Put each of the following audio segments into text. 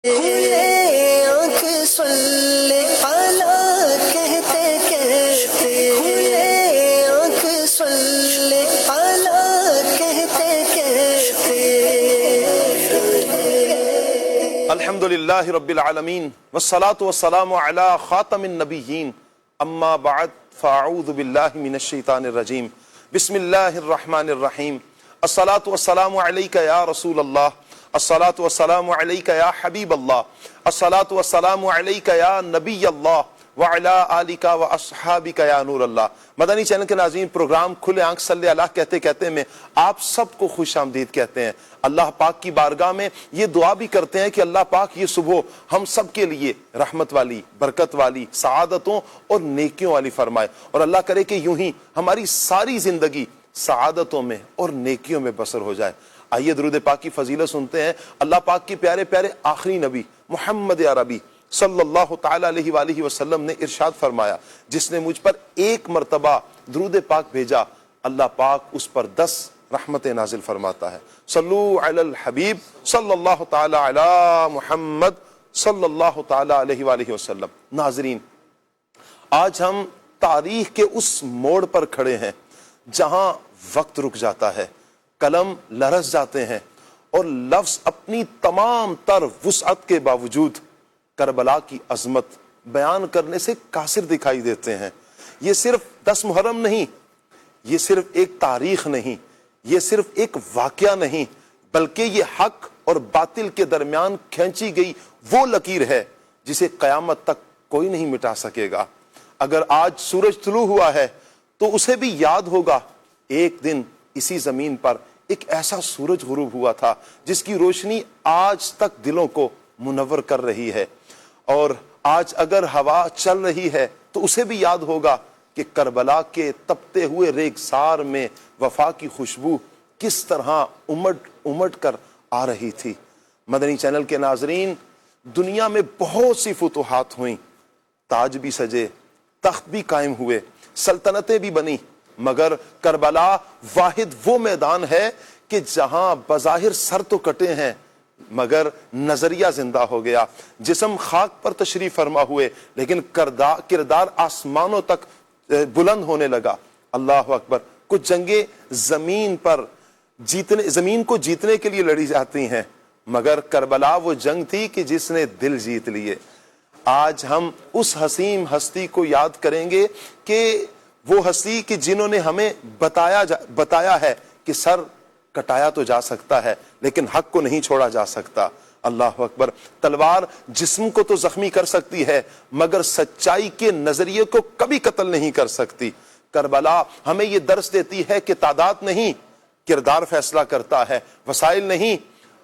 کھلے آنکھ سن لے اعلیٰ کہتے کہتے، کھلے آنکھ سن لے اعلیٰ کہتے کہتے۔ الحمدللہ رب العالمین والصلاة والسلام علی خاتم النبیین، اما بعد فاعوذ باللہ من الشیطان الرجیم، بسم اللہ الرحمن الرحیم۔ الصلاة والسلام علیک یا رسول اللہ، الصلاة والسلام علیک یا حبیب اللہ، الصلاة والسلام علیک یا نبی اللہ وعلا آلک و اصحابک یا نور اللہ۔ مدنی چینل کے ناظرین، پروگرام کھلے آنکھ صلی اللہ کہتے کہتے میں آپ سب کو خوش آمدید کہتے ہیں۔ اللہ پاک کی بارگاہ میں یہ دعا بھی کرتے ہیں کہ اللہ پاک یہ صبح ہم سب کے لیے رحمت والی، برکت والی، سعادتوں اور نیکیوں والی فرمائے، اور اللہ کرے کہ یوں ہی ہماری ساری زندگی سعادتوں میں اور نیکیوں میں بسر ہو جائے۔ آئیے درود پاک کی فضیلت سنتے ہیں۔ اللہ پاک کے پیارے پیارے آخری نبی محمد عربی صلی اللہ تعالی علیہ وآلہ وسلم نے ارشاد فرمایا، جس نے مجھ پر ایک مرتبہ درود پاک بھیجا، اللہ پاک اس پر 10 رحمتیں نازل فرماتا ہے۔ صلو علی الحبیب صلی اللہ تعالی علی محمد صلی اللہ تعالی علیہ وآلہ وسلم۔ ناظرین، آج ہم تاریخ کے اس موڑ پر کھڑے ہیں جہاں وقت رک جاتا ہے، قلم لرز جاتے ہیں، اور لفظ اپنی تمام تر وسعت کے باوجود کربلا کی عظمت بیان کرنے سے قاصر دکھائی دیتے ہیں۔ یہ صرف 10 محرم نہیں، یہ صرف ایک تاریخ نہیں، یہ صرف ایک واقعہ نہیں، بلکہ یہ حق اور باطل کے درمیان کھینچی گئی وہ لکیر ہے جسے قیامت تک کوئی نہیں مٹا سکے گا۔ اگر آج سورج طلوع ہوا ہے تو اسے بھی یاد ہوگا ایک دن اسی زمین پر ایک ایسا سورج غروب ہوا تھا جس کی روشنی آج تک دلوں کو منور کر رہی ہے، اور آج اگر ہوا چل رہی ہے تو اسے بھی یاد ہوگا کہ کربلا کے تپتے ہوئے ریگزار میں وفا کی خوشبو کس طرح امٹ امٹ کر آ رہی تھی۔ مدنی چینل کے ناظرین، دنیا میں بہت سی فتوحات ہوئیں، تاج بھی سجے، تخت بھی قائم ہوئے، سلطنتیں بھی بنی، مگر کربلا واحد وہ میدان ہے کہ جہاں بظاہر سر تو کٹے ہیں مگر نظریہ زندہ ہو گیا، جسم خاک پر تشریف فرما ہوئے لیکن کردار آسمانوں تک بلند ہونے لگا۔ اللہ اکبر۔ کچھ جنگیں زمین کو جیتنے کے لیے لڑی جاتی ہیں، مگر کربلا وہ جنگ تھی کہ جس نے دل جیت لیے۔ آج ہم اس حسین ہستی کو یاد کریں گے کہ وہ ہستی کہ جنہوں نے ہمیں بتایا ہے کہ سر کٹایا تو جا سکتا ہے لیکن حق کو نہیں چھوڑا جا سکتا۔ اللہ اکبر۔ تلوار جسم کو تو زخمی کر سکتی ہے مگر سچائی کے نظریے کو کبھی قتل نہیں کر سکتی۔ کربلا ہمیں یہ درس دیتی ہے کہ تعداد نہیں، کردار فیصلہ کرتا ہے، وسائل نہیں،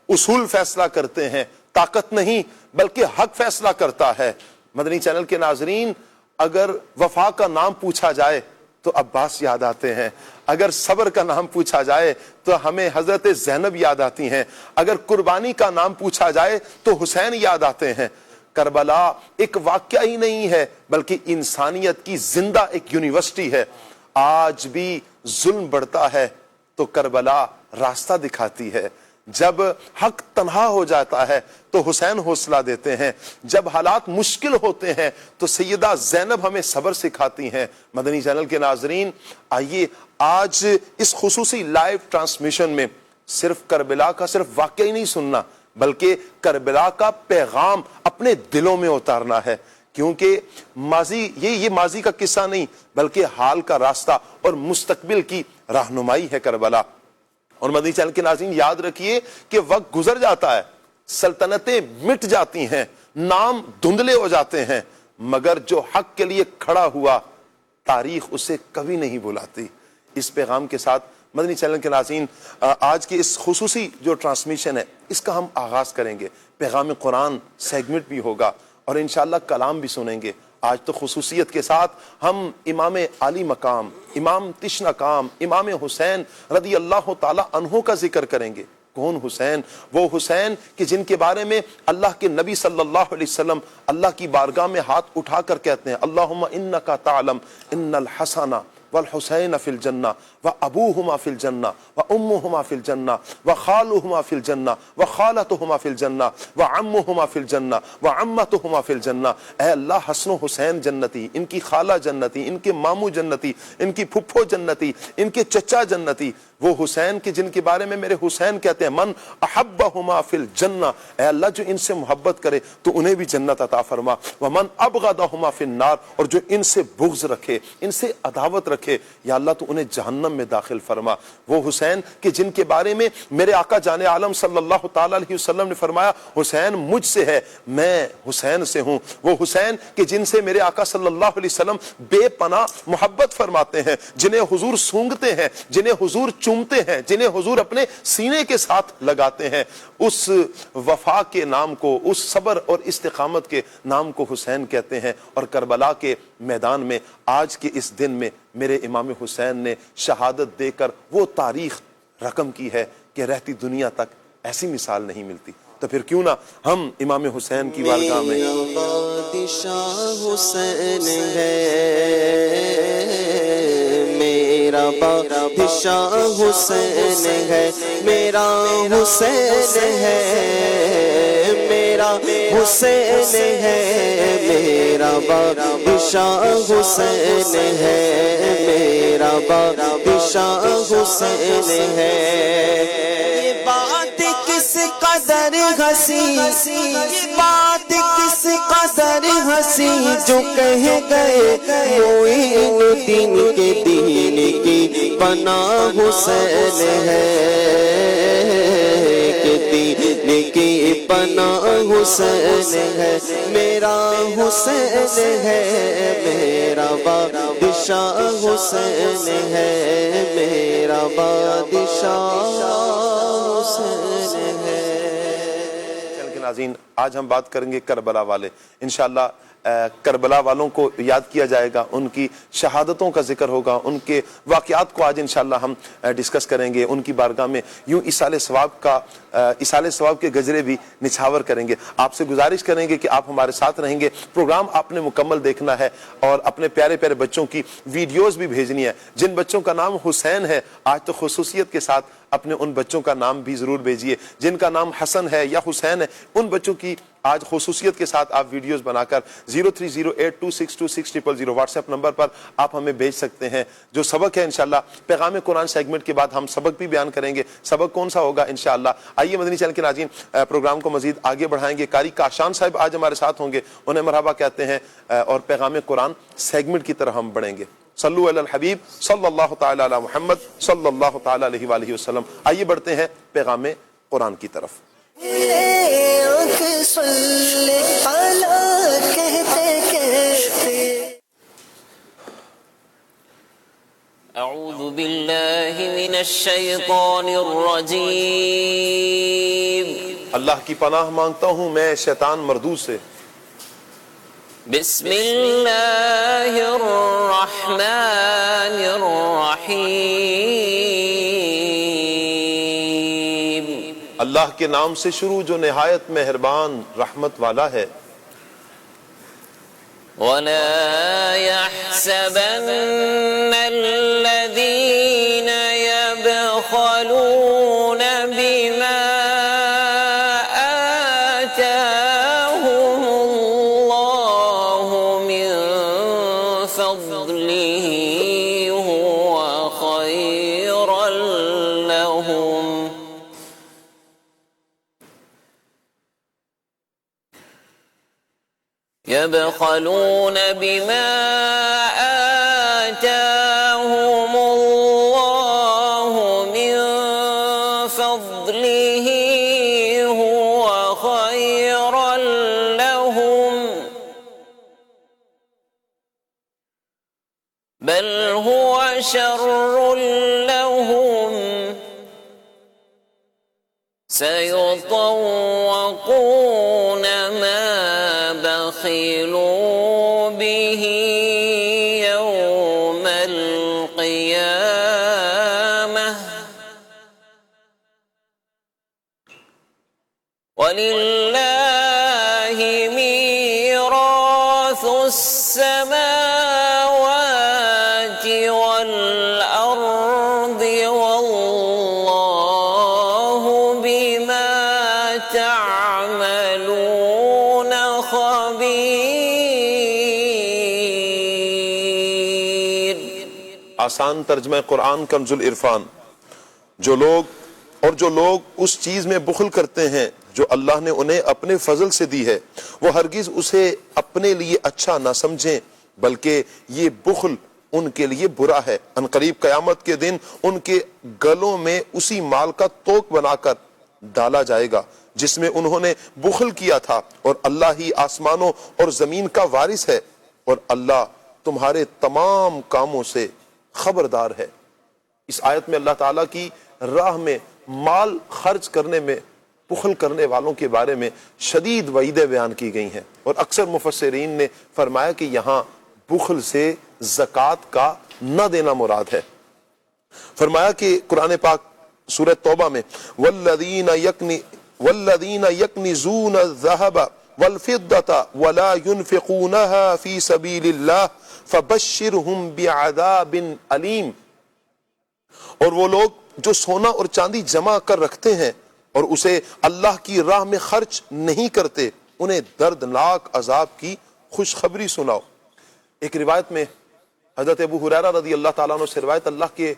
اصول فیصلہ کرتے ہیں، طاقت نہیں بلکہ حق فیصلہ کرتا ہے۔ مدنی چینل کے ناظرین، اگر وفا کا نام پوچھا جائے تو عباس یاد آتے ہیں، اگر صبر کا نام پوچھا جائے تو ہمیں حضرت زینب یاد آتی ہیں، اگر قربانی کا نام پوچھا جائے تو حسین یاد آتے ہیں۔ کربلا ایک واقعہ ہی نہیں ہے بلکہ انسانیت کی زندہ ایک یونیورسٹی ہے۔ آج بھی ظلم بڑھتا ہے تو کربلا راستہ دکھاتی ہے، جب حق تنہا ہو جاتا ہے تو حسین حوصلہ دیتے ہیں، جب حالات مشکل ہوتے ہیں تو سیدہ زینب ہمیں صبر سکھاتی ہیں۔ مدنی چینل کے ناظرین، آئیے آج اس خصوصی لائیو ٹرانسمیشن میں صرف کربلا کا صرف واقعہ ہی نہیں سننا بلکہ کربلا کا پیغام اپنے دلوں میں اتارنا ہے، کیونکہ یہ ماضی کا قصہ نہیں بلکہ حال کا راستہ اور مستقبل کی رہنمائی ہے کربلا۔ اور مدنی چینل کے ناظرین، یاد رکھیے کہ وقت گزر جاتا ہے، سلطنتیں مٹ جاتی ہیں، نام دھندلے ہو جاتے ہیں، مگر جو حق کے لیے کھڑا ہوا تاریخ اسے کبھی نہیں بھلاتی۔ اس پیغام کے ساتھ مدنی چینل کے ناظرین، آج کی اس خصوصی جو ٹرانسمیشن ہے اس کا ہم آغاز کریں گے۔ پیغام قرآن سیگمنٹ بھی ہوگا اور انشاءاللہ کلام بھی سنیں گے۔ آج تو خصوصیت کے ساتھ ہم امام عالی مقام، امام تشنکام، امام حسین رضی اللہ تعالی عنہ کا ذکر کریں گے۔ کون حسین؟ وہ حسین کہ جن کے بارے میں اللہ کے نبی صلی اللہ علیہ وسلم اللہ کی بارگاہ میں ہاتھ اٹھا کر کہتے ہیں، اللہم انکا تعلم ان الحسن والحسین فی الجنہ وابوہما فی الجنہ وامہما فی الجنہ وخالہما فی الجنہ وخالتہما فی الجنہ وعمہما فی الجنہ وعمتہما فی الجنہ۔ اے اللہ حسن و حسین جنتی، ان کی خالہ جنتی، ان کے ماموں جنتی، ان کی پھپھو جنتی، ان کے چچا جنتی، وہ حسین کے جن کے بارے میں میرے حسین کہتے ہیں من احبہما فی الجنہ، اے اللہ جو ان سے محبت کرے تو انہیں بھی جنت عطا فرما، ومن ابغضہما فی النار، اور جو ان سے بغض رکھے، ان سے عداوت رکھے، یا اللہ تو انہیں جہنم میں داخل فرما۔ وہ حسین کہ جن کے بارے میں میرے آقا جان عالم صلی اللہ تعالیٰ علیہ وسلم نے فرمایا حسین مجھ سے ہے، میں حسین سے ہوں۔ وہ حسین کہ جن سے میرے آقا صلی اللہ علیہ وسلم بے پناہ محبت فرماتے ہیں، جنہیں حضور سونگتے ہیں، جنہیں حضور چومتے ہیں، جنہیں حضور اپنے سینے کے ساتھ لگاتے ہیں، اس وفا کے نام کو، اس صبر اور استقامت کے نام کو حسین کہتے ہیں۔ اور کربلا کے میدان میں آج کے اس دن میں میرے امام حسین نے شہادت دے کر وہ تاریخ رقم کی ہے کہ رہتی دنیا تک ایسی مثال نہیں ملتی۔ تو پھر کیوں نہ ہم امام حسین کی بارگاہ میں بادشاہ حسین ہے، میرا بادشاہ حسین ہے، میرا حسین ہے، میرا حسین ہے، میرا بادشاہ حسین ہے، میرا بادشاہ حسین ہے۔ یہ بات کس قدر ہنسی، یہ بات کس قدر ہنسی، جو کہہ گئے معین الدین کے دین کی پناہ حسین ہے، کہ دین کی پناہ حسین ہے، میرا حسین ہے، میرا بادشاہ حسین ہے، میرا بادشاہ حسین ہے۔ ناظرین آج ہم بات کریں گے کربلا والے، انشاءاللہ کربلا والوں کو یاد کیا جائے گا، ان کی شہادتوں کا ذکر ہوگا، ان کے واقعات کو آج انشاءاللہ ہم ڈسکس کریں گے، ان کی بارگاہ میں یوں ایصال ثواب کے گجرے بھی نچھاور کریں گے۔ آپ سے گزارش کریں گے کہ آپ ہمارے ساتھ رہیں گے، پروگرام آپ نے مکمل دیکھنا ہے اور اپنے پیارے پیارے بچوں کی ویڈیوز بھی بھیجنی ہے۔ جن بچوں کا نام حسین ہے آج تو خصوصیت کے ساتھ اپنے ان بچوں کا نام بھی ضرور بھیجیے، جن کا نام حسن ہے یا حسین ہے ان بچوں کی آج خصوصیت کے ساتھ آپ ویڈیوز بنا کر 0308262600 واٹس ایپ نمبر پر آپ ہمیں بھیج سکتے ہیں۔ جو سبق ہے انشاءاللہ پیغام قرآن سیگمنٹ کے بعد ہم سبق بھی بیان کریں گے، سبق کون سا ہوگا انشاءاللہ۔ آئیے مدنی چینل کے ناظرین پروگرام کو مزید آگے بڑھائیں گے۔ قاری کاشان صاحب آج ہمارے ساتھ ہوں گے، انہیں مرحبا کہتے ہیں، اور پیغام قرآن سیگمنٹ کی طرف ہم بڑھیں گے۔ صلو علی الحبیب صلی اللہ تعالی علی محمد صلی اللہ تعالی علیہ وآلہ وسلم۔ آئیے بڑھتے ہیں پیغام قرآن کی طرف۔ آنکھ صلی اللہ کہتے کہتے اعوذ باللہ من الشیطان الرجیم، اللہ کی پناہ مانگتا ہوں میں شیطان مردود سے۔ بسم اللہ الرحمن الرحیم، اللہ کے نام سے شروع جو نہایت مہربان رحمت والا ہے۔ وَلَا يَحْسَبَنَّ الَّذِينَ يَبْخَلُونَ بِمَا آتَاهُمُ اللَّهُ مِنْ فَضْلِهِ هُوَ خَيْرًا لَهُمْ يبخلون بما آتاهم الله من فضله هو خيرا لهم بل هو شر لهم سيطوقون ما بخلوا به يوم القيامة ولله ميراث السماوات والأرض والله بما تعملون خبير. آسان ترجمہ قرآن کنز العرفان. جو لوگ اس چیز میں بخل کرتے ہیں جو اللہ نے انہیں اپنے فضل سے دی ہے، وہ ہرگز اسے اپنے لیے اچھا نہ سمجھیں، بلکہ یہ بخل ان کے لیے برا ہے. عنقریب قیامت کے دن ان کے گلوں میں اسی مال کا توق بنا کر ڈالا جائے گا جس میں انہوں نے بخل کیا تھا، اور اللہ ہی آسمانوں اور زمین کا وارث ہے، اور اللہ تمہارے تمام کاموں سے خبردار ہے. اس آیت میں اللہ تعالیٰ کی راہ میں مال خرچ کرنے میں بخل کرنے والوں کے بارے میں شدید وعیدیں بیان کی گئی ہیں، اور اکثر مفسرین نے فرمایا کہ یہاں بخل سے زکوٰۃ کا نہ دینا مراد ہے. فرمایا کہ قرآن پاک سورہ توبہ میں والذین یکنزون الذهب والفضة ولا ينفقونها في سبيل الله فبشرهم بعذاب علیم. اور وہ لوگ جو سونا اور چاندی جمع کر رکھتے ہیں اور اسے اللہ کی راہ میں خرچ نہیں کرتے، انہیں دردناک عذاب کی خوشخبری سناؤ. ایک روایت میں حضرت ابو ہریرہ رضی اللہ تعالیٰ عنہ سے روایت، اللہ کے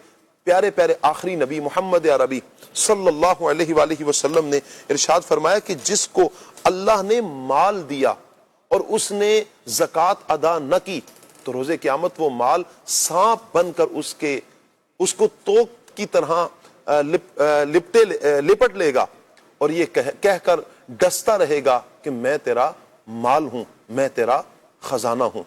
پیارے پیارے آخری نبی محمد عربی صلی اللہ علیہ وآلہ وسلم نے ارشاد فرمایا کہ جس کو اللہ نے مال دیا اور اس نے زکوٰۃ ادا نہ کی تو روز قیامت وہ مال سانپ بن کر اس کو توق کی طرح لپٹ لے گا، اور یہ کہہ کر ڈستا رہے گا کہ میں تیرا مال ہوں، میں تیرا خزانہ ہوں.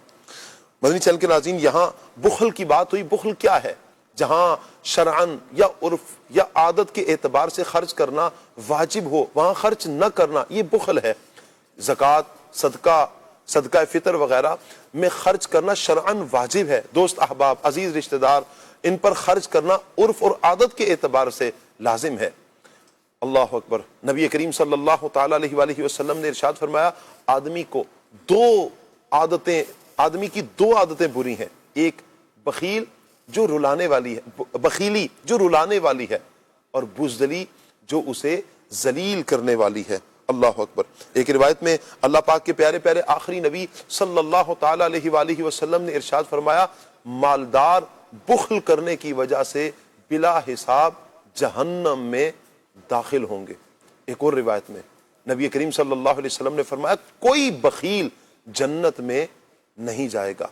مدنی چینل کے ناظرین، یہاں بخل کی بات ہوئی. بخل کیا ہے؟ جہاں شرعاً یا عرف یا عادت کے اعتبار سے خرچ کرنا واجب ہو وہاں خرچ نہ کرنا، یہ بخل ہے. زکوٰۃ، صدقہ فطر وغیرہ میں خرچ کرنا شرعاً واجب ہے. دوست احباب، عزیز رشتہ دار، ان پر خرچ کرنا عرف اور عادت کے اعتبار سے لازم ہے. اللہ اکبر. نبی کریم صلی اللہ تعالیٰ علیہ وآلہ وسلم نے ارشاد فرمایا آدمی کی دو عادتیں بری ہیں. ایک بخیلی جو رلانے والی ہے، اور بزدلی جو اسے ذلیل کرنے والی ہے. اللہ اکبر. ایک روایت میں اللہ پاک کے پیارے پیارے آخری نبی صلی اللہ تعالیٰ علیہ وآلہ وسلم نے ارشاد فرمایا مالدار بخل کرنے کی وجہ سے بلا حساب جہنم میں داخل ہوں گے. ایک اور روایت میں نبی کریم صلی اللہ علیہ وسلم نے فرمایا کوئی بخیل جنت میں نہیں جائے گا.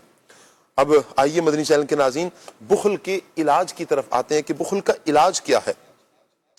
اب آئیے مدنی چینل کے ناظرین بخل کے علاج کی طرف آتے ہیں کہ بخل کا علاج کیا ہے.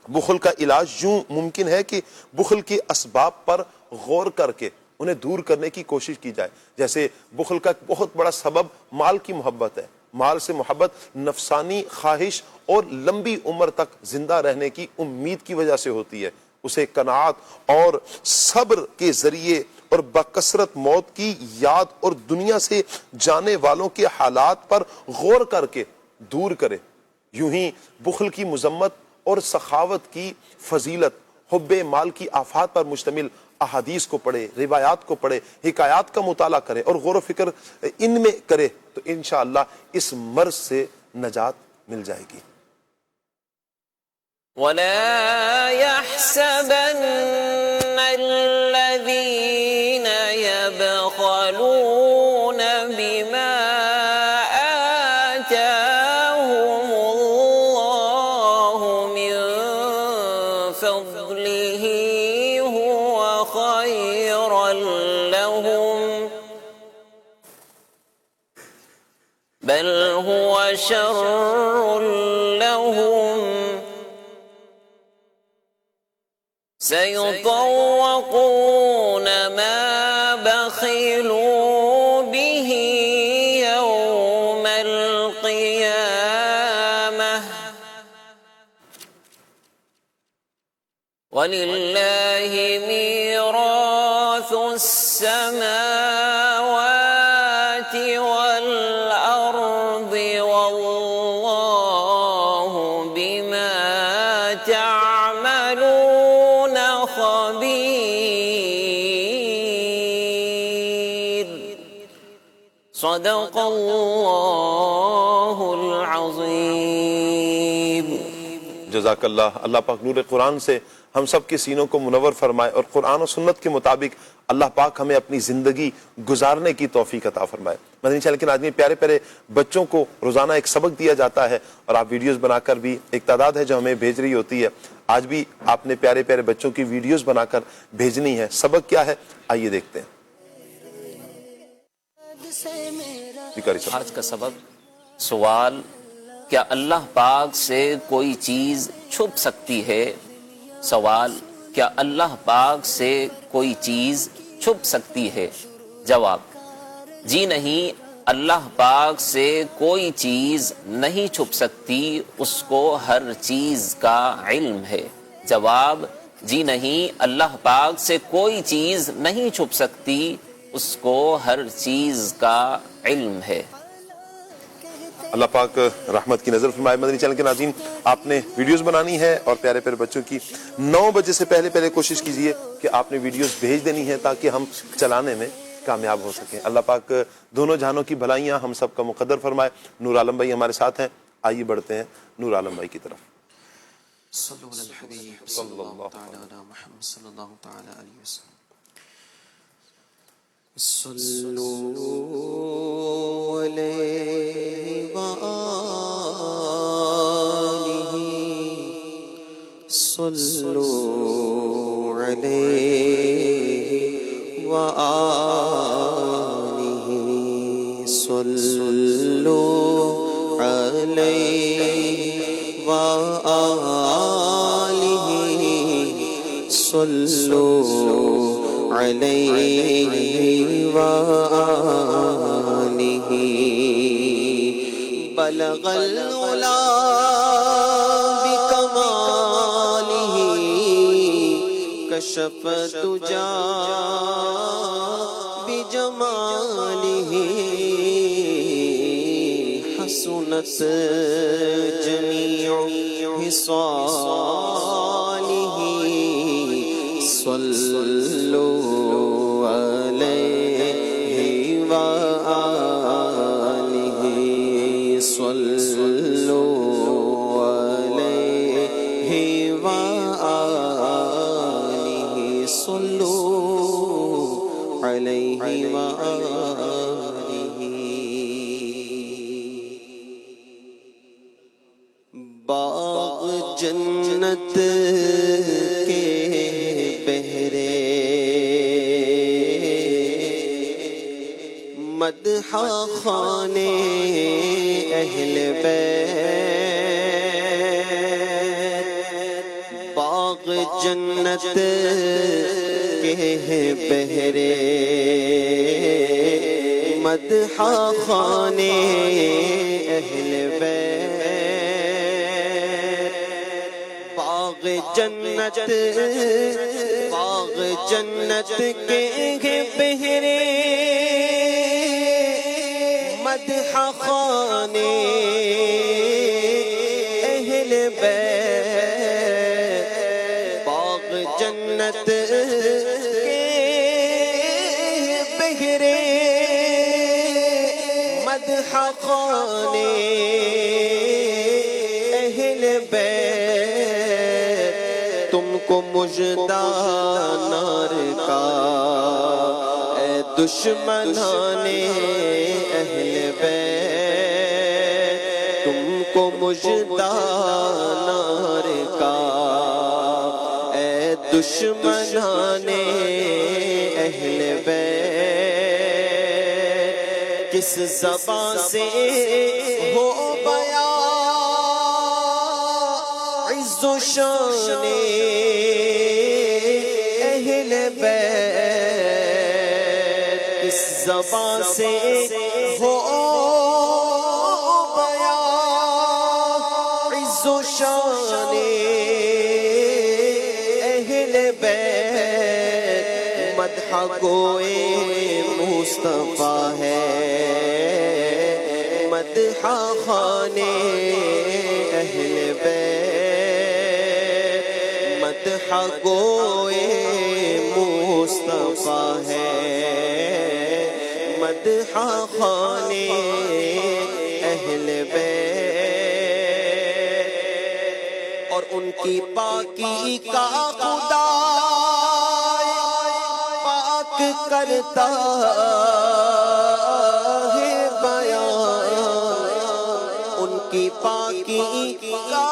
بخل کا علاج یوں ممکن ہے کہ بخل کے اسباب پر غور کر کے انہیں دور کرنے کی کوشش کی جائے. جیسے بخل کا ایک بہت بڑا سبب مال کی محبت ہے. مال سے محبت نفسانی خواہش اور لمبی عمر تک زندہ رہنے کی امید کی وجہ سے ہوتی ہے. اسے قناعت اور صبر کے ذریعے اور بکثرت موت کی یاد اور دنیا سے جانے والوں کے حالات پر غور کر کے دور کرے. یوں ہی بخل کی مذمت اور سخاوت کی فضیلت حب مال کی آفات پر مشتمل احادیث کو پڑھے، روایات کو پڑھے، حکایات کا مطالعہ کرے اور غور و فکر ان میں کرے تو انشاءاللہ اس مرض سے نجات مل جائے گی. وَلَا يَحْسَبَنَّ الَّذِينَ يَبْخَلُونَ بِمَا آتَاهُمُ اللَّهُ مِنْ فَضْلِهِ هُوَ خَيْرًا لَهُمْ بَلْ هُوَ شَرٌّ لَهُمْ سيطوقون ما بخلوا به يوم القيامة ولله ميراث السماوات والأرض والله بما تعملون خبير. صدق اللہ العظیم۔ جزاک اللہ۔ اللہ پاک نور قرآن سے ہم سب کے سینوں کو منور فرمائے اور قرآن و سنت کے مطابق اللہ پاک ہمیں اپنی زندگی گزارنے کی توفیق عطا فرمائے۔ مدنی چینل کے ناظرین، پیارے پیارے بچوں کو روزانہ ایک سبق دیا جاتا ہے اور آپ ویڈیوز بنا کر بھی ایک تعداد ہے جو ہمیں بھیج رہی ہوتی ہے۔ آج بھی آپ نے پیارے پیارے بچوں کی ویڈیوز بنا کر بھیجنی ہے۔ سبق کیا ہے آئیے دیکھتے ہیں۔ آج کا سبق سوال، کیا اللہ پاک سے کوئی چیز چھپ سکتی ہے؟ سوال، کیا اللہ پاک سے کوئی چیز چھپ سکتی ہے؟ جواب، جی نہیں، اللہ پاک سے کوئی چیز نہیں چھپ سکتی، اس کو ہر چیز کا علم ہے۔ جواب، جی نہیں، اللہ پاک سے کوئی چیز نہیں چھپ سکتی، اس کو ہر چیز کا علم ہے۔ اللہ پاک رحمت کی نظر فرمائے۔ مدنی چینل کے ناظرین، آپ نے ویڈیوز بنانی ہے اور پیارے پیارے بچوں کی 9 بجے سے پہلے کوشش کیجئے کہ آپ نے ویڈیوز بھیج دینی ہے تاکہ ہم چلانے میں کامیاب ہو سکیں۔ اللہ پاک دونوں جہانوں کی بھلائیاں ہم سب کا مقدر فرمائے۔ نور عالم بھائی ہمارے ساتھ ہیں، آئیے بڑھتے ہیں نور عالم بھائی کی طرف۔ صلی اللہ علیہ وسلم۔ صلو علیہ وآلہ، صلو علیہ وآلہ، صلو علیہ وآلہ، صلو علیہ وآلہ۔ بلغ العلا بکمالہ، کشف الدجا بجمالہ، حسنت جمیع خصالہ، صلو علیہ وآلہ، صلو علیہ وآلہ، صلو علیہ وآلہ۔ باغ جنت کے بہرے، مدح خانے اہل بیت، باغ جنت کے بہرے، مدح خانے اہل بیت، باغ جنت، باغ جنت کے بہرے، مدح خانے اہل بیت، باغ جنت کے بہرے، مدح خانے اہل بیت، تم کو مژدہ نار کا اے دشمنان اہل بیت، تم کو مژدہ نار کا اے دشمنان اہل بیت، کس زبان سے ہو بیان عز و شان اہل بیت، کس زبان سے ہو بیان عز و شان اہل بیت، مدح گوئے مصطفیٰ ہے، مدح خانے اہل بیت، مدح گوئے مصطفیٰ ہے، مدحہ خانے اہل بیت، اور ان کی پاکی کا خدا پاک کرتا ہے بیان، ان کی پاکی کا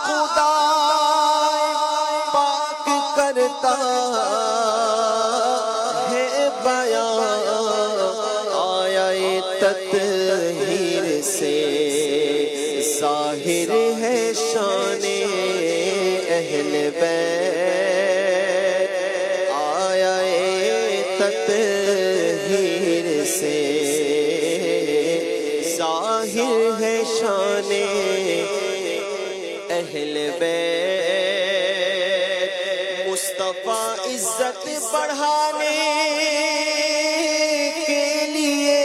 خدا پاک کرتا ہے بیان، آیا تطہیر سے ظاہر ہے شان اہل بیت، آیا تطہیر سے ظاہر ہے شان اہل بیت، مصطفیٰ عزت بڑھانے کے لیے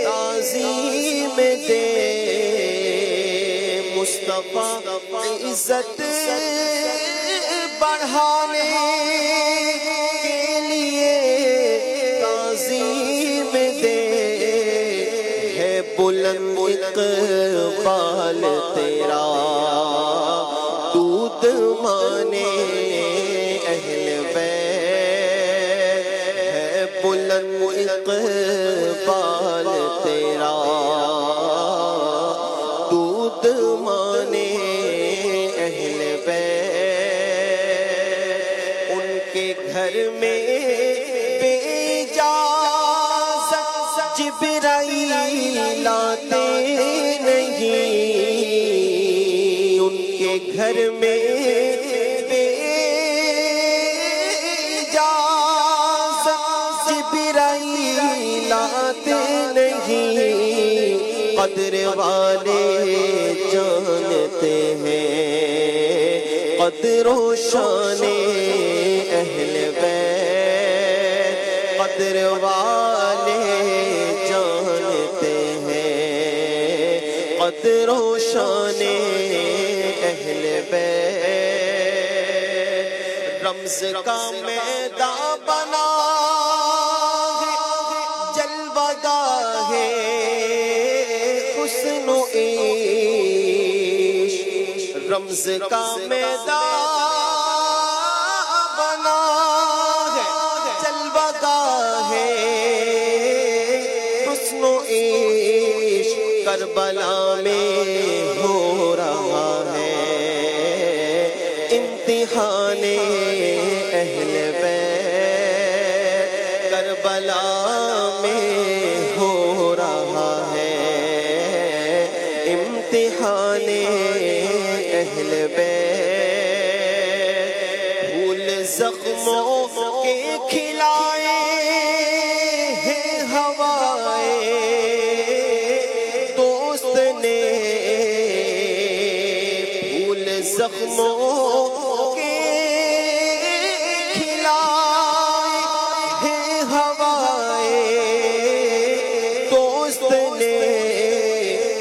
تعظیم دے، مصطفیٰ عزت بڑھانے کے لیے تعظیم دے، ہے بلند اقبال تیرا دودھ مانے اہل بیت، ہے بلند اقبال تیرا دودھ مانے اہل بیت، ان کے گھر میں بے اجازت جبرائیل آتے نہیں، ان کے گھر میں بے اجازت جبرائیل آتے نہیں، قدر والے جانتے ہیں قدر و شان اہل بیت، قدر والے جانتے ہیں قدر و شان اہل بیت، رمز کا میدان بنا جلوہ گاہ حسن و عشق، رمز کا میدان بنا جلوہ گاہ حسن و عشق، کربلا میں ہو رہا ہے امتحان اہل بیت، کربلا میں ہو رہا ہے امتحان اہل بیت، پھول زخموں کے کھلائے ہیں ہوائے دوست نے، پھول زخموں کے کھلائے ہیں ہوائے دوست نے،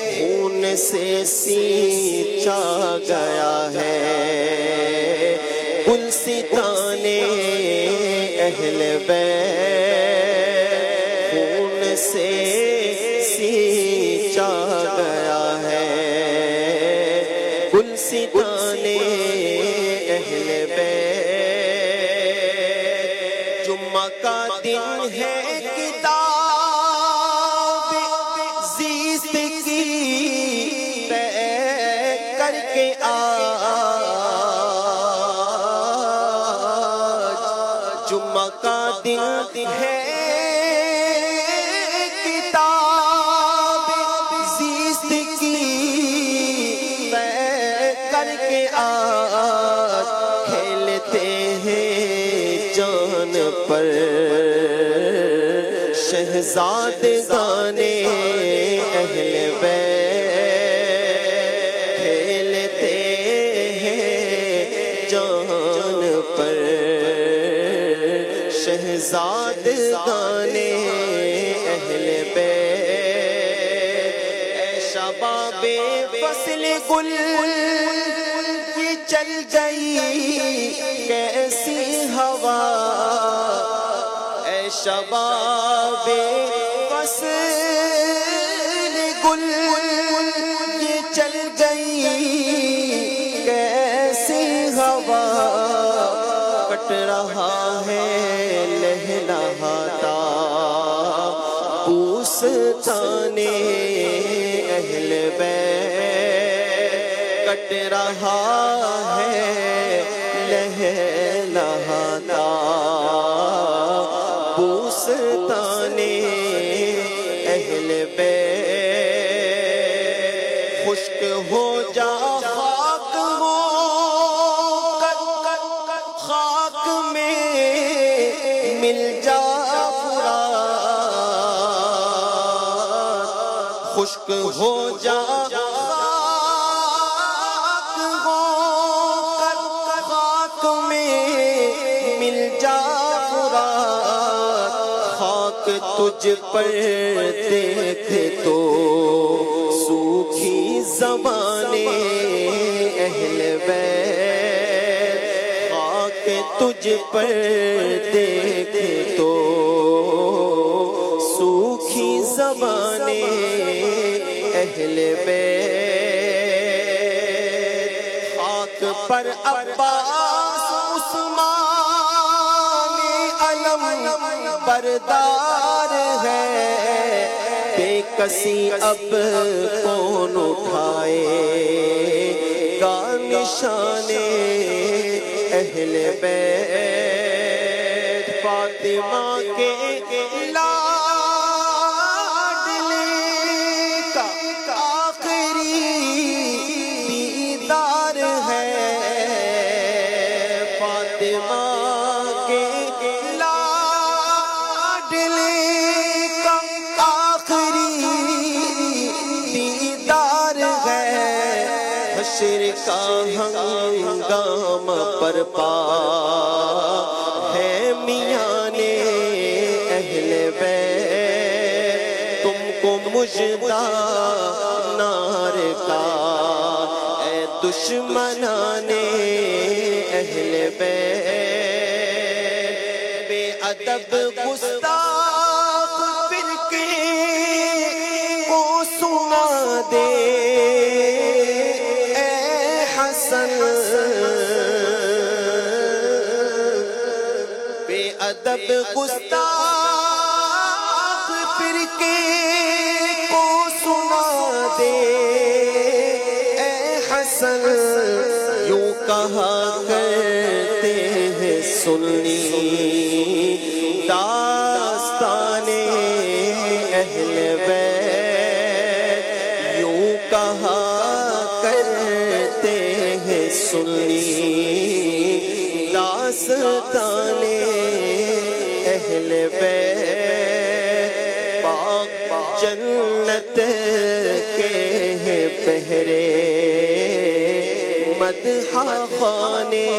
خون سے سینچا گیا ہے گلستان اہل بیت، خون سے سینچا گیا ہے گلستان اہل بیت، جمعہ کا دن ہے کتاب زیست کی طے کر کے آج، جمعہ کا دن ہے کتاب زیست کی طے کر کے آج، کھیلتے ہیں جان پر شہزادگان اہل بیت، کھیلتے ہیں جان پر شہزادگان اہل بیت، اے شباب فصل گل یہ چل گئی کیسی ہوا، اے شباب فصل گل یہ چل گئی کیسی ہوا کٹ رہا ہے لہلہاتا بوستان اہل بیت کٹ رہا ہے لہلہاتا بوستان اہل بیت خشک ہو جا خاک ہو خاک میں مل جا خشک ہو جا خاک ہو خاک میں مل جا فرات خاک تجھ پر دیکھ تو سوکھی زبانیں اہل بیت خاک تجھ پر دیکھ تو سوکھی زبانیں اہل بیت خاک پر عباس عثمان علم بردار ہے بے کسی اب کون اٹھائے گا نشان اہل بیت فاطمہ کے کا ہنگام برپا ہے میان اہل بیت تم کو مژدہ نار کا اے دشمنان اہل بیت بے ادب گستاخ فرقے کو سنا دے بے ادب گستاخ فرقے کو سنا دے اے حسن یوں کہا کرتے ہیں سنی داستان اہل بیت یوں کہا کرتے ہیں سنی داستان اہل بیت پاک جنت کے پہرے مدح خانے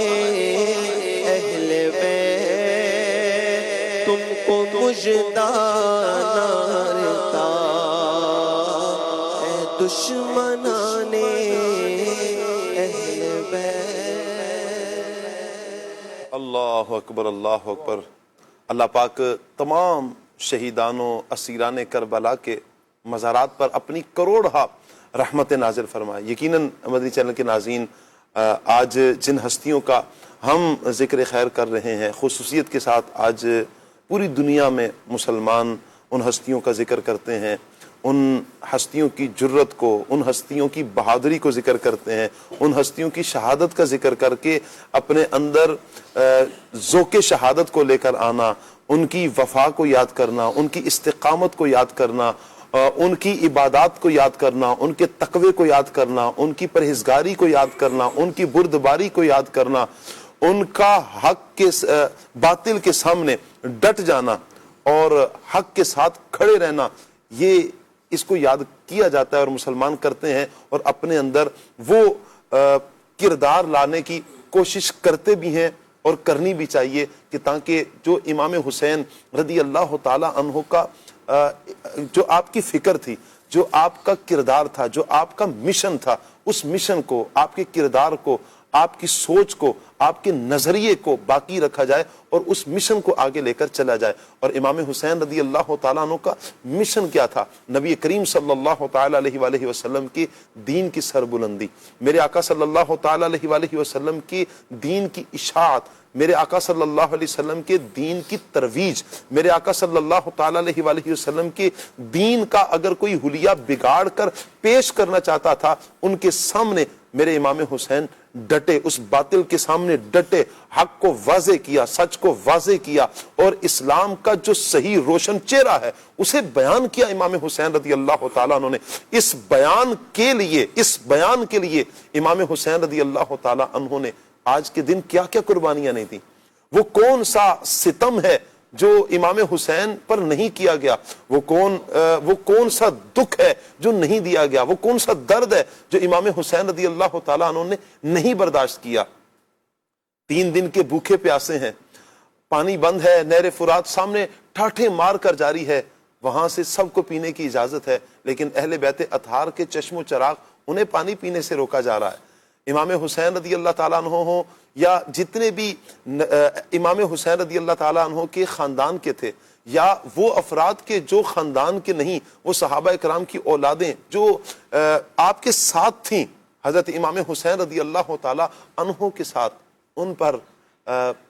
اہل بیت تم کو مژدہ نار کا اے دشمنان اہل بیت اللہ اکبر اللہ اکبر۔ اللہ پاک تمام شہیدان و اسیران کربلا کے مزارات پر اپنی کروڑہا رحمت نازل فرمائے۔ یقیناً مدنی چینل کے ناظرین، آج جن ہستیوں کا ہم ذکر خیر کر رہے ہیں، خصوصیت کے ساتھ آج پوری دنیا میں مسلمان ان ہستیوں کا ذکر کرتے ہیں، ان ہستیوں کی جرت کو، ان ہستیوں کی بہادری کو ذکر کرتے ہیں، ان ہستیوں کی شہادت کا ذکر کر کے اپنے اندر ذوق شہادت کو لے کر آنا، ان کی وفا کو یاد کرنا، ان کی استقامت کو یاد کرنا، ان کی عبادات کو یاد کرنا، ان کے تقوی کو یاد کرنا، ان کی پرہیزگاری کو یاد کرنا، ان کی بردباری کو یاد کرنا، ان کا حق کے باطل کے سامنے ڈٹ جانا اور حق کے ساتھ کھڑے رہنا، یہ اس کو یاد کیا جاتا ہے اور مسلمان کرتے ہیں اور اپنے اندر وہ کردار لانے کی کوشش کرتے بھی ہیں اور کرنی بھی چاہیے کہ تاکہ جو امام حسین رضی اللہ تعالی عنہ کا جو آپ کی فکر تھی، جو آپ کا کردار تھا، جو آپ کا مشن تھا، اس مشن کو، آپ کے کردار کو، آپ کی سوچ کو، آپ کے نظریے کو باقی رکھا جائے اور اس مشن کو آگے لے کر چلا جائے۔ اور امام حسین رضی اللہ تعالیٰ عنہ کا مشن کیا تھا؟ نبی کریم صلی اللہ تعالیٰ علیہ وآلہ وسلم کی دین کی سربلندی، میرے آقا صلی اللہ تعالیٰ علیہ وآلہ وسلم کی دین کی اشاعت، میرے آقا صلی اللہ علیہ وسلم کے دین کی ترویج، میرے آقا صلی اللہ تعالیٰ علیہ وآلہ وسلم کے دین کا اگر کوئی حلیہ بگاڑ کر پیش کرنا چاہتا تھا، ان کے سامنے میرے امام حسین ڈٹے، اس باطل کے سامنے ڈٹے، حق کو واضح کیا، سچ کو واضح کیا، اور اسلام کا جو صحیح روشن چہرہ ہے اسے بیان کیا امام حسین رضی اللہ تعالیٰ عنہ نے۔ اس بیان کے لیے امام حسین رضی اللہ تعالیٰ عنہ نے آج کے دن کیا کیا قربانیاں نہیں تھیں؟ وہ کون سا ستم ہے جو امام حسین پر نہیں کیا گیا؟ وہ کون سا دکھ ہے جو نہیں دیا گیا؟ وہ کون سا درد ہے جو امام حسین رضی اللہ تعالیٰ عنہ نے نہیں برداشت کیا؟ 3 دن کے بھوکے پیاسے ہیں، پانی بند ہے، نہر فرات سامنے ٹھاٹھے مار کر جاری ہے، وہاں سے سب کو پینے کی اجازت ہے، لیکن اہل بیت اطہار کے چشم و چراغ انہیں پانی پینے سے روکا جا رہا ہے۔ امام حسین رضی اللہ تعالیٰ عنہ ہوں یا جتنے بھی امام حسین رضی اللہ تعالیٰ عنہ کے خاندان کے تھے، یا وہ افراد کے جو خاندان کے نہیں، وہ صحابہ کرام کی اولادیں جو آپ کے ساتھ تھیں حضرت امام حسین رضی اللہ تعالیٰ عنہ کے ساتھ، ان پر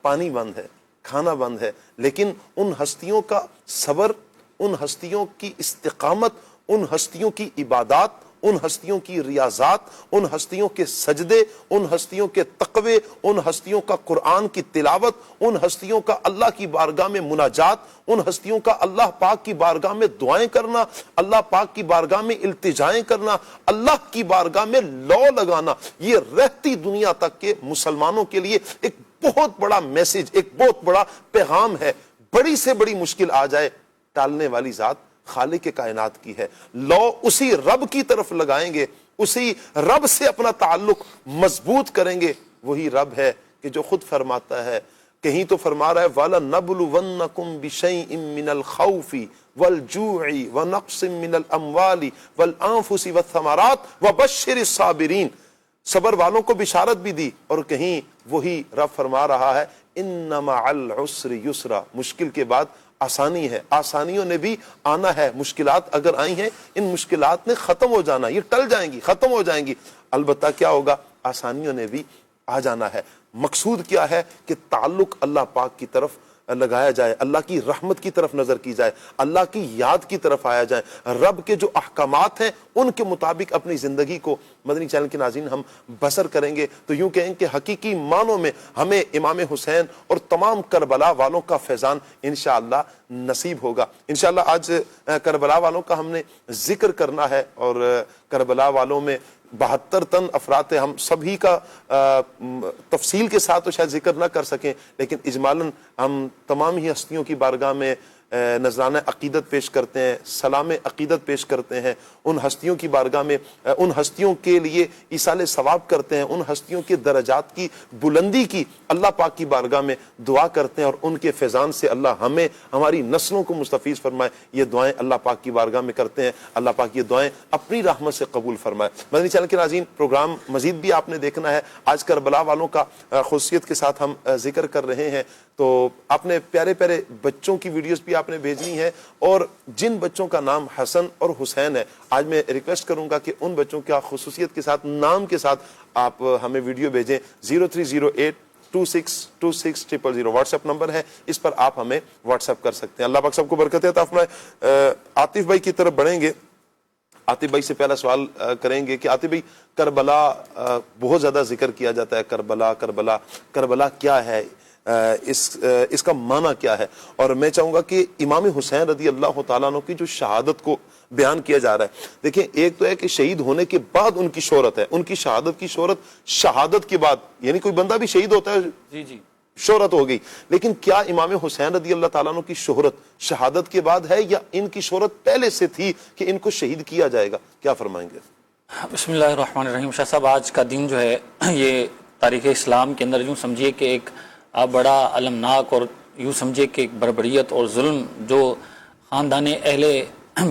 پانی بند ہے، کھانا بند ہے، لیکن ان ہستیوں کا صبر، ان ہستیوں کی استقامت، ان ہستیوں کی عبادات، ان ہستیوں کی ریاضات، ان ہستیوں کے سجدے، ان ہستیوں کے تقوی، ان ہستیوں کا قرآن کی تلاوت، ان ہستیوں کا اللہ کی بارگاہ میں مناجات، ان ہستیوں کا اللہ پاک کی بارگاہ میں دعائیں کرنا، اللہ پاک کی بارگاہ میں التجائیں کرنا، اللہ کی بارگاہ میں لو لگانا، یہ رہتی دنیا تک کے مسلمانوں کے لیے ایک بہت بڑا میسج، ایک بہت بڑا پیغام ہے۔ بڑی سے بڑی مشکل آ جائے، ٹالنے والی ذات خالق کائنات کی ہے۔ لو اسی رب کی طرف لگائیں گے، اسی رب سے اپنا تعلق مضبوط کریں گے۔ وہی رب ہے کہ جو خود فرماتا ہے، کہیں تو فرما رہا ہے وَلَنَبْلُوَنَّكُمْ بِشَيْءٍ مِّنَ الْخَوْفِ وَالْجُوعِ وَنَقْصٍ مِّنَ الْأَمْوَالِ وَالْأَنفُسِ وَالثَّمَرَاتِ وَبَشِّرِ الصَّابِرِينَ، صبر والوں کو بشارت بھی دی، اور کہیں وہی رب فرما رہا ہے اِنَّ مَعَ الْعُسْرِ يُسْرًا، مشکل کے بعد آسانی ہے، آسانیوں نے بھی آنا ہے۔ مشکلات اگر آئی ہیں، ان مشکلات نے ختم ہو جانا، یہ ٹل جائیں گی، ختم ہو جائیں گی، البتہ کیا ہوگا؟ آسانیوں نے بھی آ جانا ہے۔ مقصود کیا ہے؟ کہ تعلق اللہ پاک کی طرف لگایا جائے، اللہ کی رحمت کی طرف نظر کی جائے، اللہ کی یاد کی طرف آیا جائے، رب کے جو احکامات ہیں ان کے مطابق اپنی زندگی کو مدنی چینل کے ناظرین ہم بسر کریں گے، تو یوں کہیں کہ حقیقی معنوں میں ہمیں امام حسین اور تمام کربلا والوں کا فیضان انشاءاللہ نصیب ہوگا۔ انشاءاللہ آج کربلا والوں کا ہم نے ذکر کرنا ہے، اور کربلا والوں میں 72 تن افراد ہیں، ہم سبھی کا تفصیل کے ساتھ تو شاید ذکر نہ کر سکیں، لیکن اجمالاً ہم تمام ہی ہستیوں کی بارگاہ میں نذرانہ عقیدت پیش کرتے ہیں، سلام عقیدت پیش کرتے ہیں، ان ہستیوں کی بارگاہ میں ان ہستیوں کے لیے ایصال ثواب کرتے ہیں، ان ہستیوں کے درجات کی بلندی کی اللہ پاک کی بارگاہ میں دعا کرتے ہیں، اور ان کے فیضان سے اللہ ہمیں، ہماری نسلوں کو مستفیض فرمائے۔ یہ دعائیں اللہ پاک کی بارگاہ میں کرتے ہیں، اللہ پاک یہ دعائیں اپنی رحمت سے قبول فرمائے۔ مدنی چینل کے ناظرین، پروگرام مزید بھی آپ نے دیکھنا ہے، آج کربلا والوں کا خصوصیت کے ساتھ ہم ذکر کر رہے ہیں، تو آپ نے پیارے پیارے بچوں کی ویڈیوز بھی آپ نے بھیجنی ہے، اور جن بچوں کا نام حسن اور حسین ہے، آج میں ریکویسٹ کروں گا کہ ان بچوں کا خصوصیت کے ساتھ، نام کے ساتھ آپ ہمیں ویڈیو بھیجیں۔ 0308262600 واٹس ایپ نمبر ہے، اس پر آپ ہمیں واٹس ایپ کر سکتے ہیں۔ اللہ پاک سب کو برکت عطا فرمائے۔ عاطف بھائی کی طرف بڑھیں گے، عاطف بھائی سے پہلا سوال کریں گے کہ عاطف بھائی، کربلا بہت زیادہ ذکر کیا جاتا ہے، کربلا کربلا کربلا کیا ہے؟ اس کا معنی کیا ہے؟ اور میں چاہوں گا کہ امام حسین رضی اللہ تعالیٰ عنہ کی جو شہادت کو بیان کیا جا رہا ہے، دیکھیں ایک تو ہے کہ شہید ہونے کے بعد ان کی شہرت ہے، ان کی شہادت کی شہرت شہادت کے بعد، یعنی کوئی بندہ بھی شہید ہوتا ہے شہرت ہو گئی، لیکن کیا امام حسین رضی اللہ تعالیٰ عنہ کی شہرت شہادت کے بعد ہے، یا ان کی شہرت پہلے سے تھی کہ ان کو شہید کیا جائے گا؟ کیا فرمائیں گے؟ بسم اللہ الرحمن الرحیم۔ شاہ صاحب، آج کا دن جو ہے یہ تاریخ اسلام کے اندر یوں سمجھیے کہ ایک بڑا المناک، اور یوں سمجھے کہ ایک بربریت اور ظلم جو خاندان اہل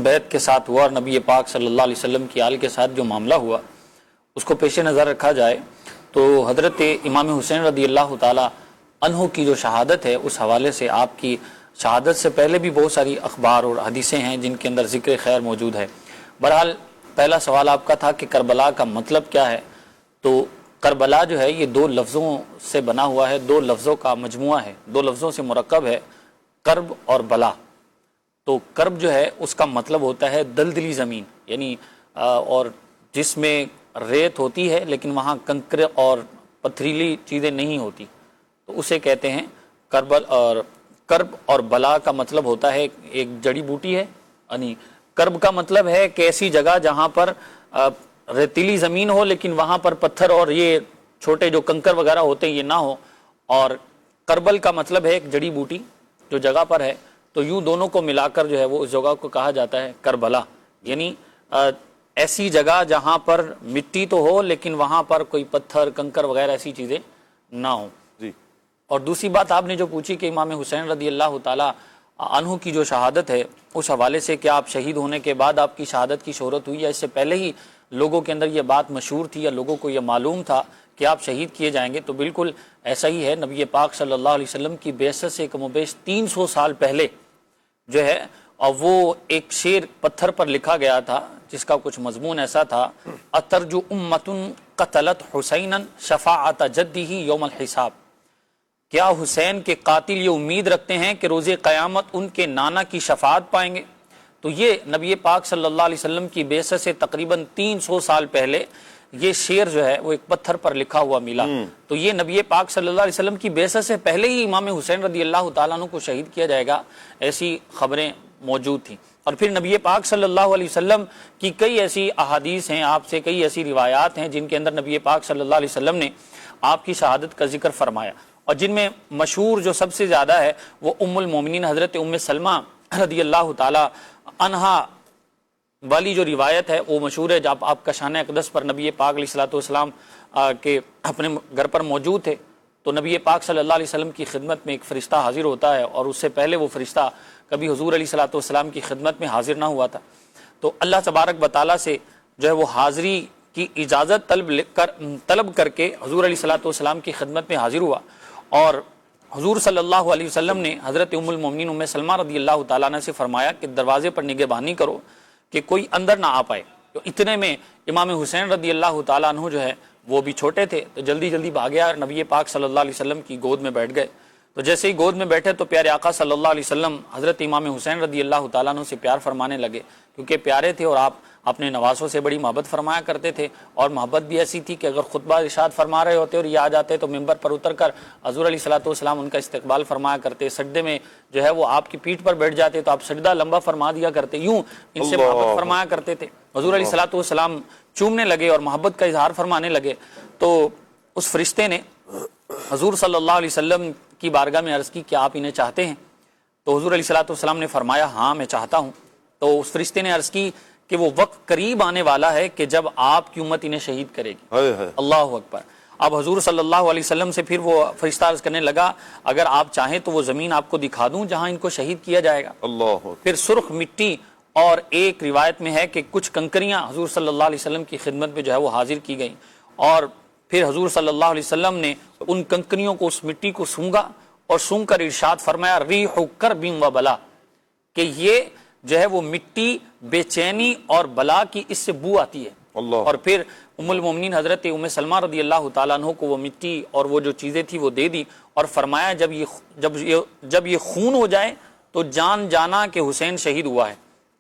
بیت کے ساتھ ہوا، اور نبی پاک صلی اللہ علیہ وسلم کی آل کے ساتھ جو معاملہ ہوا، اس کو پیش نظر رکھا جائے تو حضرت امام حسین رضی اللہ تعالی عنہ کی جو شہادت ہے اس حوالے سے آپ کی شہادت سے پہلے بھی بہت ساری اخبار اور حدیثیں ہیں جن کے اندر ذکر خیر موجود ہے. بہرحال پہلا سوال آپ کا تھا کہ کربلا کا مطلب کیا ہے. تو کربلا جو ہے یہ دو لفظوں سے بنا ہوا ہے, دو لفظوں کا مجموعہ ہے, دو لفظوں سے مرکب ہے, کرب اور بلا. تو کرب جو ہے اس کا مطلب ہوتا ہے دلدلی زمین, یعنی اور جس میں ریت ہوتی ہے لیکن وہاں کنکر اور پتھریلی چیزیں نہیں ہوتی, تو اسے کہتے ہیں کربل. اور کرب اور بلا کا مطلب ہوتا ہے ایک جڑی بوٹی ہے. یعنی کرب کا مطلب ہے کہ ایسی جگہ جہاں پر ریتیلی زمین ہو لیکن وہاں پر پتھر اور یہ چھوٹے جو کنکر وغیرہ ہوتے ہیں یہ نہ ہو. اور کربل کا مطلب ہے ایک جڑی بوٹی جو جگہ پر ہے. تو یوں دونوں کو ملا کر جو ہے وہ اس جگہ کو کہا جاتا ہے کربلا, یعنی ایسی جگہ جہاں پر مٹی تو ہو لیکن وہاں پر کوئی پتھر کنکر وغیرہ ایسی چیزیں نہ ہوں. جی. اور دوسری بات آپ نے جو پوچھی کہ امام حسین رضی اللہ تعالی عنہ کی جو شہادت ہے اس حوالے سے کہ آپ شہید ہونے کے بعد آپ کی شہادت کی شہرت ہوئی یا اس سے پہلے ہی لوگوں کے اندر یہ بات مشہور تھی یا لوگوں کو یہ معلوم تھا کہ آپ شہید کیے جائیں گے. تو بالکل ایسا ہی ہے. نبی پاک صلی اللہ علیہ وسلم کی بعثت سے کم و بیش 300 سال پہلے جو ہے اور وہ ایک شعر پتھر پر لکھا گیا تھا جس کا کچھ مضمون ایسا تھا, اترجو امت قتلت حسینا شفاعت جدہ یوم الحساب. کیا حسین کے قاتل یہ امید رکھتے ہیں کہ روز قیامت ان کے نانا کی شفاعت پائیں گے. تو یہ نبی پاک صلی اللہ علیہ وسلم کی بعثت سے تقریباً 300 سال پہلے یہ شعر جو ہے وہ ایک پتھر پر لکھا ہوا ملا. تو یہ نبی پاک صلی اللہ علیہ وسلم کی بعثت سے پہلے ہی امام حسین رضی اللہ تعالیٰ عنہ کو شہید کیا جائے گا ایسی خبریں موجود تھیں. اور پھر نبی پاک صلی اللہ علیہ وسلم کی کئی ایسی احادیث ہیں, آپ سے کئی ایسی روایات ہیں جن کے اندر نبی پاک صلی اللہ علیہ وسلم نے آپ کی شہادت کا ذکر فرمایا, اور جن میں مشہور جو سب سے زیادہ ہے وہ ام المومنین حضرت ام سلمہ رضی اللہ تعالی عنہا والی جو روایت ہے وہ مشہور ہے. جب آپ کا شان اقدس پر نبی پاک علیہ الصلوۃ والسلام کے اپنے گھر پر موجود تھے تو نبی پاک صلی اللہ علیہ وسلم کی خدمت میں ایک فرشتہ حاضر ہوتا ہے, اور اس سے پہلے وہ فرشتہ کبھی حضور علیہ الصلوۃ والسلام کی خدمت میں حاضر نہ ہوا تھا. تو اللہ تبارک و تعالیٰ سے جو ہے وہ حاضری کی اجازت طلب کر کے حضور علیہ الصلوۃ والسلام کی خدمت میں حاضر ہوا, اور حضور صلی اللہ علیہ وسلم نے حضرت ام المومنین ام سلمہ رضی اللہ تعالیٰ عنہ سے فرمایا کہ دروازے پر نگہبانی کرو کہ کوئی اندر نہ آ پائے. تو اتنے میں امام حسین رضی اللہ تعالیٰ عنہ جو ہے وہ بھی چھوٹے تھے, تو جلدی جلدی بھاگیا نبی پاک صلی اللہ علیہ وسلم کی گود میں بیٹھ گئے. تو جیسے ہی گود میں بیٹھے تو پیارے آقا صلی اللہ علیہ وسلم حضرت امام حسین رضی اللہ تعالیٰ عنہ سے پیار فرمانے لگے, کیونکہ پیارے تھے اور آپ اپنے نوازوں سے بڑی محبت فرمایا کرتے تھے. اور محبت بھی ایسی تھی کہ اگر خطبہ ارشاد فرما رہے ہوتے اور یہ آ جاتے تو ممبر پر اتر کر حضور علیہ الصلوۃ والسلام ان کا استقبال فرمایا کرتے. سجدے میں جو ہے وہ آپ کی پیٹھ پر بیٹھ جاتے تو آپ سجدہ لمبا فرما دیا کرتے, یوں ان سے محبت فرمایا کرتے تھے. حضور علیہ الصلوۃ والسلام چومنے لگے اور محبت کا اظہار فرمانے لگے. تو اس فرشتے نے حضور صلی اللہ علیہ وسلم کی بارگاہ میں عرض کی کہ آپ انہیں چاہتے ہیں؟ تو حضور علیہ الصلوۃ والسلام نے فرمایا ہاں میں چاہتا ہوں. تو اس فرشتے نے عرض کی کہ وہ وقت قریب آنے والا ہے کہ جب آپ کی امت انہیں شہید کرے گی. اللہ اکبر. اب حضور صلی اللہ علیہ وسلم سے پھر وہ فرشتہ عرض کرنے لگا اگر آپ چاہیں تو وہ زمین آپ کو دکھا دوں جہاں ان کو شہید کیا جائے گا. اللہ. پھر سرخ مٹی اور ایک روایت میں ہے کہ کچھ کنکریاں حضور صلی اللہ علیہ وسلم کی خدمت میں جو ہے وہ حاضر کی گئیں, اور پھر حضور صلی اللہ علیہ وسلم نے ان کنکریوں کو اس مٹی کو سونگا اور سونگ کر ارشاد فرمایا ریح کرب و بلا, کہ یہ جو ہے وہ مٹی بے چینی اور بلا کی اس سے بو آتی ہے. اللہ. اور پھر ام المومنین حضرت ام سلمہ رضی اللہ تعالیٰ عنہ کو وہ مٹی اور وہ جو چیزیں تھی وہ دے دی اور فرمایا جب یہ خون ہو جائے تو جان جانا کہ حسین شہید ہوا ہے.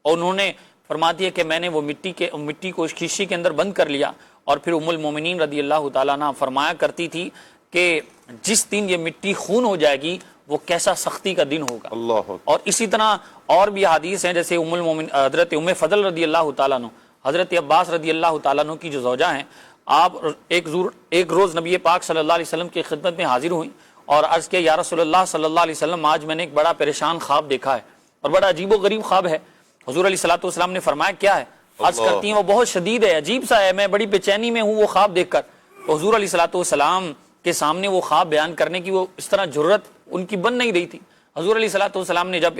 اور انہوں نے فرما دیا کہ میں نے وہ مٹی کو اس شیشے کے اندر بند کر لیا. اور پھر ام المومنین رضی اللہ تعالیٰ عنہ فرمایا کرتی تھی کہ جس دن یہ مٹی خون ہو جائے گی وہ کیسا سختی کا دن ہوگا. اللہ. اور اسی طرح اور بھی حدیث ہیں جیسے ام المومن حضرت ام فضل رضی اللہ تعالیٰ عنہ حضرت عباس رضی اللہ تعالیٰ عنہ کی جو زوجہ ہیں, آپ ایک روز نبی پاک صلی اللہ علیہ وسلم کی خدمت میں حاضر ہوئیں اور عرض کیا یا رسول اللہ صلی اللہ علیہ وسلم آج میں نے ایک بڑا پریشان خواب دیکھا ہے اور بڑا عجیب و غریب خواب ہے. حضور علیہ الصلوۃ والسلام نے فرمایا کیا ہے؟ عرض کرتی ہیں وہ بہت شدید ہے, عجیب سا ہے, میں بڑی بے چینی میں ہوں وہ خواب دیکھ کر. تو حضور علیہ الصلوۃ والسلام کے سامنے وہ خواب بیان کرنے کی وہ اس طرح جرت ان کی بن نہیں رہی تھی. حضور علیہ الصلوۃ والسلام نے جب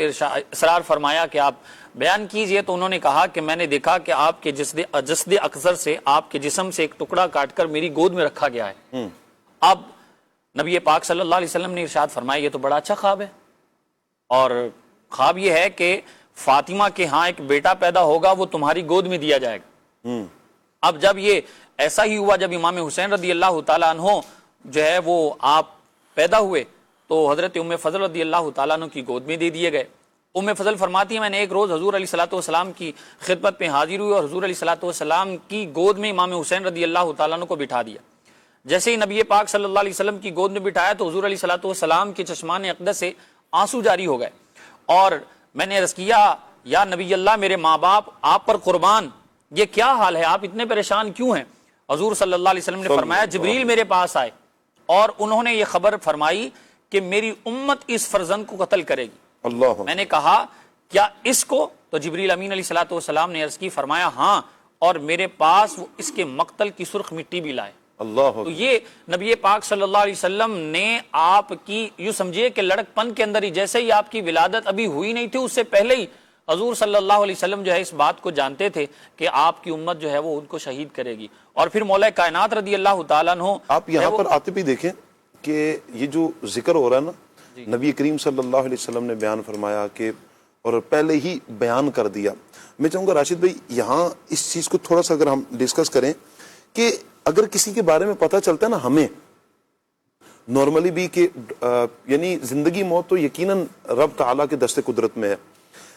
اصرار فرمایا کہ آپ بیان کیجئے تو انہوں نے کہا کہ میں نے دیکھا کہ آپ کے جسد اکثر سے آپ کے جسم سے ایک ٹکڑا کاٹ کر میری گود میں رکھا گیا ہے. اب نبی پاک صلی اللہ علیہ وسلم نے ارشاد فرمایا یہ تو بڑا اچھا خواب ہے، اور خواب یہ ہے کہ فاطمہ کے ہاں ایک بیٹا پیدا ہوگا، وہ تمہاری گود میں دیا جائے گا. اب جب یہ ایسا ہی ہوا، جب امام حسین رضی اللہ تعالیٰ عنہ جو ہے وہ آپ پیدا ہوئے تو حضرت ام فضل رضی اللہ تعالیٰ عنہ کی گود میں دے دیے گئے. ام فضل فرماتی ہے میں نے ایک روز حضور علیہ الصلوۃ والسلام کی خدمت پہ حاضر ہوئی اور حضور علیہ الصلوۃ والسلام کی گود میں امام حسین رضی اللہ تعالیٰ عنہ کو بٹھا دیا. جیسے ہی نبی پاک صلی اللہ علیہ وسلم کی گود میں بٹھایا تو حضور علیہ الصلوۃ والسلام کے چشمان اقدس سے آنسو جاری ہو گئے، اور میں نے عرض کیا یا نبی اللہ میرے ماں باپ آپ پر قربان، یہ کیا حال ہے، آپ اتنے پریشان کیوں ہیں؟ حضور صلی اللہ علیہ وسلم نے فرمایا جبریل میرے پاس آئے اور انہوں نے یہ خبر فرمائی کہ میری امت اس فرزند کو قتل کرے گی. اللہ. میں نے کہا کیا اس کو؟ تو جبریل امین علیہ الصلوۃ والسلام نے عرض کی، فرمایا ہاں، اور میرے پاس وہ اس کے مقتل کی سرخ مٹی بھی لائے. اللہ. تو یہ نبی پاک صلی اللہ علیہ وسلم نے آپ کی یوں سمجھیے کہ لڑک پن کے اندر ہی، جیسے ہی آپ کی ولادت ابھی ہوئی نہیں تھی اس سے پہلے ہی حضور صلی اللہ علیہ وسلم جو ہے اس بات کو جانتے تھے کہ آپ کی امت جو ہے وہ ان کو شہید کرے گی. اور پھر مولا کائنات رضی اللہ تعالیٰ عنہ، آپ یہاں پر آتے بھی دیکھیں کہ یہ جو ذکر ہو رہا ہے نا، نبی کریم صلی اللہ علیہ وسلم نے بیان فرمایا کہ، اور پہلے ہی بیان کر دیا. میں چاہوں گا راشد بھائی یہاں اس چیز کو تھوڑا سا اگر ہم ڈسکس کریں کہ اگر کسی کے بارے میں پتہ چلتا ہے نا ہمیں نارملی بھی کہ یعنی زندگی موت تو یقیناً رب تعالیٰ کے دست قدرت میں ہے،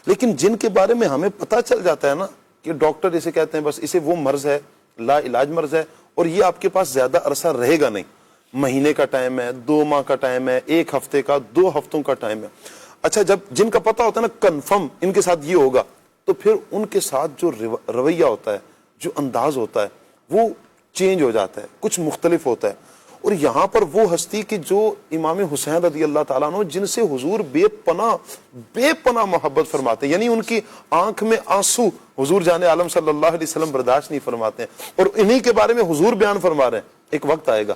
لیکن جن کے بارے میں ہمیں پتہ چل جاتا ہے نا کہ ڈاکٹر اسے کہتے ہیں بس اسے وہ مرض ہے، لا علاج مرض ہے، اور یہ آپ کے پاس زیادہ عرصہ رہے گا نہیں، مہینے کا ٹائم ہے، 2 ماہ کا ٹائم ہے، 1 ہفتے کا، 2 ہفتوں کا ٹائم ہے. اچھا جب جن کا پتہ ہوتا ہے نا کنفرم ان کے ساتھ یہ ہوگا، تو پھر ان کے ساتھ جو رویہ ہوتا ہے، جو انداز ہوتا ہے وہ چینج ہو جاتا ہے، کچھ مختلف ہوتا ہے. اور یہاں پر وہ ہستی کہ جو امام حسین رضی اللہ تعالیٰ عنہ جن سے حضور بے پناہ محبت فرماتے ہیں، یعنی ان کی آنکھ میں آنسو حضور جان عالم صلی اللہ علیہ وسلم برداشت نہیں فرماتے ہیں، اور انہی کے بارے میں حضور بیان فرما رہے ہیں. ایک وقت آئے گا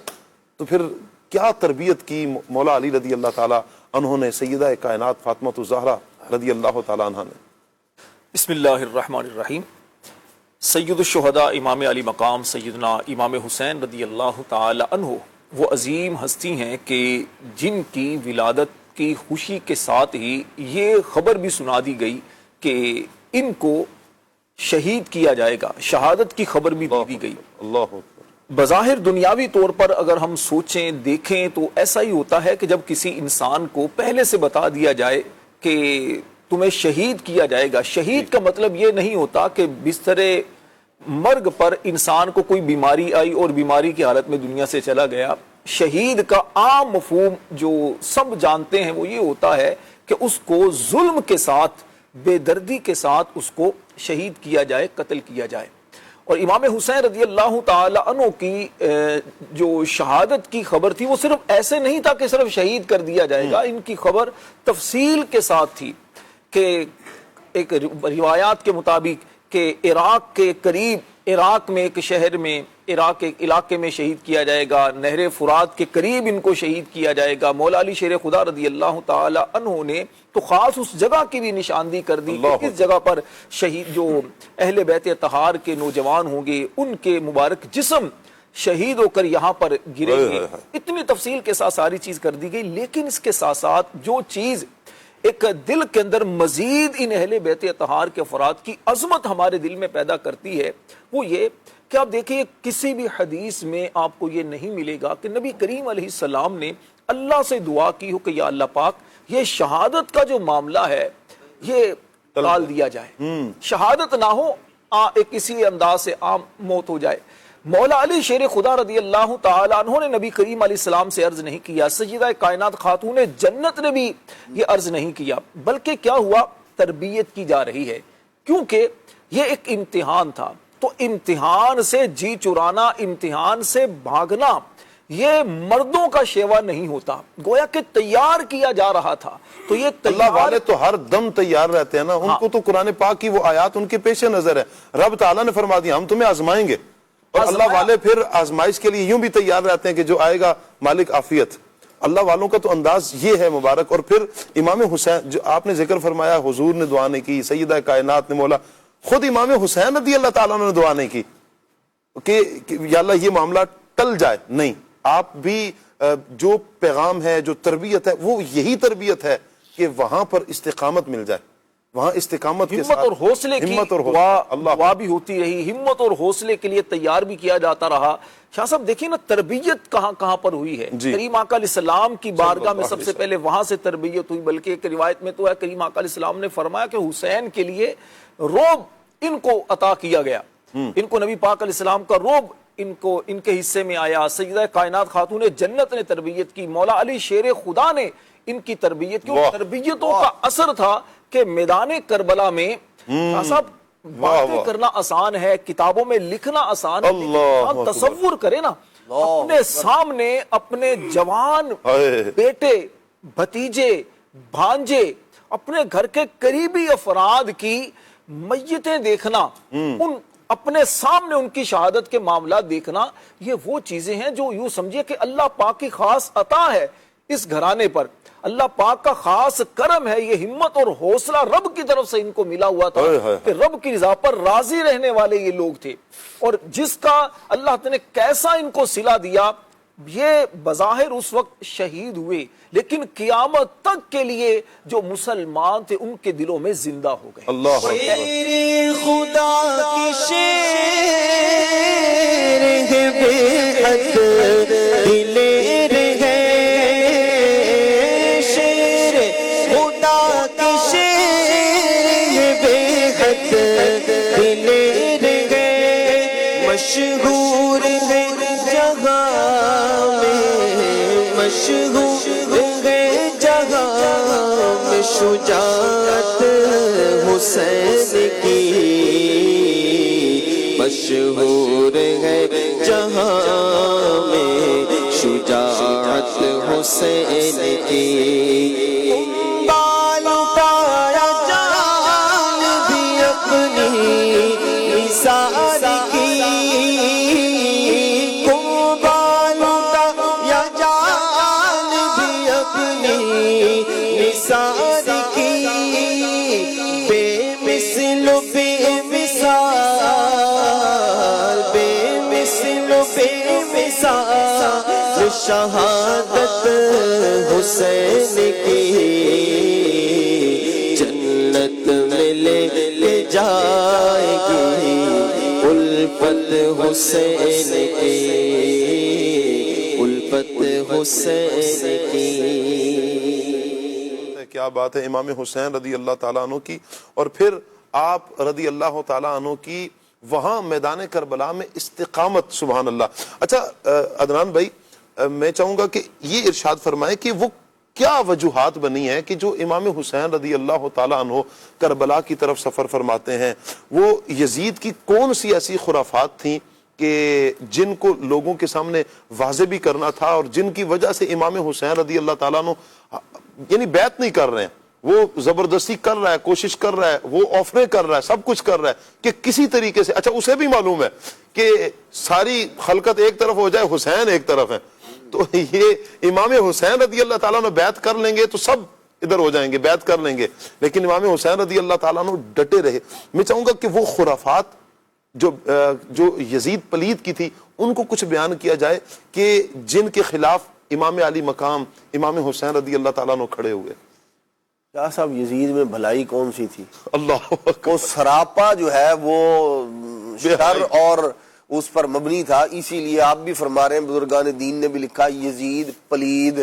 تو پھر کیا تربیت کی مولا علی رضی اللہ تعالیٰ عنہ نے، سیدہ کائنات فاطمہ الزہرا رضی اللہ تعالیٰ عنہ نے. بسم اللہ الرحمن الرحیم. سید الشہداء امام علی مقام سیدنا امام حسین رضی اللہ تعالی عنہ وہ عظیم ہستی ہیں کہ جن کی ولادت کی خوشی کے ساتھ ہی یہ خبر بھی سنا دی گئی کہ ان کو شہید کیا جائے گا، شہادت کی خبر بھی دی گئی. اللہ. بظاہر دنیاوی طور پر اگر ہم سوچیں دیکھیں تو ایسا ہی ہوتا ہے کہ جب کسی انسان کو پہلے سے بتا دیا جائے کہ تمہیں شہید کیا جائے گا، شہید کا مطلب یہ نہیں ہوتا کہ بستر مرگ پر انسان کو کوئی بیماری آئی اور بیماری کی حالت میں دنیا سے چلا گیا. شہید کا عام مفہوم جو سب جانتے ہیں وہ یہ ہوتا ہے کہ اس کو ظلم کے ساتھ، بے دردی کے ساتھ اس کو شہید کیا جائے، قتل کیا جائے. اور امام حسین رضی اللہ تعالی عنہ کی جو شہادت کی خبر تھی وہ صرف ایسے نہیں تھا کہ صرف شہید کر دیا جائے گا، ان کی خبر تفصیل کے ساتھ تھی کہ ایک روایات کے مطابق کہ عراق کے قریب، عراق میں ایک شہر میں، عراق کے علاقے میں شہید کیا جائے گا، نہر فرات کے قریب ان کو شہید کیا جائے گا. مولا علی شیر خدا رضی اللہ تعالی عنہ نے تو خاص اس جگہ کی بھی نشاندہی کر دی کہ اس جگہ پر شہید جو اہل بیت اطہار کے نوجوان ہوں گے ان کے مبارک جسم شہید ہو کر یہاں پر گریں گے. اتنی تفصیل کے ساتھ ساری چیز کر دی گئی. لیکن اس کے ساتھ ساتھ جو چیز ایک دل کے اندر مزید ان اہل بیت اطہار کے افراد کی عظمت ہمارے دل میں پیدا کرتی ہے وہ یہ کہ آپ دیکھیں کسی بھی حدیث میں آپ کو یہ نہیں ملے گا کہ نبی کریم علیہ السلام نے اللہ سے دعا کی ہو کہ یا اللہ پاک یہ شہادت کا جو معاملہ ہے یہ ٹال دیا جائے، شہادت نہ ہو، ایک اسی انداز سے عام موت ہو جائے. مولا علی شیر خدا رضی اللہ تعالی عنہ نے نبی کریم علیہ السلام سے عرض نہیں کیا، سیدہ کائنات خاتون جنت نے بھی یہ عرض نہیں کیا، بلکہ کیا ہوا، تربیت کی جا رہی ہے کیونکہ یہ ایک امتحان تھا. تو امتحان سے جی چرانا، امتحان سے بھاگنا یہ مردوں کا شیوا نہیں ہوتا، گویا کہ تیار کیا جا رہا تھا. تو یہ اللہ والے تو ہر دم تیار رہتے ہیں نا، ان کو تو قرآن پاک کی وہ آیات ان کے پیش نظر ہے. رب تعالیٰ نے فرما دیا ہم تمہیں آزمائیں گے، اور اللہ والے پھر آزمائش کے لیے یوں بھی تیار رہتے ہیں کہ جو آئے گا مالک عافیت، اللہ والوں کا تو انداز یہ ہے مبارک. اور پھر امام حسین جو آپ نے ذکر فرمایا حضور نے دعا نہیں کی, سیدہ کائنات نے مولا, خود امام حسین رضی اللہ تعالیٰ نے دعا نہیں کی کہ یا اللہ یہ معاملہ ٹل جائے. نہیں, آپ بھی جو پیغام ہے, جو تربیت ہے, وہ یہی تربیت ہے کہ وہاں پر استقامت مل جائے, وہاں استقامت کے ساتھ ہمت اور حوصلے کی دعا بھی ہوتی رہی, ہمت اور حوصلے کے لیے تیار بھی کیا جاتا رہا. شاہ صاحب دیکھیں نا تربیت کہاں پر ہوئی ہے. کریم آقا علیہ السلام کی بارگاہ میں سب سے پہلے وہاں سے تربیت ہوئی, بلکہ ایک روایت میں تو ہے کریم آقا علیہ السلام نے فرمایا کہ حسین کے لیے روب ان کو عطا کیا گیا, ان کو نبی پاک علیہ السلام کا روب ان کے حصے میں آیا. سیدہ کائنات خاتون جنت نے تربیت کی, مولا علی شیر خدا نے ان کی تربیت کی. تربیتوں کا اثر تھا کہ میدان کربلا میں صاحب باتیں کرنا آسان ہے, کتابوں میں لکھنا آسان ہے, لیکن تصور کرے نا اپنے سامنے اپنے جوان بیٹے, بھتیجے, بھانجے, اپنے گھر کے قریبی افراد کی میتیں دیکھنا, ان اپنے سامنے ان کی شہادت کے معاملات دیکھنا, یہ وہ چیزیں ہیں جو یوں سمجھے کہ اللہ پاک کی خاص عطا ہے اس گھرانے پر, اللہ پاک کا خاص کرم ہے. یہ ہمت اور حوصلہ رب کی طرف سے ان کو ملا ہوا تھا کہ رب کی رضا پر راضی رہنے والے یہ لوگ تھے, اور جس کا اللہ تعالی نے کیسا ان کو صلہ دیا. یہ بظاہر اس وقت شہید ہوئے, لیکن قیامت تک کے لیے جو مسلمان تھے ان کے دلوں میں زندہ ہو گئے. اللہ خدا کی شیر ہے بے حد دلیر ہے, شیر خدا کی شیر ہے بے حد دلیر ہے, مشہور ہے جہاں میں, مشہور ہے جہاں میں شجاعت حسین کی, مشہور ہے جہاں میں شجاعت حسین کی. بالوں کا جان بھی اپنی نثار کی, بالوں کا جان بھی اپنی نثار کی, بے مثل بے مثال, بے مثل بے مثال شہادت حسین کی, جنت میں لے جائے گی الفت حسین کی, الفت حسین کی. کیا بات ہے امام حسین رضی اللہ تعالیٰ عنہ کی, اور پھر آپ رضی اللہ تعالیٰ عنہ کی وہاں میدان کربلا میں استقامت. سبحان اللہ. اچھا عدنان بھائی, میں چاہوں گا کہ یہ ارشاد فرمائیں کہ وہ کیا وجوہات بنی ہیں کہ جو امام حسین رضی اللہ تعالیٰ عنہ کربلا کی طرف سفر فرماتے ہیں, وہ یزید کی کون سی ایسی خرافات تھیں کہ جن کو لوگوں کے سامنے واضح بھی کرنا تھا, اور جن کی وجہ سے امام حسین رضی اللہ تعالیٰ عنہ یعنی بیعت نہیں کر رہے ہیں, وہ زبردستی کر رہا ہے, کوشش کر رہا ہے, وہ آفریں کر رہا ہے, سب کچھ کر رہا ہے کہ کسی طریقے سے. اچھا اسے بھی معلوم ہے کہ ساری خلقت ایک طرف ہو جائے, حسین ایک طرف ہے, تو یہ امام حسین رضی اللہ تعالیٰ نے بیعت کر لیں گے تو سب ادھر ہو جائیں گے, بیعت کر لیں گے, لیکن امام حسین رضی اللہ تعالیٰ نے ڈٹے رہے. میں چاہوں گا کہ وہ خرافات جو یزید پلید کی تھی ان کو کچھ بیان کیا جائے کہ جن کے خلاف امام علی مقام امام حسین رضی اللہ تعالیٰ نے کھڑے ہوئے. کیا صاحب یزید میں بھلائی کون سی تھی؟ اللہ وہ سراپا جو ہے وہ شر اور اس پر مبنی تھا. اسی لیے آپ بھی فرما رہے ہیں, بزرگان دین نے بھی لکھا یزید پلید,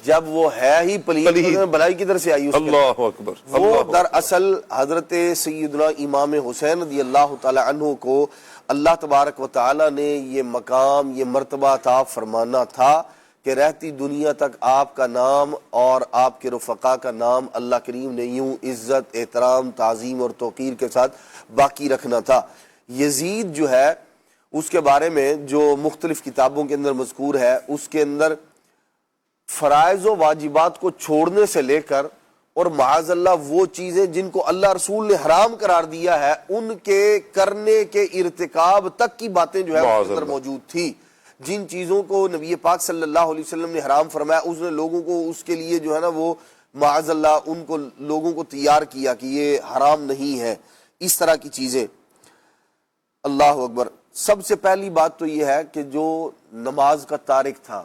جب وہ ہے ہی پلید بھلائی کدھر سے آئی؟ اللہ اکبر. وہ دراصل حضرت سیدنا امام حسین رضی اللہ تعالی عنہ کو اللہ تبارک و تعالی نے یہ مقام یہ مرتبہ عطا فرمانا تھا کہ رہتی دنیا تک آپ کا نام اور آپ کے رفقا کا نام اللہ کریم نے یوں عزت احترام تعظیم اور توقیر کے ساتھ باقی رکھنا تھا. یزید جو ہے اس کے بارے میں جو مختلف کتابوں کے اندر مذکور ہے, اس کے اندر فرائض و واجبات کو چھوڑنے سے لے کر اور معاذ اللہ وہ چیزیں جن کو اللہ رسول نے حرام قرار دیا ہے ان کے کرنے کے ارتکاب تک کی باتیں جو ہے اس کے اندر موجود تھی. جن چیزوں کو نبی پاک صلی اللہ علیہ وسلم نے حرام فرمایا اس نے لوگوں کو اس کے لیے جو ہے نا وہ معاذ اللہ ان کو لوگوں کو تیار کیا کہ یہ حرام نہیں ہے، اس طرح کی چیزیں۔ اللہ اکبر۔ سب سے پہلی بات تو یہ ہے کہ جو نماز کا تارک تھا،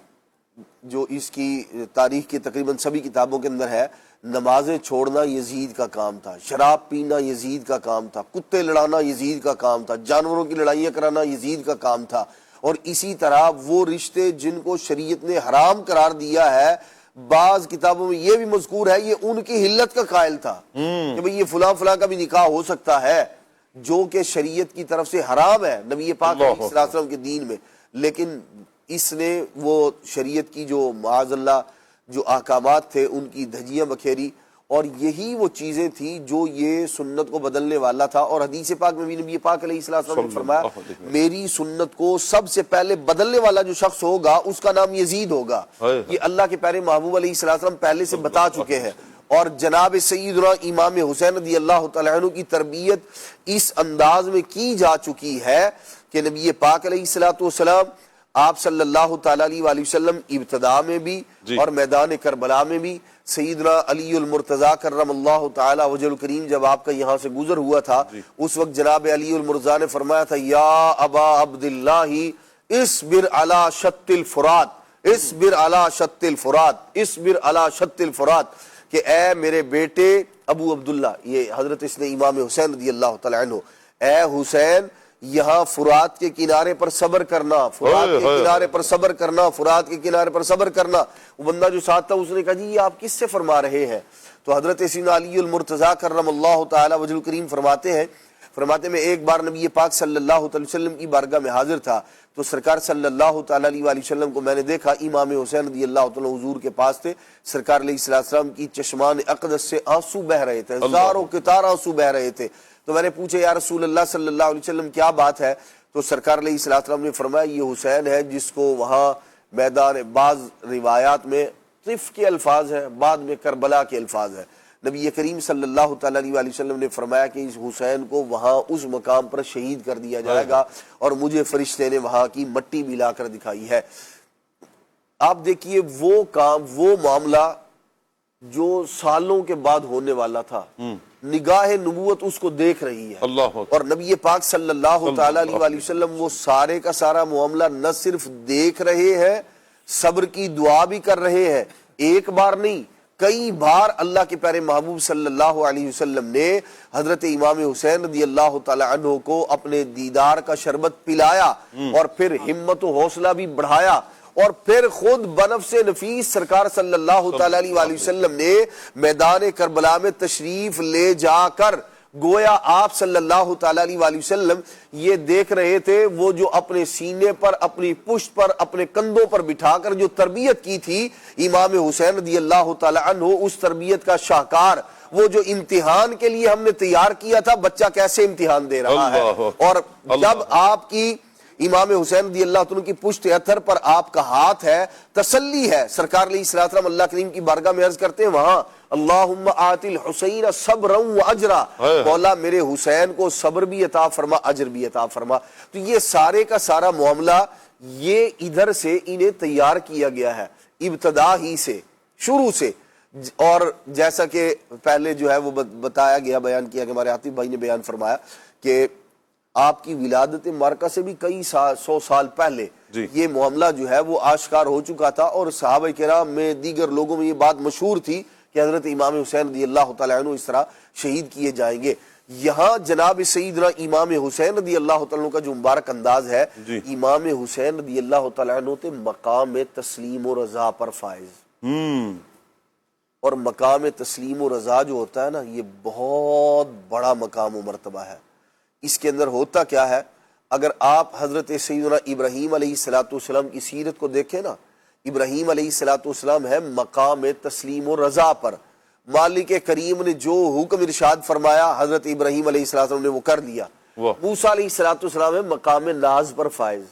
جو اس کی تاریخ کی تقریباً سبھی کتابوں کے اندر ہے، نمازیں چھوڑنا یزید کا کام تھا، شراب پینا یزید کا کام تھا، کتے لڑانا یزید کا کام تھا، جانوروں کی لڑائیاں کرانا یزید کا کام تھا، اور اسی طرح وہ رشتے جن کو شریعت نے حرام قرار دیا ہے، بعض کتابوں میں یہ بھی مذکور ہے یہ ان کی حلت کا قائل تھا کہ بھئی یہ فلاں فلاں کا بھی نکاح ہو سکتا ہے، جو کہ شریعت کی طرف سے حرام ہے نبی پاک علیہ الصلوۃ والسلام کے دین میں، لیکن اس نے وہ شریعت کی جو معاذ اللہ جو احکامات تھے ان کی دھجیاں بکھیری، اور یہی وہ چیزیں تھیں جو یہ سنت کو بدلنے والا تھا۔ اور حدیث پاک میں بھی نبی پاک علیہ الصلوۃ والسلام نے فرمایا میری سنت کو سب سے پہلے بدلنے والا جو شخص ہوگا اس کا نام یزید ہوگا، یہ اللہ کے پیارے محبوب علیہ الصلوۃ والسلام پہلے سے بتا چکے ہیں۔ اور جناب سیدنا امام حسین رضی اللہ تعالیٰ عنہ کی تربیت اس انداز میں کی جا چکی ہے کہ نبی پاک علیہ الصلوۃ والسلام آپ صلی اللہ تعالیٰ علیہ وآلہ وسلم ابتدا میں بھی اور میدان کربلا میں بھی، سیدنا علی المرتضیٰ کرم اللہ تعالیٰ وجہ الکریم جب آپ کا یہاں سے گزر ہوا تھا اس وقت جناب علی المرتضیٰ نے فرمایا تھا یا ابا عبداللہ اصبر علی شط الفرات، اصبر علی شط الفرات، اصبر علی شط الفرات، کہ اے میرے بیٹے ابو عبداللہ، یہ حضرت اس نے امام حسین رضی اللہ تعالیٰ عنہ، اے حسین یہاں فرات کے کنارے پر صبر کرنا، فرات کے کنارے پر صبر کرنا، فرات کے کنارے پر صبر کرنا۔ وہ بندہ جو ساتھ تھا اس نے کہا جی یہ آپ کس سے فرما رہے ہیں؟ تو حضرت سیدنا علی المرتضیٰ کرم اللہ تعالی وجہ الکریم فرماتے میں ایک بار نبی پاک صلی اللہ علیہ وسلم کی بارگاہ میں حاضر تھا تو سرکار صلی اللہ تعالی علیہ وسلم کو میں نے دیکھا، امام حسین رضی اللہ تعالی حضور کے پاس تھے، سرکار علیہ السلام کی چشمان اقدس سے آنسو بہ رہے تھے، ہزاروں قطار آنسو بہ رہے تھے۔ تو میں نے پوچھا یا رسول اللہ صلی اللہ علیہ وسلم کیا بات ہے؟ تو سرکار علیہ السلام نے فرمایا یہ حسین ہے جس کو وہاں میدان، بعض روایات میں طف کے الفاظ ہیں، بعد میں کربلا کے الفاظ ہیں، نبی کریم صلی اللہ تعالی علیہ وسلم نے فرمایا کہ اس حسین کو وہاں اس مقام پر شہید کر دیا جائے گا، اور مجھے فرشتے نے وہاں کی مٹی بھی لا کر دکھائی ہے۔ آپ دیکھیے وہ کام، وہ معاملہ جو سالوں کے بعد ہونے والا تھا، نگاہ نبوت اس کو دیکھ رہی ہے، اور نبی پاک صلی اللہ تعالی علیہ وسلم وہ سارے کا سارا معاملہ نہ صرف دیکھ رہے ہیں، صبر کی دعا بھی کر رہے ہیں، ایک بار نہیں کئی بار اللہ کے پیارے محبوب صلی اللہ علیہ وسلم نے حضرت امام حسین رضی اللہ تعالی عنہ کو اپنے دیدار کا شربت پلایا، اور پھر ہمت و حوصلہ بھی بڑھایا، اور پھر خود بنفس نفیس سرکار صلی اللہ تعالی علیہ وسلم نے میدان کربلا میں تشریف لے جا کر گویا آپ صلی اللہ تعالی علیہ وسلم یہ دیکھ رہے تھے، وہ جو اپنے سینے پر، اپنی پشت پر، اپنے کندھوں پر بٹھا کر جو تربیت کی تھی امام حسین رضی اللہ تعالی عنہ، اس تربیت کا شاہکار، وہ جو امتحان کے لیے ہم نے تیار کیا تھا، بچہ کیسے امتحان دے رہا ہے۔ اور جب آپ کی امام حسین رضی اللہ عنہ کی پشت اثر پر آپ کا ہاتھ ہے، تسلی ہے، سرکار علیہ السلام اللہ کریم کی بارگاہ میں عرض کرتے ہیں وہاں اللہم آت الحسین صبرا و اجرا، مولا میرے حسین کو صبر بھی عطا فرما، اجر بھی عطا فرما۔ تو یہ سارے کا سارا معاملہ یہ ادھر سے انہیں تیار کیا گیا ہے، ابتدا ہی سے، شروع سے۔ اور جیسا کہ پہلے جو ہے وہ بتایا گیا، بیان کیا کہ ہمارے عاطف بھائی نے بیان فرمایا کہ آپ کی ولادت مارکہ سے بھی کئی 100 سال پہلے یہ معاملہ جو ہے وہ آشکار ہو چکا تھا، اور صحابہ کرام میں دیگر لوگوں میں یہ بات مشہور تھی کہ حضرت امام حسین رضی اللہ تعالیٰ عنہ اس طرح شہید کیے جائیں گے۔ یہاں جناب سیدنا امام حسین رضی اللہ تعالیٰ عنہ کا جو مبارک انداز ہے، امام حسین رضی اللہ تعالیٰ عنہ تے مقام تسلیم و رضا پر فائز، اور مقام تسلیم و رضا جو ہوتا ہے نا، یہ بہت بڑا مقام و مرتبہ ہے۔ اس کے اندر ہوتا کیا ہے، اگر آپ حضرت سیدنا ابراہیم علیہ السلام کی سیرت کو دیکھیں نا، ابراہیم علیہ السلام ہے مقام تسلیم و رضا پر، مالک کریم نے جو حکم ارشاد فرمایا حضرت ابراہیم علیہ السلام نے وہ کر دیا۔ موسیٰ علیہ السلام ہے مقام ناز پر فائز۔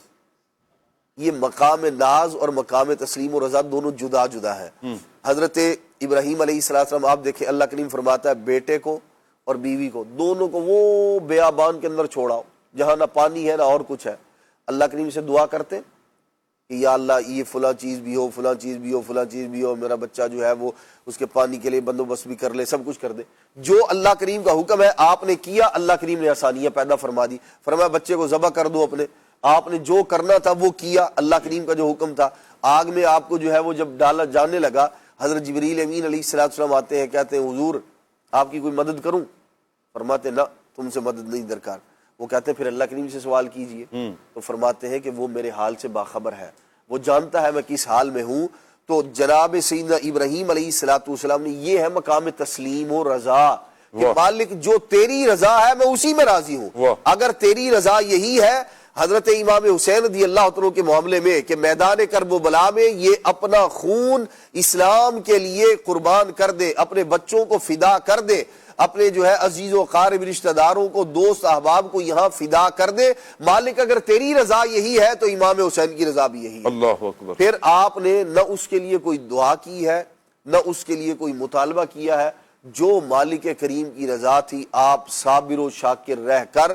یہ مقام ناز اور مقام تسلیم و رضا دونوں جدا جدا ہے۔ حضرت ابراہیم علیہ السلام آپ دیکھیں اللہ کریم فرماتا ہے بیٹے کو اور بیوی کو، دونوں کو وہ بیابان کے اندر چھوڑاؤ جہاں نہ پانی ہے نہ اور کچھ ہے، اللہ کریم سے دعا کرتے کہ یا اللہ یہ فلاں چیز بھی ہو، فلاں چیز بھی ہو، فلاں چیز بھی ہو، میرا بچہ جو ہے وہ اس کے پانی کے لیے بندوبست بھی کر لے، سب کچھ کر دے. جو اللہ کریم کا حکم ہے آپ نے کیا، اللہ کریم نے آسانیاں پیدا فرما دی. فرمایا بچے کو ذبح کر دو اپنے. آپ نے جو کرنا تھا وہ کیا، اللہ کریم کا جو حکم تھا. آگ میں آپ کو جو ہے وہ جب ڈالا جانے لگا، حضرت جبریل امین علیہ السلام آتے ہیں، کہتے ہیں حضور آپ کی کوئی مدد کروں؟ فرماتے نہ، تم سے مدد نہیں درکار. وہ کہتے ہیں پھر اللہ کریم سے سوال کیجئے. تو فرماتے ہیں کہ وہ میرے حال سے باخبر ہے، وہ جانتا ہے میں کس حال میں ہوں. تو جناب سیدنا ابراہیم علیہ السلام نے، یہ ہے مقام تسلیم و رضا کہ مالک جو تیری رضا ہے میں اسی میں راضی ہوں. اگر تیری رضا یہی ہے، حضرت امام حسین رضی اللہ عنہ کے معاملے میں کہ میدان کرب و بلا میں یہ اپنا خون اسلام کے لیے قربان کر دے، اپنے بچوں کو فدا کر دے، اپنے جو ہے عزیز و قارب رشتہ داروں کو، دوست احباب کو یہاں فدا کر دے. مالک اگر تیری رضا یہی ہے تو امام حسین کی رضا بھی یہی ہے. اللہ اکبر. پھر آپ نے نہ اس کے لیے کوئی دعا کی ہے، نہ اس کے لیے کوئی مطالبہ کیا ہے. جو مالک کریم کی رضا تھی، آپ صابر و شاکر رہ کر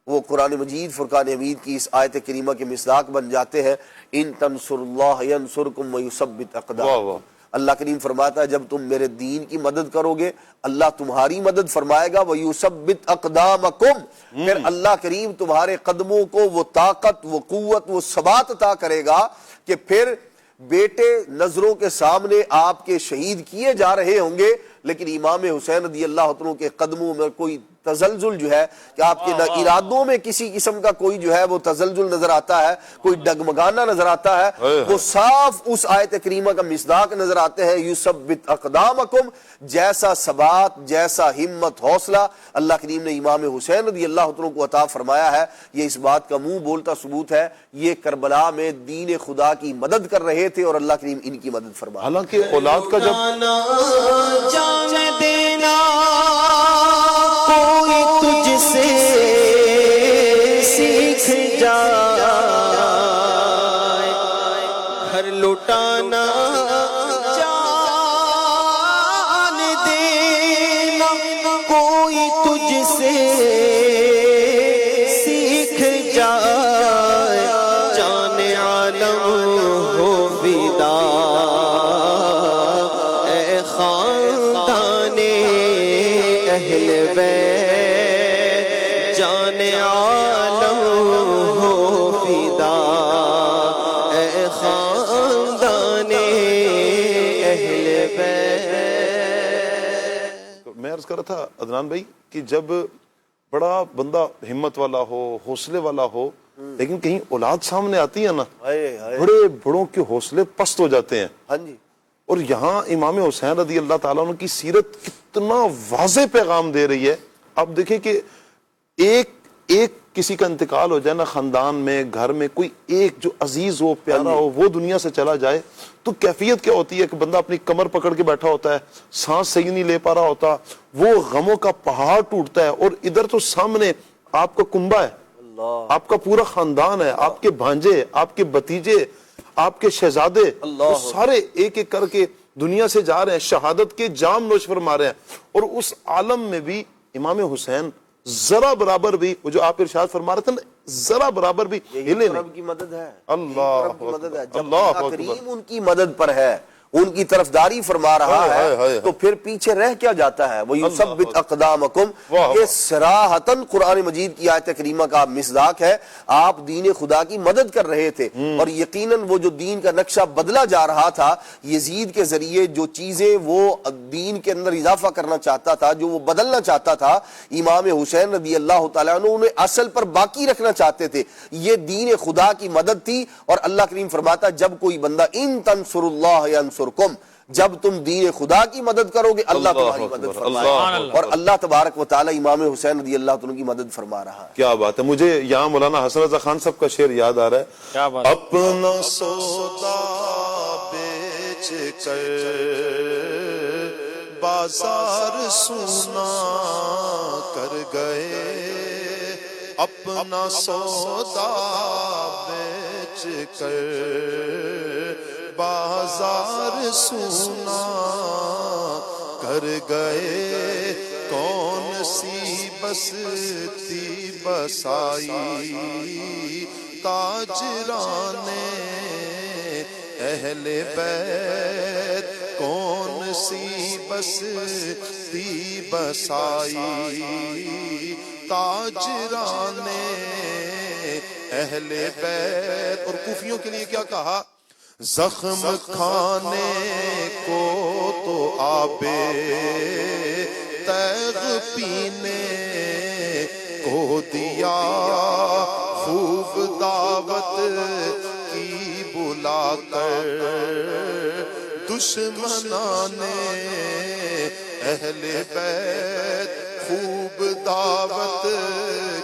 وہ قرآن مجید فرقان حمید کی اس آیت کریمہ کے مصداق بن جاتے ہیں. ان تنصر اللہ ینصرکم ویثبت اقدامکم. اللہ کریم فرماتا ہے جب تم میرے دین کی مدد کرو گے اللہ تمہاری مدد فرمائے گا. وَيُثَبِّتْ أَقْدَامَكُمْ. پھر اللہ کریم تمہارے قدموں کو وہ طاقت، وہ قوت، وہ ثبات عطا کرے گا کہ پھر بیٹے نظروں کے سامنے آپ کے شہید کیے جا رہے ہوں گے، لیکن امام حسین رضی اللہ عنہ کے قدموں میں کوئی تزلزل جو ہے کہ آپ کے ارادوں میں کسی قسم کا کوئی جو ہے وہ تزلزل نظر آتا ہے، کوئی ڈگمگانا نظر آتا ہے، وہ صاف اس آیت کریمہ کا مصداق نظر آتے ہیں. یثبت اقدامکم. جیسا ثبات، جیسا ہمت، حوصلہ اللہ کریم نے امام حسین رضی اللہ عنہ کو عطا فرمایا ہے، یہ اس بات کا منہ بولتا ثبوت ہے. یہ کربلا میں دین خدا کی مدد کر رہے تھے اور اللہ کریم ان کی مدد فرمایا. حالانکہ اولاد کا جب جان دینا کوئی تجھ سے سیکھ جائے، گھر لوٹانا جان دینا کوئی تجھ سے سیکھ جائے، جان عالم ہو فدا اے خاندان اہل بیت، جان عالم ہو فدا اے خاندان اہل بیت. میں عرض کر رہا تھا عدنان بھائی کہ جب بڑا بندہ ہمت والا ہو، حوصلے والا ہو، لیکن کہیں اولاد سامنے آتی ہے نا، بڑے بڑوں کے حوصلے پست ہو جاتے ہیں. ہاں جی. اور یہاں امام حسین رضی اللہ تعالیٰ عنہ کی سیرت کتنا واضح پیغام دے رہی ہے. آپ دیکھیں کہ ایک کسی کا انتقال ہو جائے نا خاندان میں، گھر میں کوئی ایک جو عزیز ہو، پیارا ہو، وہ دنیا سے چلا جائے تو کیفیت کیا ہوتی ہے کہ بندہ اپنی کمر پکڑ کے بیٹھا ہوتا ہے، سانس صحیح نہیں لے پا رہا ہوتا، وہ غموں کا پہاڑ ٹوٹتا ہے. اور ادھر تو سامنے آپ کا کنبہ ہے، آپ کا پورا خاندان ہے، آپ کے بھانجے، آپ کے بھتیجے، آپ کے شہزادے، وہ سارے ایک ایک کر کے دنیا سے جا رہے ہیں، شہادت کے جام نوش فرما رہے ہیں. اور اس عالم میں بھی امام حسین ذرا برابر بھی، وہ جو آپ ارشاد فرما رہے تھے نا، ذرا برابر بھی ہلے نہیں. رب کی مدد ہے، اللہ مدد ہے. جب اللہ اللہ کریم ان کی مدد پر ہے، ان کی طرفداری فرما رہا ہے تو پھر پیچھے رہ کیا جاتا ہے. وَيُثَبِّتْ أَقْدَامَكُمْ. یہ صراحتاً قرآن مجید کی آیت کریمہ کا مصداق ہے. آپ دین خدا کی مدد کر رہے تھے اور یقیناً وہ جو دین کا نقشہ بدلا جا رہا تھا، یزید کے ذریعے جو چیزیں وہ دین کے اندر اضافہ کرنا چاہتا تھا، جو وہ بدلنا چاہتا تھا، امام حسین رضی اللہ تعالیٰ عنہ انہیں اصل پر باقی رکھنا چاہتے تھے. یہ دین خدا کی مدد تھی. اور اللہ کریم فرماتا جب کوئی بندہ ان تنصر اللہ ینصرکم، جب تم دین خدا کی مدد کرو گے اللہ تمہاری مدد فرمائے گا. اور اللہ تبارک و تعالی امام حسین رضی اللہ عنہ کی مدد فرما رہا ہے. کیا بات ہے. مجھے یہاں مولانا حسن رضا خان صاحب کا شعر یاد آ رہا ہے. کیا بات. اپنا سودا بیچ کر بازار سونا کر گئے، اپنا سودا بیچ کر بازار سونا کر گئے. کون سی بستی بسائی تاجران اہل بیت کون سی بستی بسائی تاجران اہل بیت. اور کوفیوں کے لیے کیا کہا؟ زخم کھانے کو تو آبے تیغ پینے کو دیا، خوب دعوت کی بلا کر دشمنان اہل بیت، خوب دعوت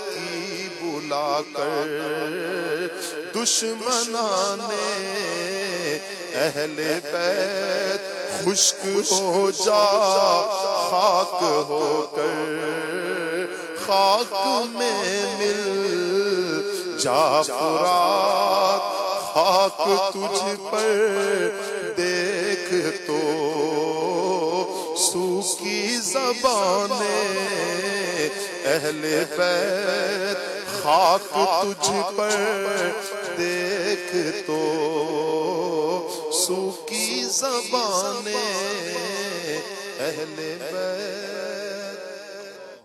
کی بلا کر دشمنان اہل بیت خشک ہو جا خاک ہو کر، خاک میں مل جا فرات، خاک تجھ پر دیکھ تو سوکھی زبان اہل بیت، خاک تجھ پر دیکھ تو سوکھی زبان اہل بیت.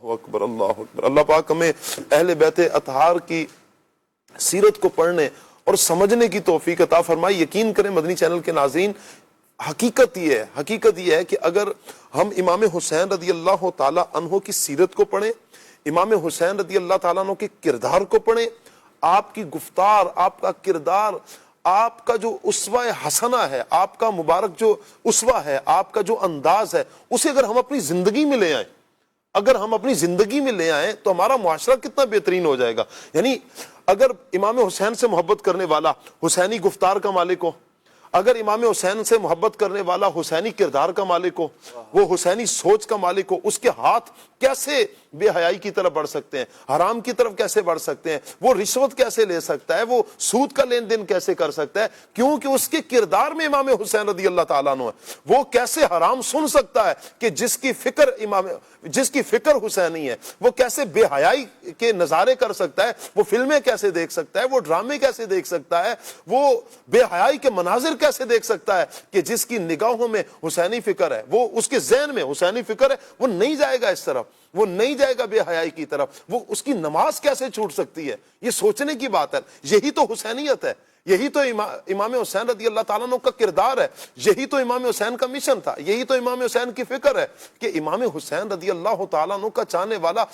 اکبر، اللہ اکبر. اللہ پاک ہمیں اہل بیت اطہار کی سیرت کو پڑھنے اور سمجھنے کی توفیق عطا فرمائے. یقین کریں مدنی چینل کے ناظرین، حقیقت یہ ہے کہ اگر ہم امام حسین رضی اللہ تعالی عنہ کی سیرت کو پڑھیں، امام حسین رضی اللہ تعالیٰ عنہ کے کردار کو پڑھیں، آپ کی گفتار، آپ کا کردار، آپ کا جو اسوہ حسنہ ہے، آپ کا مبارک جو اسوہ ہے، آپ کا جو انداز ہے، اسے اگر ہم اپنی زندگی میں لے آئیں، اگر ہم اپنی زندگی میں لے آئیں تو ہمارا معاشرہ کتنا بہترین ہو جائے گا. یعنی اگر امام حسین سے محبت کرنے والا حسینی گفتار کا مالک ہو، اگر امام حسین سے محبت کرنے والا حسینی کردار کا مالک ہو، وہ حسینی سوچ کا مالک ہو، اس کے ہاتھ کیسے بے حیائی کی طرف بڑھ سکتے ہیں، حرام کی طرف کیسے بڑھ سکتے ہیں، وہ رشوت کیسے لے سکتا ہے، وہ سود کا لین دین کیسے کر سکتا ہے، کیونکہ اس کے کردار میں امام حسین رضی اللہ تعالیٰ عنہ ہے. وہ کیسے حرام سن سکتا ہے کہ جس کی فکر حسینی ہے، وہ کیسے بے حیائی کے نظارے کر سکتا ہے، وہ فلمیں کیسے دیکھ سکتا ہے، وہ ڈرامے کیسے دیکھ سکتا ہے، وہ بے حیائی کے مناظر کیسے دیکھ سکتا ہے کہ جس کی نگاہوں میں حسینی فکر ہے، وہ اس کے ذہن میں حسینی فکر ہے، وہ نہیں جائے گا اس طرف، وہ نہیں جائے گا بے حیائی کی طرف. وہ اس کی نماز کیسے چھوٹ سکتی ہے؟ یہ سوچنے کی بات ہے. یہی تو حسینیت ہے، یہی تو امام حسین رضی اللہ تعالیٰ عنہ کا کردار ہے، یہی تو امام حسین کا مشن تھا، یہی تو امام حسین کی فکر ہے کہ امام حسین رضی اللہ تعالیٰ عنہ کا چاہنے والا.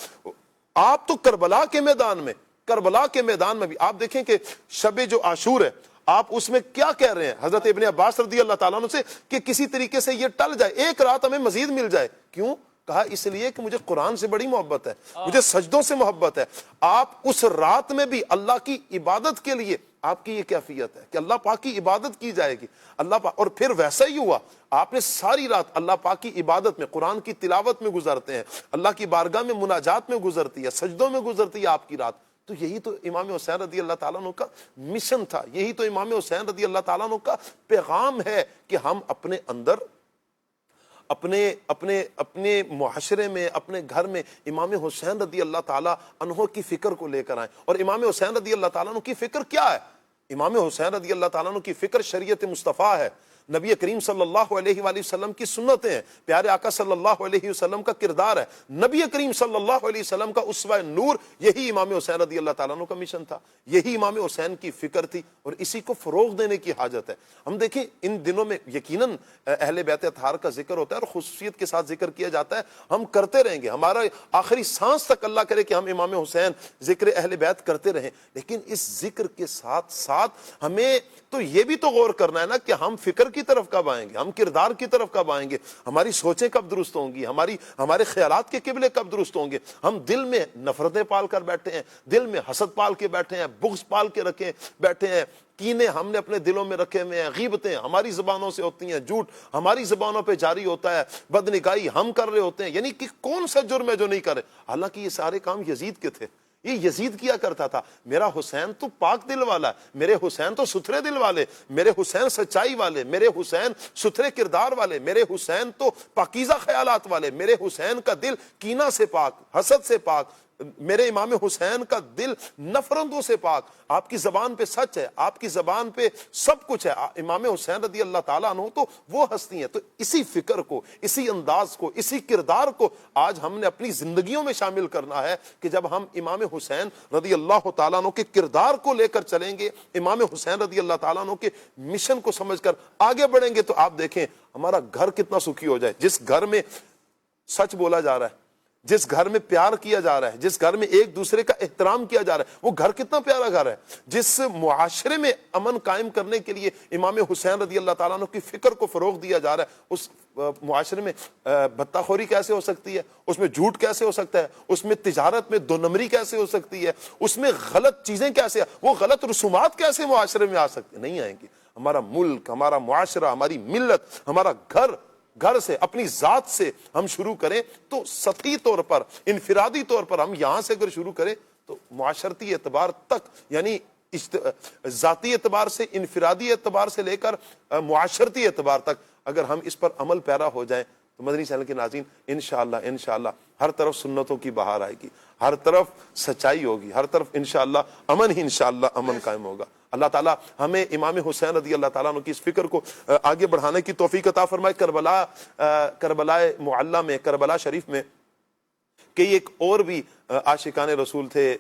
آپ تو کربلا کے میدان میں بھی آپ دیکھیں کہ شب جو عاشور ہے، آپ اس میں کیا کہہ رہے ہیں حضرت ابن عباس رضی اللہ تعالیٰ عنہ سے کہ کسی طریقے سے یہ ٹل جائے، ایک رات ہمیں مزید مل جائے. کیوں؟ کہا اس لیے کہ مجھے قرآن سے بڑی محبت ہے، مجھے سجدوں سے محبت ہے. آپ اس رات میں بھی اللہ کی عبادت کے لیے آپ کی یہ کیفیت ہے کہ اللہ پاک کی عبادت کی جائے گی. اللہ پاک، اور پھر ویسا ہی ہوا، آپ نے ساری رات اللہ پاک کی عبادت میں، قرآن کی تلاوت میں گزارتے ہیں، اللہ کی بارگاہ میں مناجات میں گزرتی ہے، سجدوں میں گزرتی ہے آپ کی رات. تو یہی تو امام حسین رضی اللہ تعالیٰ عنہ کا مشن تھا، یہی تو امام حسین رضی اللہ تعالیٰ عنہ کا پیغام ہے کہ ہم اپنے اندر، اپنے معاشرے میں، اپنے گھر میں امام حسین رضی اللہ تعالیٰ عنہ کی فکر کو لے کر آئیں. اور امام حسین رضی اللہ تعالیٰ عنہ کی فکر کیا ہے؟ امام حسین رضی اللہ تعالیٰ عنہ کی فکر شریعت مصطفیٰ ہے، نبی کریم صلی اللہ علیہ وآلہ وسلم کی سنتیں ہیں، پیارے آقا صلی اللہ علیہ وسلم کا کردار ہے، نبی کریم صلی اللہ علیہ وسلم کا اسوہ نور. یہی امام حسین رضی اللہ تعالیٰ عنہ کا مشن تھا، یہی امام حسین کی فکر تھی، اور اسی کو فروغ دینے کی حاجت ہے. ہم دیکھیں ان دنوں میں یقیناً اہل بیت اطہار کا ذکر ہوتا ہے اور خصوصیت کے ساتھ ذکر کیا جاتا ہے. ہم کرتے رہیں گے، ہمارا آخری سانس تک اللہ کرے کہ ہم امام حسین ذکر اہل بیت کرتے رہیں. لیکن اس ذکر کے ساتھ ساتھ ہمیں تو یہ بھی تو غور کرنا ہے نا کہ ہم فکر کی طرف کب آئیں گے، ہم کردار کی طرف کب آئیں گے، ہماری سوچیں کب درست ہوں گی، ہمارے خیالات کے قبلے کب درست ہوں گے. ہم دل میں نفرتیں پال کر بیٹھے ہیں، دل میں حسد پال کے بیٹھے ہیں، بغض پال کے بیٹھے ہیں، کینے ہم نے اپنے دلوں میں رکھے ہوئے ہیں، غیبتیں ہماری زبانوں سے ہوتی ہیں، جھوٹ ہماری زبانوں پہ جاری ہوتا ہے، بدنگاہی ہم کر رہے ہوتے ہیں. یعنی کہ کون سا جرم ہے جو نہیں کرے؟ حالانکہ یہ سارے کام یزید کے تھے، یہ یزید کیا کرتا تھا. میرا حسین تو پاک دل والا ہے، میرے حسین تو ستھرے دل والے، میرے حسین سچائی والے، میرے حسین ستھرے کردار والے، میرے حسین تو پاکیزہ خیالات والے، میرے حسین کا دل کینہ سے پاک، حسد سے پاک، میرے امام حسین کا دل نفرتوں سے پاک، آپ کی زبان پہ سچ ہے، آپ کی زبان پہ سب کچھ ہے، امام حسین رضی اللہ تعالیٰ عنہ تو وہ ہستی ہیں۔ تو اسی فکر کو، اسی انداز کو، اسی کردار کو آج ہم نے اپنی زندگیوں میں شامل کرنا ہے کہ جب ہم امام حسین رضی اللہ تعالیٰ عنہ کے کردار کو لے کر چلیں گے، امام حسین رضی اللہ تعالیٰ عنہ کے مشن کو سمجھ کر آگے بڑھیں گے، تو آپ دیکھیں ہمارا گھر کتنا سکھی ہو جائے۔ جس گھر میں سچ بولا جا رہا ہے، جس گھر میں پیار کیا جا رہا ہے، جس گھر میں ایک دوسرے کا احترام کیا جا رہا ہے، وہ گھر کتنا پیارا گھر ہے۔ جس معاشرے میں امن قائم کرنے کے لیے امام حسین رضی اللہ تعالیٰ عنہ کی فکر کو فروغ دیا جا رہا ہے، اس معاشرے میں بتہ خوری کیسے ہو سکتی ہے، اس میں جھوٹ کیسے ہو سکتا ہے، اس میں تجارت میں دو نمبری کیسے ہو سکتی ہے، اس میں غلط چیزیں کیسے، وہ غلط رسومات کیسے معاشرے میں آ سکتے، نہیں آئیں گی۔ ہمارا ملک، ہمارا معاشرہ، ہماری ملت، ہمارا گھر سے، اپنی ذات سے ہم شروع کریں تو سطحی طور پر، انفرادی طور پر ہم یہاں سے اگر شروع کریں تو معاشرتی اعتبار تک، یعنی ذاتی اعتبار سے، انفرادی اعتبار سے لے کر معاشرتی اعتبار تک اگر ہم اس پر عمل پیرا ہو جائیں تو مدنی چینل کے ناظرین انشاءاللہ ہر طرف سنتوں کی بہار آئے گی، ہر طرف سچائی ہوگی، ہر طرف انشاءاللہ امن ہی انشاءاللہ امن قائم ہوگا۔ اللہ تعالیٰ ہمیں امام حسین رضی اللہ تعالیٰ عنہ کی اس فکر کو آگے بڑھانے کی توفیق عطا فرمائے۔ کربلا معلی میں، کربلا شریف میں کئی ایک اور بھی عاشقان رسول تھے،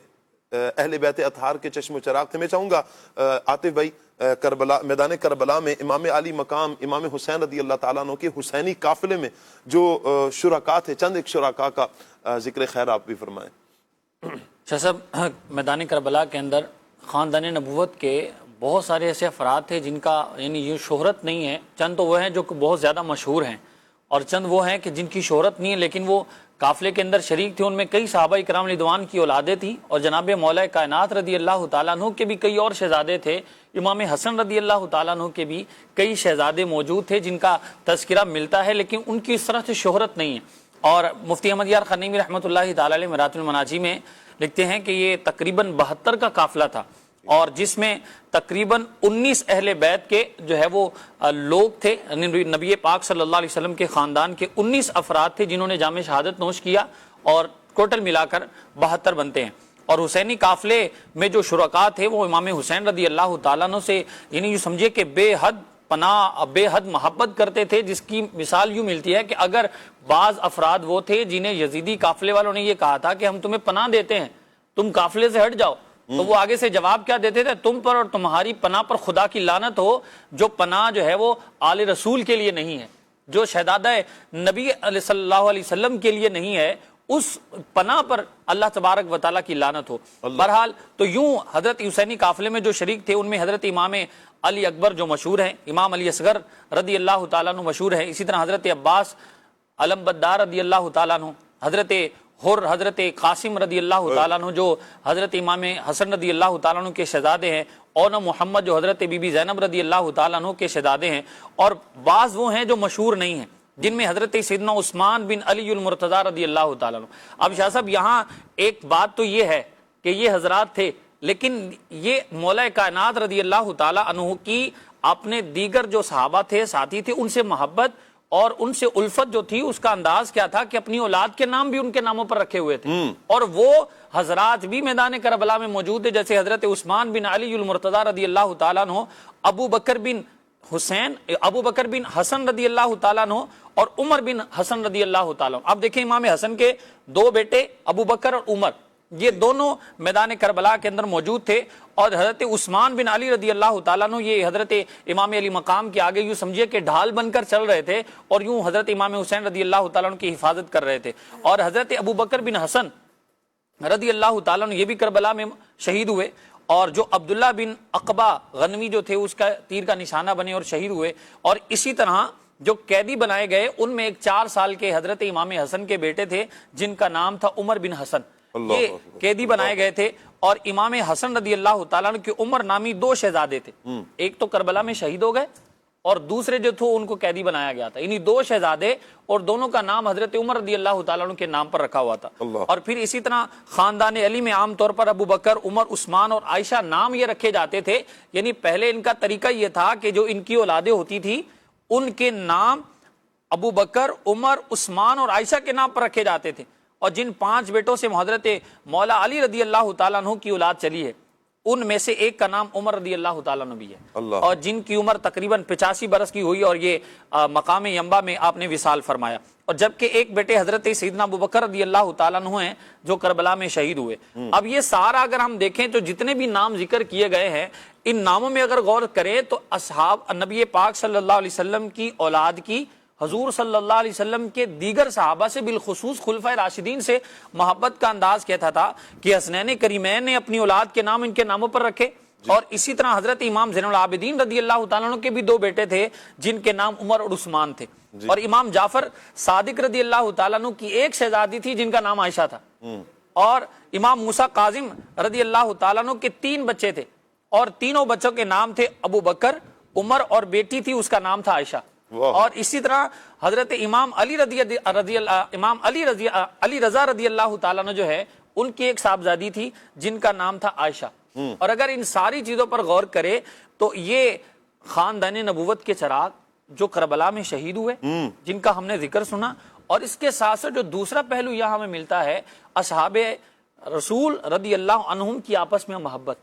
اہل بیت اطہار کے چشم و چراغ تھے۔ میں چاہوں گا عاطف بھائی میدان کربلا میں امام علی مقام امام حسین رضی اللہ تعالیٰ عنہ کے حسینی قافلے میں جو شرکا تھے، چند ایک شرکا کا ذکر خیر آپ بھی فرمائیں۔ شاہ صاحب، میدان کربلا کے اندر خاندان نبوت کے بہت سارے ایسے افراد تھے جن کا یعنی یہ شہرت نہیں ہے، چند تو وہ ہیں جو بہت زیادہ مشہور ہیں، اور چند وہ ہیں کہ جن کی شہرت نہیں ہے لیکن وہ قافلے کے اندر شریک تھے۔ ان میں کئی صحابہ کرام رضوان کی اولادیں تھیں، اور جناب مولا کائنات رضی اللہ تعالیٰ عنہ کے بھی کئی اور شہزادے تھے، امام حسن رضی اللہ تعالیٰ عنہ کے بھی کئی شہزادے موجود تھے جن کا تذکرہ ملتا ہے، لیکن ان کی اس طرح سے شہرت نہیں ہے۔ اور مفتی احمد یار خانیمی رحمۃ اللہ تعالیٰ علیہ مرات المناجی میں لکھتے ہیں کہ یہ تقریباً 72 کا قافلہ تھا، اور جس میں تقریباً 19 اہل بیت کے جو ہے وہ لوگ تھے، نبی پاک صلی اللہ علیہ وسلم کے خاندان کے 19 افراد تھے جنہوں نے جام شہادت نوش کیا، اور ٹوٹل ملا کر 72 بنتے ہیں۔ اور حسینی قافلے میں جو شرکا تھے وہ امام حسین رضی اللہ تعالیٰ عنہ سے یعنی یوں سمجھے کہ بے حد پناہ، بے حد محبت کرتے تھے، جس کی مثال یوں ملتی ہے کہ اگر بعض افراد وہ تھے جنہیں یزیدی قافلے والوں نے یہ کہا تھا کہ ہم تمہیں پناہ دیتے ہیں، تم قافلے سے ہٹ جاؤ، تو وہ آگے سے جواب کیا دیتے تھے؟ تم پر اور تمہاری پناہ پر خدا کی لعنت ہو، جو پناہ جو ہے وہ آل رسول کے لیے نہیں ہے، جو شہزادہ نبی صلی اللہ علیہ وسلم کے لیے نہیں ہے، اس پناہ پر اللہ تبارک و تعالیٰ کی لعنت ہو۔ بہرحال تو یوں حضرت حسینی قافلے میں جو شریک تھے ان میں حضرت امام علی اکبر جو مشہور ہیں، امام علی اصغر رضی اللہ تعالیٰ عنہ مشہور ہیں، اسی طرح حضرت عباس علمبردار رضی اللہ تعالیٰ عنہ، حضرت حضرت قاسم رضی اللہ تعالیٰ عنہ جو حضرت امام حسن رضی اللہ تعالیٰ عنہ کے شہزادے ہیں، اور محمد جو حضرت بی بی زینب رضی اللہ تعالیٰ عنہ کے شہزادے ہیں، اور بعض وہ ہیں جو مشہور نہیں ہیں جن میں حضرت سیدنا عثمان بن علی المرتضی رضی اللہ تعالیٰ عنہ۔ اب شاہ صاحب یہاں ایک بات تو یہ ہے کہ یہ حضرات تھے، لیکن یہ مولا کائنات رضی اللہ تعالیٰ عنہ کی اپنے دیگر جو صحابہ تھے، ساتھی تھے، ان سے محبت اور ان سے الفت جو تھی اس کا انداز کیا تھا کہ اپنی اولاد کے نام بھی ان کے ناموں پر رکھے ہوئے تھے، اور وہ حضرات بھی میدان کربلا میں موجود تھے، جیسے حضرت عثمان بن علی المرتضی رضی اللہ تعالیٰ عنہ، ابو بکر بن حسن رضی اللہ تعالیٰ عنہ، اور عمر بن حسن رضی اللہ تعالیٰ عنہ۔ اب دیکھیں امام حسن کے دو بیٹے ابو بکر اور عمر، یہ دونوں میدان کربلا کے اندر موجود تھے، اور حضرت عثمان بن علی رضی اللہ تعالیٰ عنہ یہ حضرت امام علی مقام کے آگے یوں سمجھیے کہ ڈھال بن کر چل رہے تھے، اور یوں حضرت امام حسین رضی اللہ تعالیٰ عنہ کی حفاظت کر رہے تھے۔ اور حضرت ابو بکر بن حسن رضی اللہ تعالیٰ عنہ یہ بھی کربلا میں شہید ہوئے، اور جو عبداللہ بن عقبہ غنوی جو تھے اس کا تیر کا نشانہ بنے اور شہید ہوئے۔ اور اسی طرح جو قیدی بنائے گئے ان میں ایک 4 سال کے حضرت امام حسن کے بیٹے تھے جن کا نام تھا عمر بن حسن، یہ قیدی بنائے گئے تھے۔ اور امام حسن رضی اللہ تعالیٰ عنہ کی عمر نامی 2 شہزادے تھے، ایک تو کربلا میں شہید ہو گئے اور دوسرے جو تھے ان کو قیدی بنایا گیا تھا، انہی 2 شہزادے، اور دونوں کا نام حضرت عمر رضی اللہ تعالیٰ عنہ کے نام پر رکھا ہوا تھا۔ اور پھر اسی طرح خاندان علی میں عام طور پر ابو بکر، عمر، عثمان اور عائشہ نام یہ رکھے جاتے تھے، یعنی پہلے ان کا طریقہ یہ تھا کہ جو ان کی اولادیں ہوتی تھی ان کے نام ابو بکر، عمر، عثمان اور عائشہ کے نام پر رکھے جاتے تھے، اور جن 5 بیٹوں سے حضرت مولا علی رضی اللہ تعالیٰ عنہ کی اولاد چلی ہے ان میں سے ایک کا نام عمر رضی اللہ تعالیٰ عنہ بھی ہے، اور جن کی عمر تقریباً 85 برس کی ہوئی اور یہ مقام ینبع میں آپ نے وصال فرمایا، اور جبکہ ایک بیٹے حضرت سیدنا ابوبکر رضی اللہ تعالیٰ عنہ ہیں جو کربلا میں شہید ہوئے۔ اب یہ سارا اگر ہم دیکھیں تو جتنے بھی نام ذکر کیے گئے ہیں ان ناموں میں اگر غور کریں تو اصحاب نبی پاک صلی اللہ علیہ وسلم کی اولاد کی حضور صلی اللہ علیہ وسلم کے دیگر صحابہ سے بالخصوص خلفائے راشدین سے محبت کا انداز کہتا تھا کہ حسنین کریمین نے اپنی اولاد کے نام ان کے ناموں پر رکھے، اور اسی طرح حضرت امام زین العابدین رضی اللہ تعالیٰ عنہ کے بھی 2 بیٹے تھے جن کے نام عمر اور عثمان تھے، اور امام جعفر صادق رضی اللہ تعالیٰ عنہ کی ایک شہزادی تھی جن کا نام عائشہ تھا، اور امام موسیٰ کاظم رضی اللہ تعالیٰ عنہ کے 3 بچے تھے، اور تینوں بچوں کے نام تھے ابو بکر، عمر اور بیٹی تھی اس کا نام تھا عائشہ۔ اور اسی طرح حضرت امام علی رضا رضی اللہ تعالیٰ عنہ جو ہے ان کی ایک صاحبزادی تھی جن کا نام تھا عائشہ۔ اور اگر ان ساری چیزوں پر غور کرے تو یہ خاندان نبوت کے چراغ جو کربلا میں شہید ہوئے جن کا ہم نے ذکر سنا، اور اس کے ساتھ ساتھ جو دوسرا پہلو یہاں ہمیں ملتا ہے اصحاب رسول رضی اللہ عنہم کی آپس میں محبت،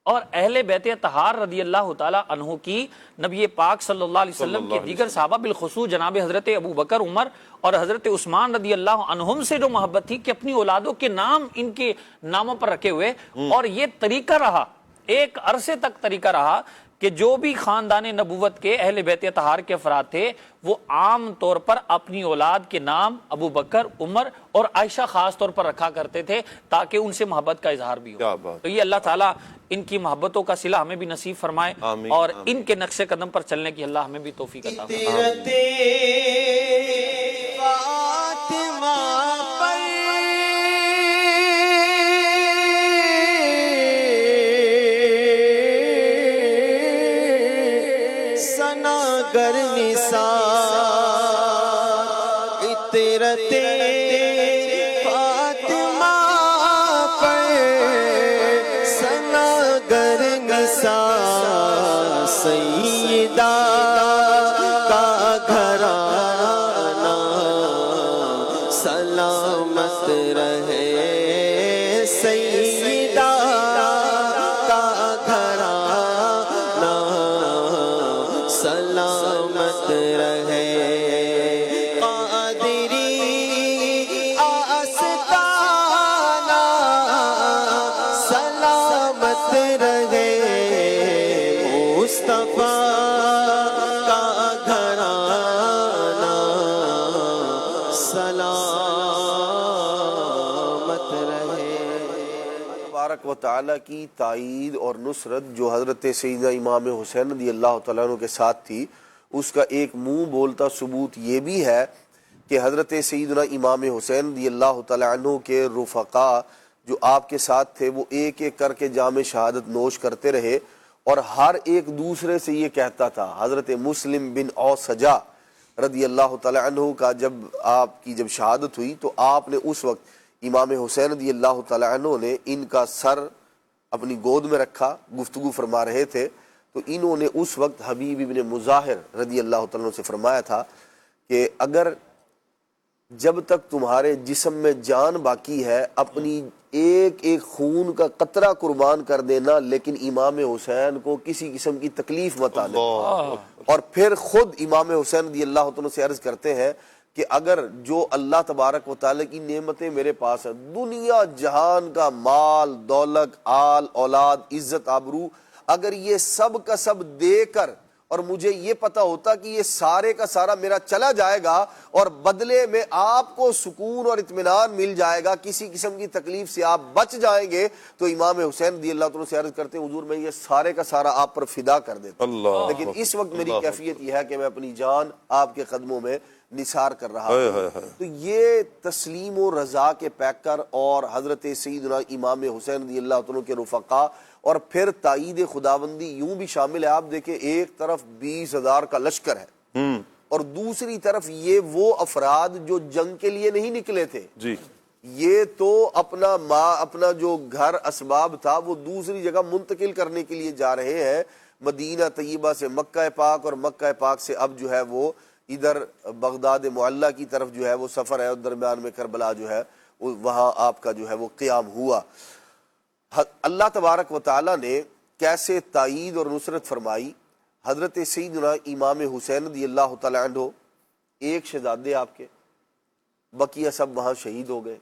اور اہل بیت طہار رضی اللہ تعالیٰ عنہ کی نبی پاک صلی اللہ علیہ وسلم کے دیگر صحابہ بالخصوص جناب حضرت ابو بکر، عمر اور حضرت عثمان رضی اللہ عنہم سے جو محبت تھی کہ اپنی اولادوں کے نام ان کے ناموں پر رکھے ہوئے۔ اور یہ طریقہ رہا، ایک عرصے تک طریقہ رہا کہ جو بھی خاندان نبوت کے اہل بیت طہار کے افراد تھے وہ عام طور پر اپنی اولاد کے نام ابو بکر، عمر اور عائشہ خاص طور پر رکھا کرتے تھے تاکہ ان سے محبت کا اظہار بھی ہو۔ تو یہ اللہ تعالیٰ ان کی محبتوں کا صلہ ہمیں بھی نصیب فرمائے، اور ان کے نقش قدم پر چلنے کی اللہ ہمیں بھی توفیق عطا فرمائے۔ سیدہ کا گھرانہ سلامت رہے، سیدہ کا گھرانہ سلامت رہے، قادری آستانہ سلامت رہے، مصطفیٰ کا گھرانہ سلامت رہے۔ تبارک و تعالیٰ کی تائید اور نصرت جو حضرت سیدنا امام حسین رضی اللہ تعالیٰ عنہ کے ساتھ تھی، اس کا ایک منہ بولتا ثبوت یہ بھی ہے کہ حضرت سیدنا امام حسین رضی اللہ تعالیٰ عنہ کے رفقا جو آپ کے ساتھ تھے وہ ایک ایک کر کے جام شہادت نوش کرتے رہے، اور ہر ایک دوسرے سے یہ کہتا تھا۔ حضرت مسلم بن اوسجا رضی اللہ تعالیٰ عنہ کا جب آپ کی جب شہادت ہوئی تو آپ نے اس وقت امام حسین رضی اللہ تعالیٰ عنہ نے ان کا سر اپنی گود میں رکھا، گفتگو فرما رہے تھے، تو انہوں نے اس وقت حبیب ابن مظاہر رضی اللہ تعالیٰ عنہ سے فرمایا تھا کہ اگر جب تک تمہارے جسم میں جان باقی ہے اپنی ایک ایک خون کا قطرہ قربان کر دینا، لیکن امام حسین کو کسی قسم کی تکلیف مت آنے۔ اور پھر خود امام حسین رضی اللہ عنہ سے عرض کرتے ہیں کہ اگر جو اللہ تبارک و تعالیٰ کی نعمتیں میرے پاس ہیں، دنیا جہان کا مال، دولت، آل، اولاد، عزت، آبرو، اگر یہ سب کا سب دے کر اور مجھے یہ پتا ہوتا کہ یہ سارے کا سارا میرا چلا جائے گا اور بدلے میں آپ کو سکون اور اطمینان مل جائے گا، کسی قسم کی تکلیف سے آپ بچ جائیں گے، تو امام حسین رضی اللہ عنہ سے عرض کرتے ہیں حضور میں یہ سارے کا سارا آپ پر فدا کر دیتا ہوں، لیکن اس وقت میری کیفیت یہ ہے کہ میں اپنی جان آپ کے قدموں میں نثار کر رہا ہوں۔ تو یہ تسلیم و رضا کے پیکر اور حضرت سیدنا امام حسین رضی اللہ عنہ کے رفقا، اور پھر تائید خداوندی یوں بھی شامل ہے۔ آپ دیکھیں ایک طرف 20,000 کا لشکر ہے اور دوسری طرف یہ وہ افراد جو جنگ کے لیے نہیں نکلے تھے، یہ تو اپنا جو گھر اسباب تھا وہ دوسری جگہ منتقل کرنے کے لیے جا رہے ہیں، مدینہ طیبہ سے مکہ پاک، اور مکہ پاک سے اب جو ہے وہ ادھر بغداد معلیٰ کی طرف جو ہے وہ سفر ہے، اور درمیان میں کربلا جو ہے وہاں آپ کا جو ہے وہ قیام ہوا۔ اللہ تبارک و تعالیٰ نے کیسے تائید اور نصرت فرمائی۔ حضرت سیدنا امام حسین رضی اللہ تعالیٰ عنہ ایک شہزادے آپ کے، بقیہ سب وہاں شہید ہو گئے۔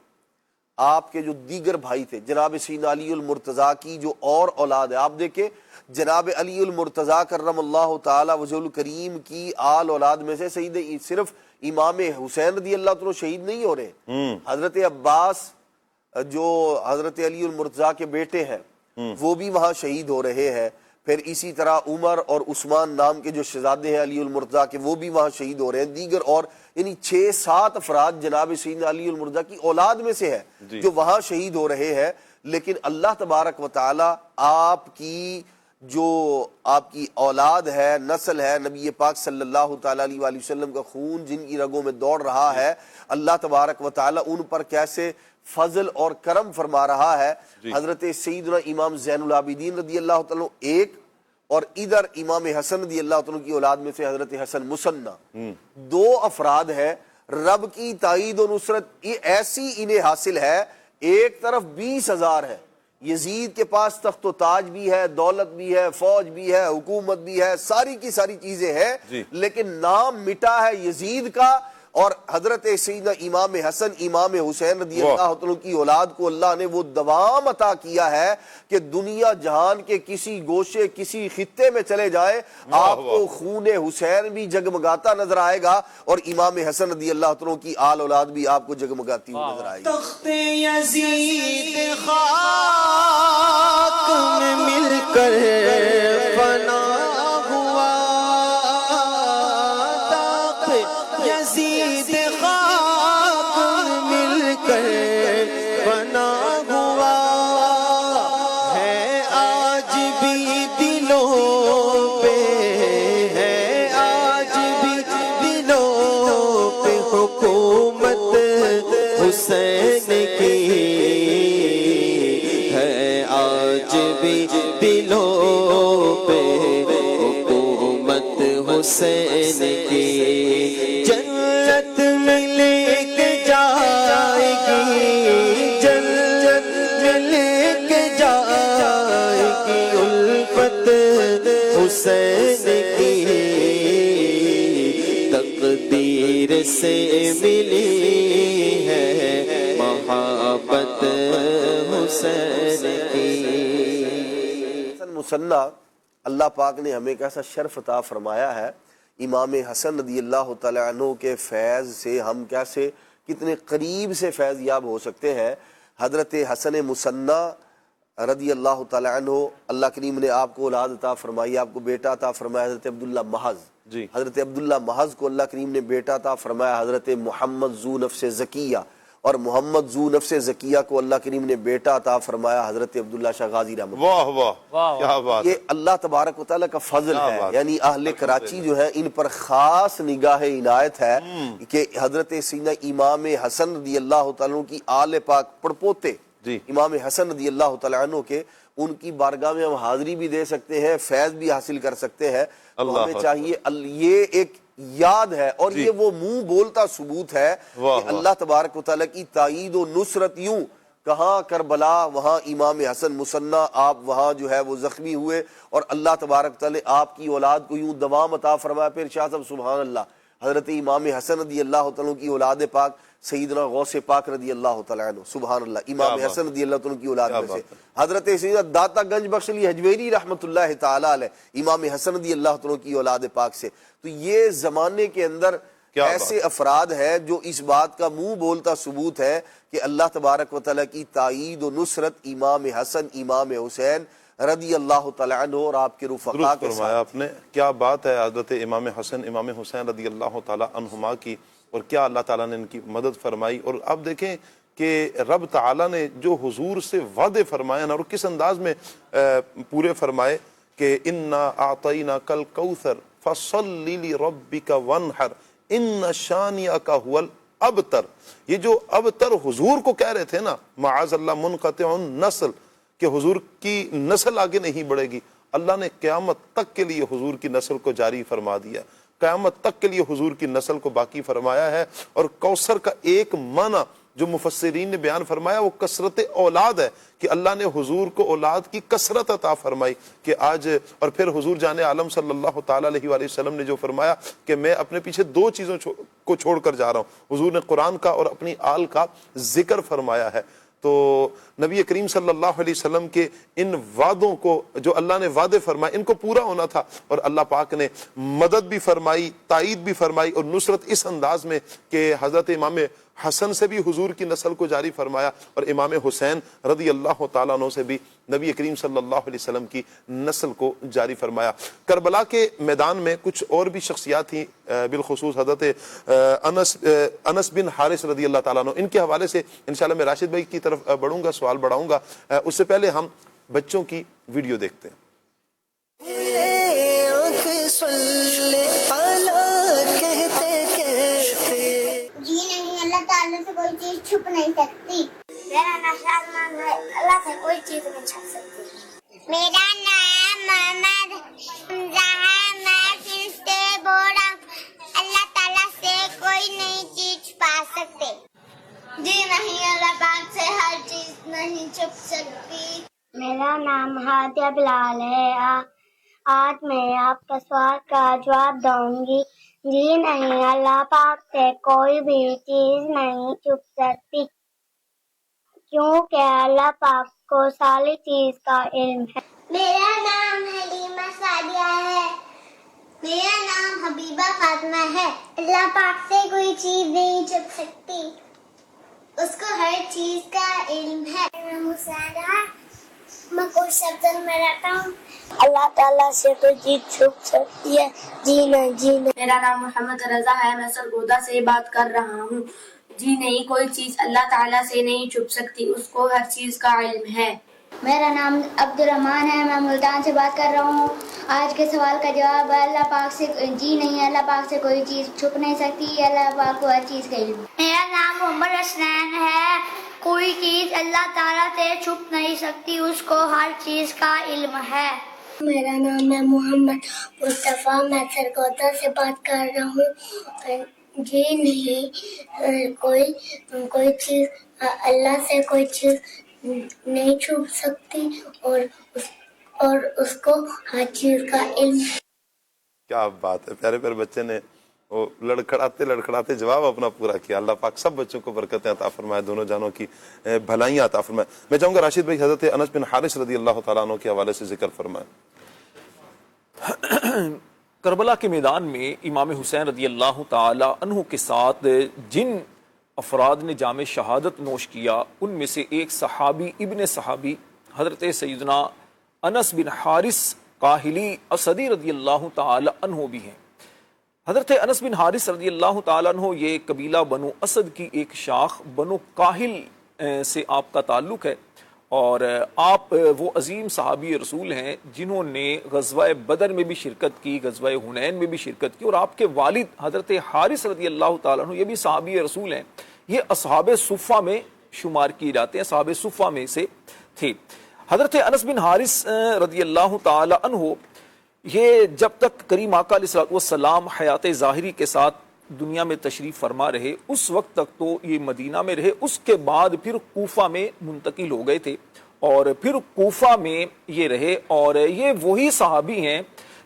آپ کے جو دیگر بھائی تھے جناب سیدنا علی المرتضیٰ کی جو اور اولاد ہے، آپ دیکھیں جناب علی المرتضیٰ کرم اللہ تعالی وجہ الکریم کی آل اولاد میں سے سید صرف امام حسین رضی اللہ عنہ شہید نہیں ہو رہے، حضرت عباس جو حضرت علی المرتضیٰ کے بیٹے ہیں وہ بھی وہاں شہید ہو رہے ہیں، پھر اسی طرح عمر اور عثمان نام کے جو شہزادے ہیں علی المرتضیٰ کے وہ بھی وہاں شہید ہو رہے ہیں، دیگر اور یعنی 6-7 افراد جناب سیدنا علی المرتضیٰ کی اولاد میں سے ہے جو وہاں شہید ہو رہے ہیں۔ لیکن اللہ تبارک و تعالی آپ کی جو آپ کی اولاد ہے، نسل ہے، نبی پاک صلی اللہ تعالی علیہ وآلہ وسلم کا خون جن کی رگوں میں دوڑ رہا ہے، اللہ تبارک و تعالی ان پر کیسے فضل اور کرم فرما رہا ہے۔ حضرت سیدنا امام زین العابدین رضی اللہ تعالیٰ ایک، اور ادھر امام حسن رضی اللہ تعالیٰ کی اولاد میں سے حضرت حسن مصنع، 2 افراد ہیں۔ رب کی تائید و نصرت یہ ایسی انہیں حاصل ہے، ایک طرف 20,000 ہے، یزید کے پاس تخت و تاج بھی ہے، دولت بھی ہے، فوج بھی ہے، حکومت بھی ہے، ساری کی ساری چیزیں ہیں، لیکن نام مٹا ہے یزید کا، اور حضرت سیدنا امام حسن امام حسین رضی اللہ عنہ کی اولاد کو اللہ نے وہ دوام عطا کیا ہے کہ دنیا جہان کے کسی گوشے کسی خطے میں چلے جائے آپ کو خون حسین بھی جگمگاتا نظر آئے گا، اور امام حسن رضی اللہ عنہ کی آل اولاد بھی آپ کو جگمگاتی ہوئی نظر آئے گی۔ تخت یزید خاک میں مل کر فنا ہوا، تخت یزید خاک میں مل کر فنا ہوا، ہے آج بھی دلوں پہ، ہے آج بھی دلوں پہ حکومت حسین کی، ہے آج بھی دلوں پہ حکومت حسین کی، جنت میں لے کے جائے گی، جنت میں لے کے جائے گی الفت حسین کی، تقدیر سے ملی ہے محبت حسین کی۔ حسن مصنع اللہ پاک نے ہمیں کیسا شرف عطا فرمایا ہے، امام حسن رضی اللہ تعالی عنہ کے فیض سے ہم کیسے کتنے قریب سے فیض یاب ہو سکتے ہیں۔ حضرت حسن مصنع رضی اللہ تعالی عنہ اللہ کریم نے آپ کو اولاد عطا فرمائی، آپ کو بیٹا عطا فرمایا حضرت عبداللہ محض، حضرت عبداللہ محض کو اللہ کریم نے بیٹا عطا فرمایا حضرت محمد ذو نفس زکیہ، اور محمد ذو نفس زکیہ کو اللہ کریم نے بیٹا عطا فرمایا حضرت عبداللہ شاہ غازی رحمۃ اللہ۔ واہ واہ کیا بات، یہ اللہ تبارک و تعالیٰ کا فضل ہے، یعنی اہل کراچی جو ہے ان پر خاص نگاہ عنایت ہے کہ حضرت سیدنا امام حسن رضی اللہ تعالیٰ کی آل پاک پڑپوتے امام حسن رضی اللہ تعالیٰ عنہ کے، ان کی بارگاہ میں ہم حاضری بھی دے سکتے ہیں، فیض بھی حاصل کر سکتے ہیں۔ تو ہمیں چاہیے یہ ایک یاد ہے اور یہ وہ منہ بولتا ثبوت ہے کہ اللہ تبارک و تعالیٰ کی تائید و نصرت، یوں کہاں کربلا وہاں امام حسن مصنع آپ وہاں جو ہے وہ زخمی ہوئے، اور اللہ تبارک و تعالیٰ آپ کی اولاد کو یوں دوام عطا فرمایا۔ پھر شاہ صاحب سبحان اللہ، حضرت امام حسن رضی اللہ تعالیٰ کی اولاد پاک سیدنا غوث پاک رضی اللہ تعالیٰ عنہ، سبحان اللہ، امام حسن رضی اللہ تعالیٰ کی اولاد میں سے حضرت سیدنا داتا گنج بخش علی حجویری رحمۃ اللہ تعالیٰ علیہ، امام حسن رضی اللہ تعالیٰ کی اولاد پاک سے۔ تو یہ زمانے کے اندر ایسے افراد ہیں جو اس بات کا منہ بولتا ثبوت ہے کہ اللہ تبارک و تعالیٰ کی تائید و نصرت امام حسن امام حسین رضی اللہ تعالیٰ عنہ اور آپ کے رفقا کے ساتھ۔ آپ نے کیا بات ہے حضرت امام حسن امام حسین رضی اللہ تعالیٰ عنہما کی، اور کیا اللہ تعالیٰ نے ان کی مدد فرمائی۔ اور آپ دیکھیں کہ رب تعالیٰ نے جو حضور سے وعدے فرمائے نا، اور کس انداز میں پورے فرمائے کہ انا اعطیناک الکوثر فصلی لربک وانحر ان شانئک ھو الابتر۔ یہ جو ابتر حضور کو کہہ رہے تھے نا، معاذ اللہ منقطع النسل، کہ حضور کی نسل آگے نہیں بڑھے گی، اللہ نے قیامت تک کے لیے حضور کی نسل کو جاری فرما دیا، قیامت تک کے لیے حضور کی نسل کو باقی فرمایا ہے۔ اور کوثر کا ایک معنی جو مفسرین نے بیان فرمایا وہ کثرت اولاد ہے کہ اللہ نے حضور کو اولاد کی کثرت عطا فرمائی کہ آج، اور پھر حضور جان عالم صلی اللہ تعالیٰ علیہ وآلہ وسلم نے جو فرمایا کہ میں اپنے پیچھے 2 چیزوں کو چھوڑ کر جا رہا ہوں، حضور نے قرآن کا اور اپنی آل کا ذکر فرمایا ہے۔ تو نبی کریم صلی اللہ علیہ وسلم کے ان وعدوں کو جو اللہ نے وعدے فرمائے ان کو پورا ہونا تھا، اور اللہ پاک نے مدد بھی فرمائی، تائید بھی فرمائی اور نصرت اس انداز میں کہ حضرت امام حسن سے بھی حضور کی نسل کو جاری فرمایا اور امام حسین رضی اللہ تعالیٰ عنہ سے بھی نبی کریم صلی اللہ علیہ وسلم کی نسل کو جاری فرمایا۔ کربلا کے میدان میں کچھ اور بھی شخصیات تھیں، بالخصوص حضرت انس بن حارث رضی اللہ تعالیٰ عنہ، ان کے حوالے سے انشاءاللہ میں راشد بھائی کی طرف بڑھوں گا، سوال بڑھاؤں گا۔ اس سے پہلے ہم بچوں کی ویڈیو دیکھتے ہیں۔ جی نہیں، اللہ تعالیٰ سے کوئی چیز چھپ نہیں سکتی۔ میرا نام شادمان ہے، اللہ سے کوئی چیز نہیں چھپ سکتی۔ میرا نام محمد حمزہ ہے، میں پھر سے بول رہا ہوں، اللہ تعالیٰ سے کوئی نئی چیز چھپا سکتے۔ جی نہیں، اللہ پاک سے ہر چیز نہیں چھپ سکتی۔ میرا نام ہادیہ بلال ہے، آج میں آپ کا سوال کا جواب دوں گی۔ جی نہیں، اللہ پاک سے کوئی بھی چیز نہیں چھپ سکتی، کیونکہ اللہ پاک کو ساری چیز کا علم ہے۔ میرا نام حلیمہ سعدیہ ہے، میرا نام حبیبہ فاطمہ ہے۔ اللہ پاک سے کوئی چیز نہیں چھپ سکتی، اس کو ہر چیز کا علم ہے۔ میرا نام حسین ہے، میں کوئی سبزن میں رہتا ہوں۔ اللہ تعالیٰ سے کوئی چیز چھپ سکتی ہے؟ جی نہیں، جی نہیں۔ میرا نام محمد رضا ہے، میں سرگودا سے بات کر رہا ہوں۔ جی نہیں، کوئی چیز اللہ تعالیٰ سے نہیں چھپ سکتی، اس کو ہر چیز کا علم ہے۔ میرا نام عبد الرحمان ہے، میں ملتان سے بات کر رہا ہوں۔ آج کے سوال کا جواب ہے اللہ پاک سے جی نہیں، اللہ پاک سے کوئی چیز چھپ نہیں سکتی، اللہ پاک کو ہر چیز کا علم۔ میرا نام محمد حسنین ہے، کوئی چیز اللہ تعالیٰ سے چھپ نہیں سکتی، اس کو ہر چیز کا علم ہے۔ میرا نام ہے محمد مصطفیٰ، میں سرگودا سے بات کر رہا ہوں۔ جی نہیں، کوئی چیز اللہ سے کوئی چیز نہیں چھپ سکتی، اور اس کو ہر چیز کا علم ہے۔ کیا بات ہے، پیارے پیارے بچے نے وہ لڑکھڑاتے جواب اپنا پورا کیا۔ اللہ پاک سب بچوں کو برکتیں عطا فرمائے، دونوں جانوں کی بھلائیاں عطا فرمائے۔ میں چاہوں گا راشد بھائی حضرت انس بن حارث رضی اللہ تعالیٰ عنہ کے حوالے سے ذکر فرمائیں۔ کربلا کے میدان میں امام حسین رضی اللہ تعالی عنہ کے ساتھ جن افراد نے جام شہادت نوش کیا ان میں سے ایک صحابی ابن صحابی حضرت سیدنا انس بن حارث کاہلی اسدی رضی اللہ تعالی عنہ بھی ہیں۔ حضرت انس بن حارث رضی اللہ تعالی عنہ یہ قبیلہ بنو اسد کی ایک شاخ بنو کاہل سے آپ کا تعلق ہے، اور آپ وہ عظیم صحابی رسول ہیں جنہوں نے غزوہ بدر میں بھی شرکت کی، غزوہ حنین میں بھی شرکت کی، اور آپ کے والد حضرت حارث رضی اللہ تعالیٰ عنہ یہ بھی صحابی رسول ہیں۔ یہ اصحاب صفہ میں شمار کیے جاتے ہیں، اصحاب صفہ میں سے تھے۔ حضرت انس بن حارث رضی اللہ تعالیٰ عنہ یہ جب تک کریم آقا علیہ السلام حیات ظاہری کے ساتھ دنیا میں تشریف فرما رہے اس وقت تک تو یہ مدینہ میں رہے، اس کے بعد پھر کوفہ میں منتقل ہو گئے تھے، اور پھر کوفہ میں یہ رہے، اور یہ وہی صحابی ہیں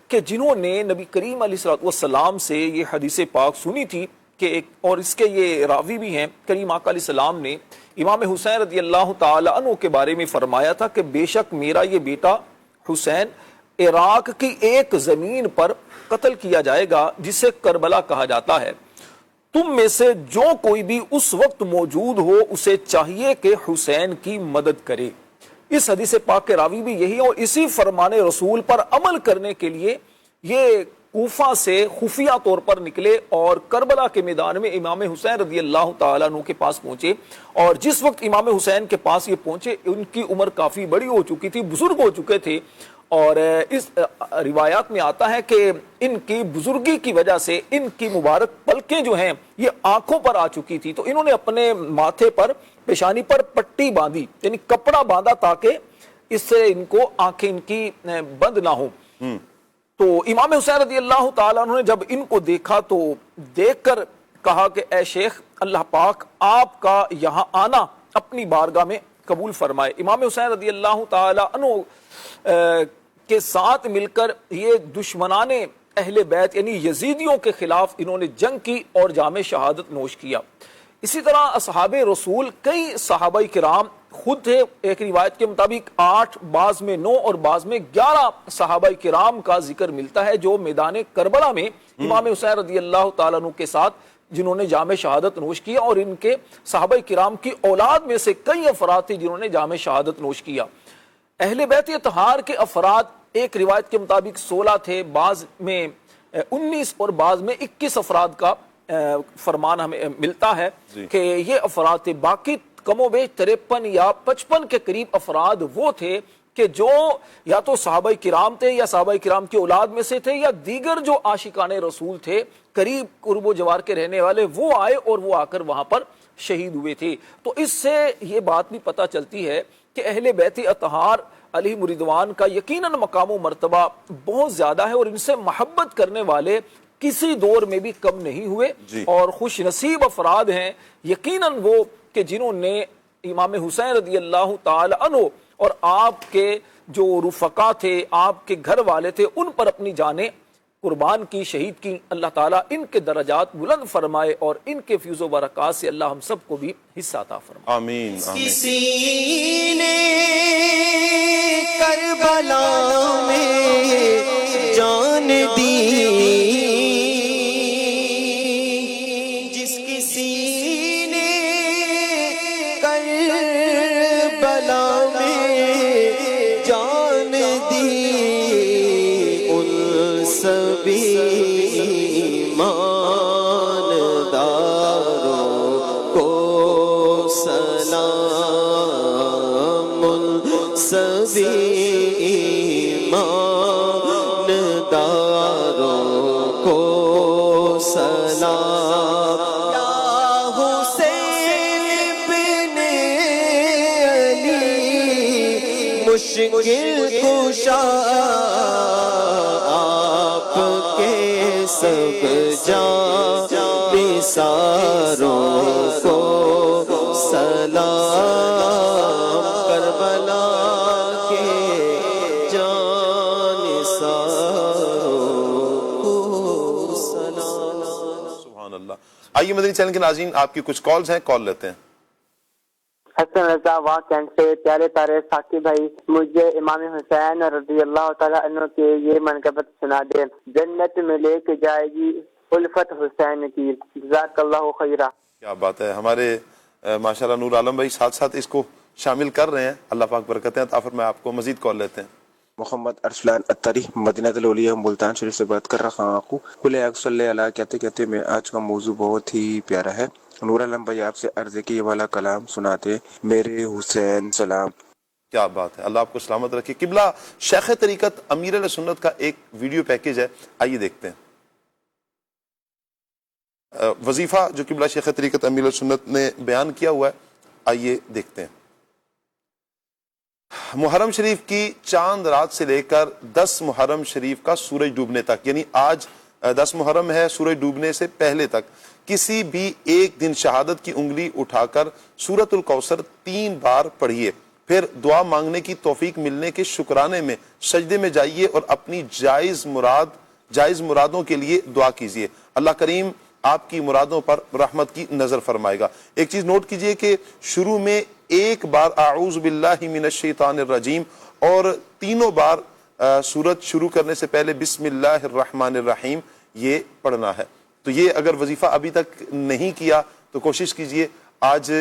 کہ جنہوں نے نبی کریم علیہ السلام سے یہ حدیث پاک سنی تھی کہ اور اس کے یہ راوی بھی ہیں، کریم آقا علیہ السلام نے امام حسین رضی اللہ تعالی عنہ کے بارے میں فرمایا تھا کہ بے شک میرا یہ بیٹا حسین عراق کی ایک زمین پر قتل کیا جائے گا جسے کربلا کہا جاتا ہے، تم میں سے جو کوئی بھی اس وقت موجود ہو اسے چاہیے کہ حسین کی مدد کرے۔ اس حدیث پاک کے راوی بھی یہی، اور اسی فرمان رسول پر عمل کرنے کے لیے یہ کوفہ سے خفیہ طور پر نکلے اور کربلا کے میدان میں امام حسین رضی اللہ تعالیٰ عنہ کے پاس پہنچے، اور جس وقت امام حسین کے پاس یہ پہنچے ان کی عمر کافی بڑی ہو چکی تھی، بزرگ ہو چکے تھے، اور اس روایات میں آتا ہے کہ ان کی بزرگی کی وجہ سے ان کی مبارک پلکیں جو ہیں یہ آنکھوں پر آ چکی تھی، تو انہوں نے اپنے ماتھے پر پیشانی پر پٹی باندھی، یعنی کپڑا باندھا تاکہ اس سے ان کو آنکھیں ان کی بند نہ ہوں۔ تو امام حسین رضی اللہ تعالیٰ عنہ نے جب ان کو دیکھا تو دیکھ کر کہا کہ اے شیخ اللہ پاک آپ کا یہاں آنا اپنی بارگاہ میں قبول فرمائے۔ امام حسین رضی اللہ تعالی عنہ کے ساتھ مل کر یہ دشمنان اہل بیت یعنی یزیدیوں کے خلاف انہوں نے جنگ کی اور جام شہادت نوش کیا۔ اسی طرح اصحاب رسول کئی صحابہ کرام خود تھے، ایک روایت کے مطابق 8، بعض میں 9 اور بعض میں 11 صحابہ کرام کا ذکر ملتا ہے جو میدان کربلا میں امام حسین رضی اللہ تعالیٰ عنہ کے ساتھ جنہوں نے جام شہادت نوش کیا، اور ان کے صحابہ کرام کی اولاد میں سے کئی افراد تھے جنہوں نے جام شہادت نوش کیا۔ اہل بیت اطہار کے افراد ایک روایت کے مطابق 16 تھے، بعض میں 19 اور بعض میں 21 افراد کا فرمان ہمیں ملتا ہے کہ یہ افراد تھے۔ باقی کم و بیش 53 یا 55 کے قریب افراد وہ تھے کہ جو یا تو صحابہ کرام تھے یا صحابہ کرام کی اولاد میں سے تھے یا دیگر جو عاشقان رسول تھے قریب قرب و جوار کے رہنے والے، وہ آئے اور وہ آ کر وہاں پر شہید ہوئے تھے۔ تو اس سے یہ بات بھی پتہ چلتی ہے کہ اہل بیت اطہار علیہ رضوان کا یقیناً مقام و مرتبہ بہت زیادہ ہے، اور ان سے محبت کرنے والے کسی دور میں بھی کم نہیں ہوئے، اور خوش نصیب افراد ہیں یقیناً وہ کہ جنہوں نے امام حسین رضی اللہ تعالی عنہ اور آپ کے جو رفقا تھے، آپ کے گھر والے تھے، ان پر اپنی جانیں قربان کی، شہید کی۔ اللہ تعالیٰ ان کے درجات بلند فرمائے اور ان کے فیض و برکات سے اللہ ہم سب کو بھی حصہ عطا فرمائے۔ آمین آمین۔ کسی نے کربلا میں جان دی، جس کسی نے کربلا میں جان دی، ان سبھی ایمانداروں کو سلام، ان سبھی ایمانداروں کو سلام۔ یا حسین بن علی مشکل کشا، آپ کے سب جان نثاروں کو سلام، کربلا کے جان نثاروں کو سلام۔ سبحان اللہ۔ آئیے مدنی چینل کے ناظرین، آپ کی کچھ کالز ہیں، کال لیتے ہیں۔ حسن رضا واہ کینٹ سے پیارے تارے ساقی بھائی، مجھے امام حسین رضی اللہ تعالیٰ عنہ کے یہ منقبت سنا دے، جنت میں لے کے جائے گی الفت حسین کی، جزاک اللہ خیرہ۔ کیا بات ہے، ہمارے ماشاءاللہ نور عالم بھائی ساتھ ساتھ اس کو شامل کر رہے ہیں، اللہ پاک برکتیں عطا فرمائے آپ کو۔ مزید کال لیتے ہیں۔ محمد ارسلان اتری مدینہ الاولیاء ملتان شریف سے بات کر رہا ہوں۔ کل صلی اللہ کہتے کہتے میں آج کا موضوع بہت ہی پیارا ہے۔ نور عالم بھائی آپ سے عرض ہے کہ یہ والا کلام سناتے میرے حسین سلام۔ کیا بات ہے، اللہ آپ کو سلامت رکھے۔ قبلہ شیخ طریقت امیر اہل سنت کا ایک ویڈیو پیکیج ہے، آئیے دیکھتے ہیں۔ وظیفہ جو قبلہ شیخ طریقت امیر اہل سنت نے بیان کیا ہوا ہے، آئیے دیکھتے ہیں۔ محرم شریف کی چاند رات سے لے کر 10 محرم شریف کا سورج ڈوبنے تک، یعنی آج 10 محرم ہے، سورج ڈوبنے سے پہلے تک کسی بھی ایک دن شہادت کی انگلی اٹھا کر سورۃ الکوثر 3 بار پڑھیے، پھر دعا مانگنے کی توفیق ملنے کے شکرانے میں سجدے میں جائیے اور اپنی جائز مرادوں کے لیے دعا کیجیے، اللہ کریم آپ کی مرادوں پر رحمت کی نظر فرمائے گا۔ ایک چیز نوٹ کیجئے کہ شروع میں ایک بار اعوذ باللہ من الشیطان الرجیم اور تینوں بار سورت شروع کرنے سے پہلے بسم اللہ الرحمن الرحیم یہ پڑھنا ہے۔ تو یہ اگر وظیفہ ابھی تک نہیں کیا تو کوشش کیجئے آج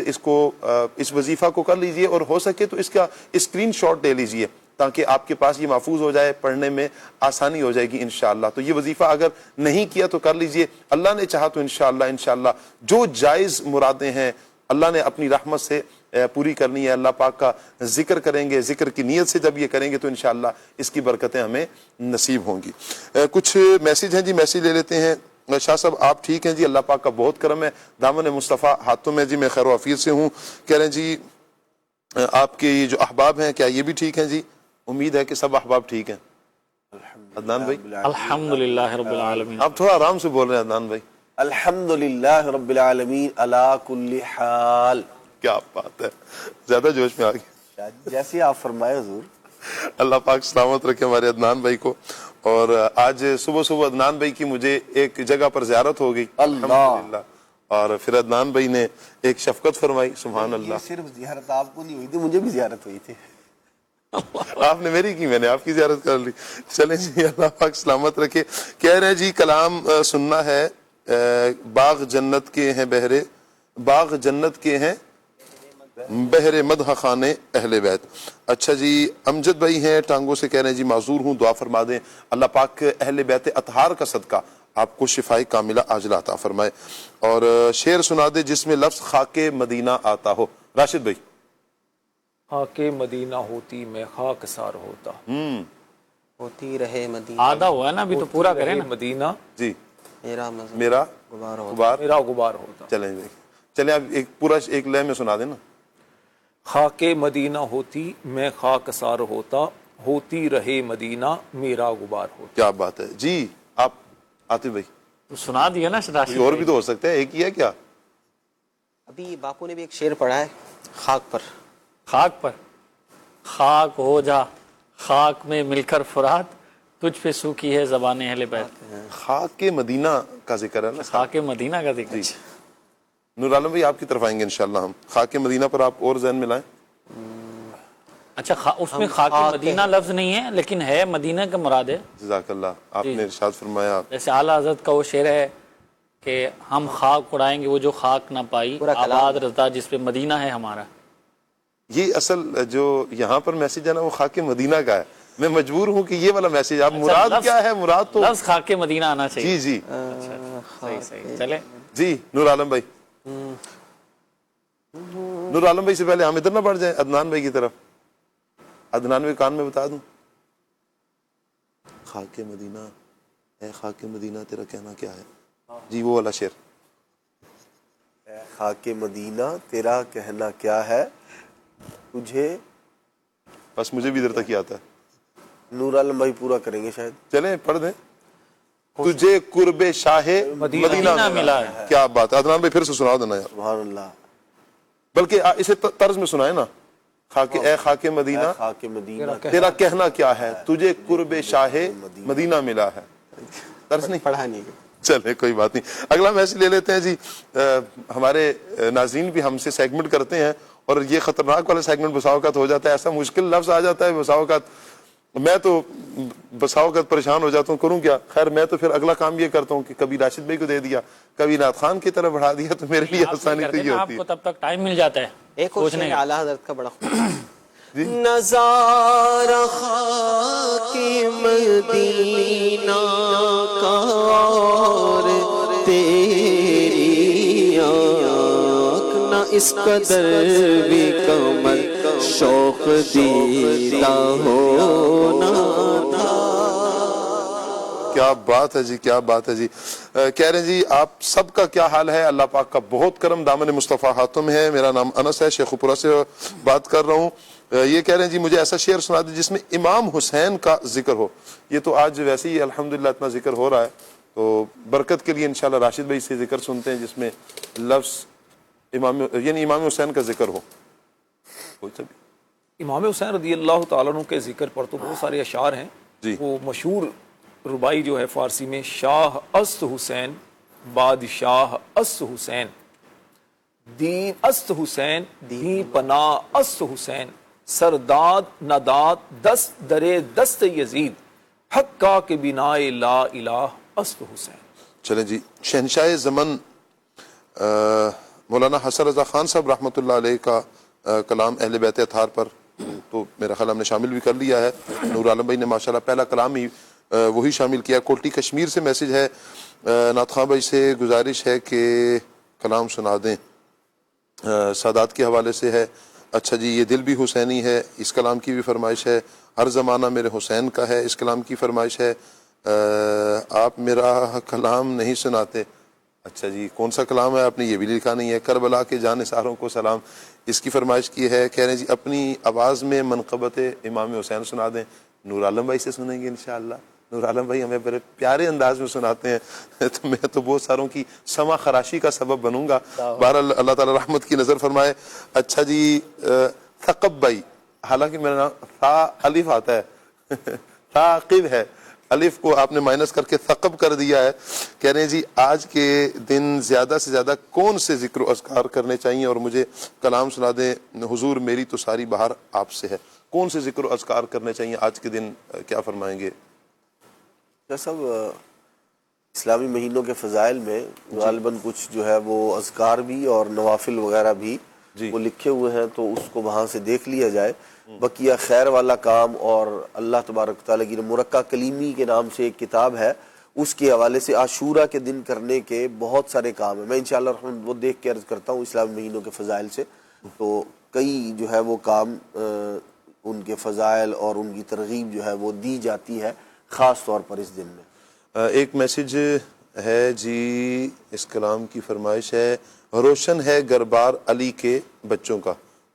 اس وظیفہ کو کر لیجئے، اور ہو سکے تو اس کا اسکرین شاٹ لے لیجئے تاکہ آپ کے پاس یہ محفوظ ہو جائے، پڑھنے میں آسانی ہو جائے گی انشاءاللہ۔ تو یہ وظیفہ اگر نہیں کیا تو کر لیجئے، اللہ نے چاہا تو انشاءاللہ جو جائز مرادیں ہیں اللہ نے اپنی رحمت سے پوری کرنی ہے۔ اللہ پاک کا ذکر کریں گے، ذکر کی نیت سے جب یہ کریں گے تو انشاءاللہ اس کی برکتیں ہمیں نصیب ہوں گی۔ کچھ میسیج ہیں جی، میسیج لے لیتے ہیں۔ شاہ صاحب آپ ٹھیک ہیں جی؟ اللہ پاک کا بہت کرم ہے، دامن مصطفیٰ ہاتھوں میں جی، میں خیر و عافیت سے ہوں۔ کہہ رہے ہیں جی آپ کے یہ جو احباب ہیں کیا یہ بھی ٹھیک ہیں جی؟ امید ہے کہ سب احباب ٹھیک ہیں۔ عدنان بھائی الحمدللہ رب العالمین۔ آپ تھوڑا آرام سے بول رہے ہیں عدنان بھائی۔ الحمدللہ رب العالمین علی کل حال. کیا بات ہے، زیادہ جوش میں آ گئی. جیسے آپ فرمائے حضور. اللہ پاک سلامت رکھے ہمارے عدنان بھائی کو. اور آج صبح صبح عدنان بھائی کی مجھے ایک جگہ پر زیارت ہو گئی الحمدللہ، اور پھر عدنان بھائی نے ایک شفقت فرمائی. سبحان اللہ. یہ صرف زیارت آپ کو نہیں ہوئی تھی، مجھے بھی زیارت ہوئی تھی. آپ نے میری کی، میں نے آپ کی زیارت کر لی. چلیں جی، اللہ پاک سلامت رکھے. کہہ رہے جی کلام سننا ہے. باغ جنت کے ہیں بہرے، باغ جنت کے ہیں بہرے مدح خانے اہل بیت. اچھا جی، امجد بھائی ہیں ٹانگوں سے، کہہ رہے ہیں جی معذور ہوں، دعا فرما دیں اللہ پاک اہل بیت اطہار کا صدقہ آپ کو شفائے کاملہ عاجلہ عطا فرمائے. اور شعر سنا دے جس میں لفظ خاک مدینہ آتا ہو. راشد بھائی. خاک مدینہ ہوتی میں خاک سار ہوتا. ہوتی رہے مدینہ. آدھا ہوا ہے نا، ابھی تو پورا کریں نا. مدینہ جی میرا غبار ہوتا. چلیں بھائی، چلیں آپ ایک پورا ایک لے میں سنا دینا. خاک مدینہ ہوتی میں خاک سار ہوتا، ہوتی رہے مدینہ میرا غبار ہوتا. کیا بات ہے جی. آپ عاطف بھائی تو سنا دیا نا راشد. اور بھی تو ہو سکتا ہے، ایک ہی ہے کیا؟ ابھی باپو نے بھی ایک شعر پڑھا ہے خاک پر. خاک پر خاک ہو جا، خاک میں مل کر فرات، تجھ پہ سوکھی ہے زبان اہل بیت. خاک مدینہ کا ذکر ہے نا. خاک مدینہ کا ذکر. جی نور عالم بھائی آپ کی طرف آئیں گے انشاءاللہ ہم. خاک مدینہ پر آپ اور ذہن میں لائیں. اچھا اس میں خاک مدینہ لفظ نہیں ہے لیکن ہے مدینہ کا مراد ہے. جزاک اللہ. آپ نے ارشاد فرمایا جیسے اعلیٰ حضرت کا وہ شعر ہے کہ ہم خاک اڑائیں گے وہ جو خاک نہ پائی، آباد رضا جس پہ مدینہ ہے ہمارا. یہ اصل جو یہاں پر میسج ہے نا وہ خاک مدینہ کا ہے. میں مجبور ہوں کہ یہ والا میسج آپ مراد کیا ہے؟ مراد تو لفظ خاک مدینہ آنا چاہیے. جی جی صحیح. چلے جی نور عالم بھائی. نور عالم بھائی سے پہلے ہم ادھر نہ بڑھ جائیں عدنان بھائی کی طرف. عدنان بھائی کان میں بتا دوں. خاک مدینہ اے خاک مدینہ تیرا کہنا کیا ہے. جی وہ والا شعر. خاک مدینہ تیرا کہنا کیا ہے، تجھے. بس مجھے بھی ادھر تک ہی آتا ہے. نور عالم بھائی پورا کریں گے شاید. چلیں پڑھ دیں. تجھے قرب شاہ مدینہ ملا ہے. کیا بات ہے. عدنان بھائی پھر سے سنا دینا یار. سبحان اللہ. بلکہ اسے طرز میں سنائے نا. خاک اے خاک مدینہ خاک مدینہ تیرا کہنا کیا ہے، تجھے قرب شاہ مدینہ ملا ہے. طرز نہیں پڑھا نہیں. چلے کوئی بات نہیں. اگلا میسج لے لیتے ہیں جی. ہمارے ناظرین بھی ہم سے سیگمنٹ کرتے ہیں اور یہ خطرناک والا سیگمنٹ بسا اوقات ہو جاتا ہے. ایسا مشکل لفظ آ جاتا ہے بسا اوقات، میں تو بسا اوقات پریشان ہو جاتا ہوں، کروں کیا. خیر میں تو پھر اگلا کام یہ کرتا ہوں کہ کبھی راشد بھائی کو دے دیا، کبھی نعت خان کی طرف بڑھا دیا، تو میرے لیے آسانی تو یہ ہوتی ہے. آپ کو تب تک ٹائم مل جاتا ہے ایک اور شعر اعلیٰ حضرت کا بڑا نظارہ خاک مدینہ کا اور تیری آنکھ نہ اس قدر بھی کمر شوق دیدہ ہونا تھا. کیا بات ہے جی، کیا بات ہے جی. کہہ رہے ہیں جی آپ سب کا کیا حال ہے. اللہ پاک کا بہت کرم، دامن مصطفیٰ ہاتھوں میں ہے. میرا نام انس ہے، شیخ پورہ سے بات کر رہا ہوں. یہ کہہ رہے ہیں جی مجھے ایسا شعر سنا دیں جس میں امام حسین کا ذکر ہو. یہ تو آج ویسے ہی الحمدللہ اتنا ذکر ہو رہا ہے، تو برکت کے لیے انشاءاللہ راشد بھائی سے ذکر سنتے ہیں جس میں لفظ امام حسین کا ذکر ہو. امام حسین رضی اللہ تعالیٰ عنہ کے ذکر پر تو بہت سارے اشعار ہیں. وہ مشہور ربائی جو ہے فارسی میں، شاہ است حسین بادشاہ است حسین، دین است حسین دین پناہ است حسین، سرداد نداد دست درے دست یزید، حق کا کے بنائے لا الہ است حسین. چلیں جی. شہنشاہ زمن مولانا حسن رضا خان صاحب رحمۃ اللہ علیہ کا کلام اہل بیت اطہار پر تو میرا خیال ہم نے شامل بھی کر لیا ہے. نور عالم بھائی نے ماشاءاللہ پہلا کلام ہی وہی شامل کیا. کوٹی کشمیر سے میسج ہے. نعت خان بھائی سے گزارش ہے کہ کلام سنا دیں. سادات کے حوالے سے ہے. اچھا جی یہ دل بھی حسینی ہے، اس کلام کی بھی فرمائش ہے. ہر زمانہ میرے حسین کا ہے، اس کلام کی فرمائش ہے. آپ میرا کلام نہیں سناتے. اچھا جی کون سا کلام ہے آپ نے یہ بھی لکھا نہیں ہے. کربلا کے جانثاروں کو سلام، اس کی فرمائش کی ہے. کہہ رہے ہیں جی اپنی آواز میں منقبت امام حسین سنا دیں. نور عالم بھائی سے سنیں گے انشاءاللہ. نور عالم بھائی ہمیں بڑے پیارے انداز میں سناتے ہیں، تو میں تو بہت ساروں کی سما خراشی کا سبب بنوں گا. بہرحال اللہ تعالیٰ رحمت کی نظر فرمائے. اچھا جی، ثقب بھائی، حالانکہ میرا نام تھا الف آتا ہے ثاقب ہے، الف کو آپ نے مائنس کر کے ثقب کر دیا ہے. کہہ رہے ہیں جی آج کے دن زیادہ سے زیادہ کون سے ذکر و اذکار کرنے چاہیے، اور مجھے کلام سنا دیں حضور، میری تو ساری بہار آپ سے ہے. کون سے ذکر و اذکار کرنے چاہیے آج کے دن، کیا فرمائیں گے؟ صاحب اسلامی مہینوں کے فضائل میں غالباً کچھ جو ہے وہ اذکار بھی اور نوافل وغیرہ بھی وہ لکھے ہوئے ہیں، تو اس کو وہاں سے دیکھ لیا جائے. بقیہ خیر والا کام اور اللہ تبارک تعالیٰ کی مرقع کلیمی کے نام سے ایک کتاب ہے، اس کے حوالے سے عاشورہ کے دن کرنے کے بہت سارے کام ہیں. میں انشاءاللہ الرحمن وہ دیکھ کے عرض کرتا ہوں اسلامی مہینوں کے فضائل سے، تو کئی جو ہے وہ کام ان کے فضائل اور ان کی ترغیب جو ہے وہ دی جاتی ہے خاص طور پر اس دن میں. ایک میسج ہے جی، اس کلام کی فرمائش ہے، روشن ہے گھر بار علی کے بچوں کا.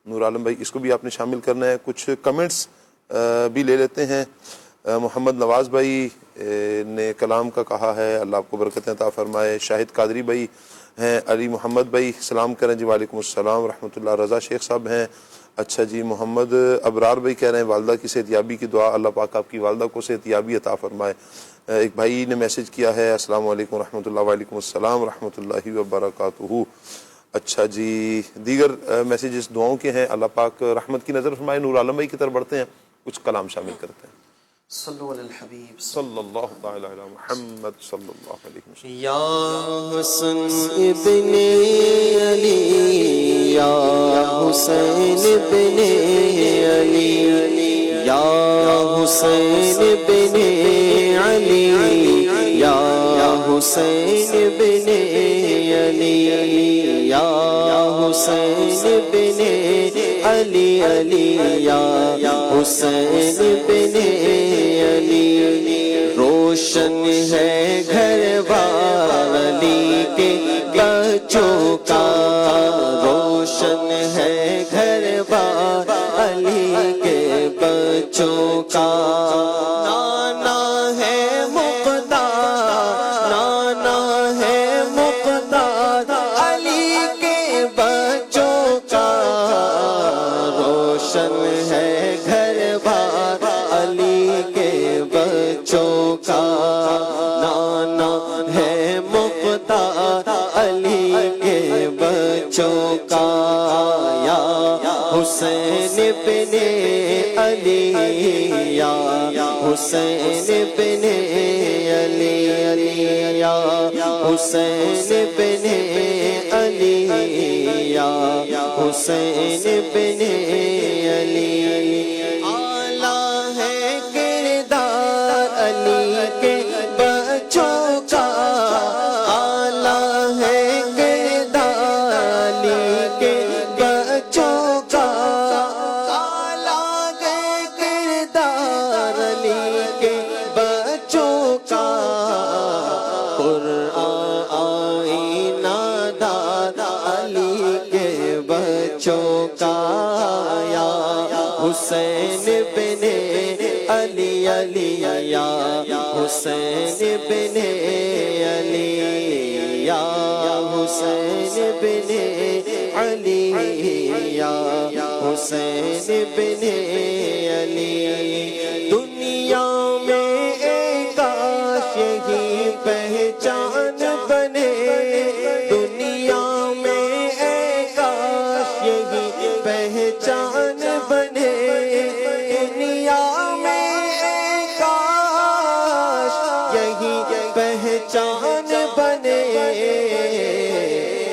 نور عالم بھائی اس کو بھی آپ نے شامل کرنا ہے. کچھ کمنٹس بھی لے لیتے ہیں. محمد نواز بھائی نے کلام کا کہا ہے، اللہ آپ کو برکتیں عطا فرمائے. شاہد قادری بھائی ہیں. علی محمد بھائی سلام کریں جی، وعلیکم السلام ورحمۃ اللہ. رضا شیخ صاحب ہیں. اچھا جی، محمد ابرار بھائی کہہ رہے ہیں والدہ کی صحت یابی کی دعا، اللہ پاک آپ کی والدہ کو صحت یابی عطا فرمائے. ایک بھائی نے میسج کیا ہے، السلام علیکم ورحمۃ اللہ. وعلیکم السلام ورحمۃ اللہ وبرکاتہ. اچھا جی، دیگر میسیجز دعاؤں کے ہیں، اللہ پاک رحمت کی نظر فرمائے. نور عالم بھائی کی طرف بڑھتے ہیں، کچھ کلام شامل کرتے ہیں. صلو علی الحبیب صلی اللہ تعالی علی محمد صلی اللہ علیہ وسلم. یا حسن ابن علی، یا حسین ابن علی، یا حسین ابن علی، یا حسین ابن علی، یا حسین ابن علی، علی یا حسین ابن علی. روشن ہے گھر بار علی کے بچوں کا، روشن ہے گھر بار علی کے بچوں کا. نانا ہے مقدار، نانا ہے مقدار علی کے بچوں کا. روشن ہے گھر بار علی کے بچوں کا. نانا ہے مقدار علی کے بچوں کا. یا حسین ابن علی، یا حسین ابن علی، علی یا حسین ابن علی، یا حسین ابن علی. اعلیٰ ہے کردار علی کے بچوں کا، اعلیٰ ہے کردار علی کے بچوں کا، اعلیٰ ہے کردار علی کے بچوں کا. قرآن آئینہ دار علی کے بچوں کا. یا حسین ابن علی، علی یا حسین ابن علی، یا حسین ابن علی، یا حسین ابن علی. دنیا میں ایک کاش یہی پہچان بنے، دنیا میں ایک کاش یہی پہچان بنے، دنیا میں ایک کاش یہی پہچان بنے.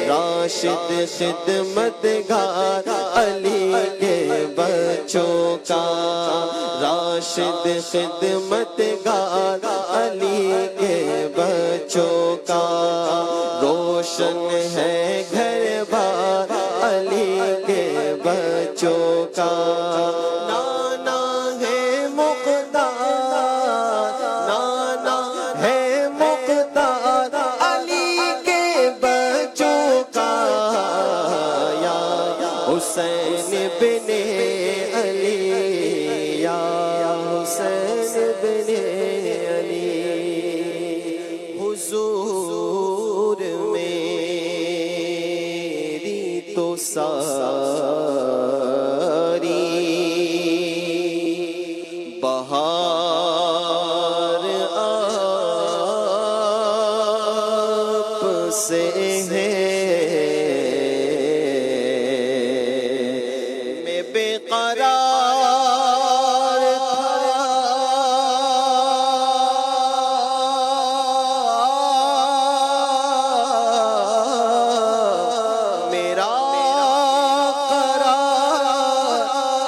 راشد خدمت گار علی کے بچوں کا، راشد خدمت گار علی کے بچوں کا. روشن ہے گھر بار علی کے بچوں کا. نانا ہے مقدار، نانا ہے مقدار علی کے بچوں کا. یا حسین ابن علی، یا حسین ابن علی. ساری بہار آپ سے ہے میں بے قرار میرا قرار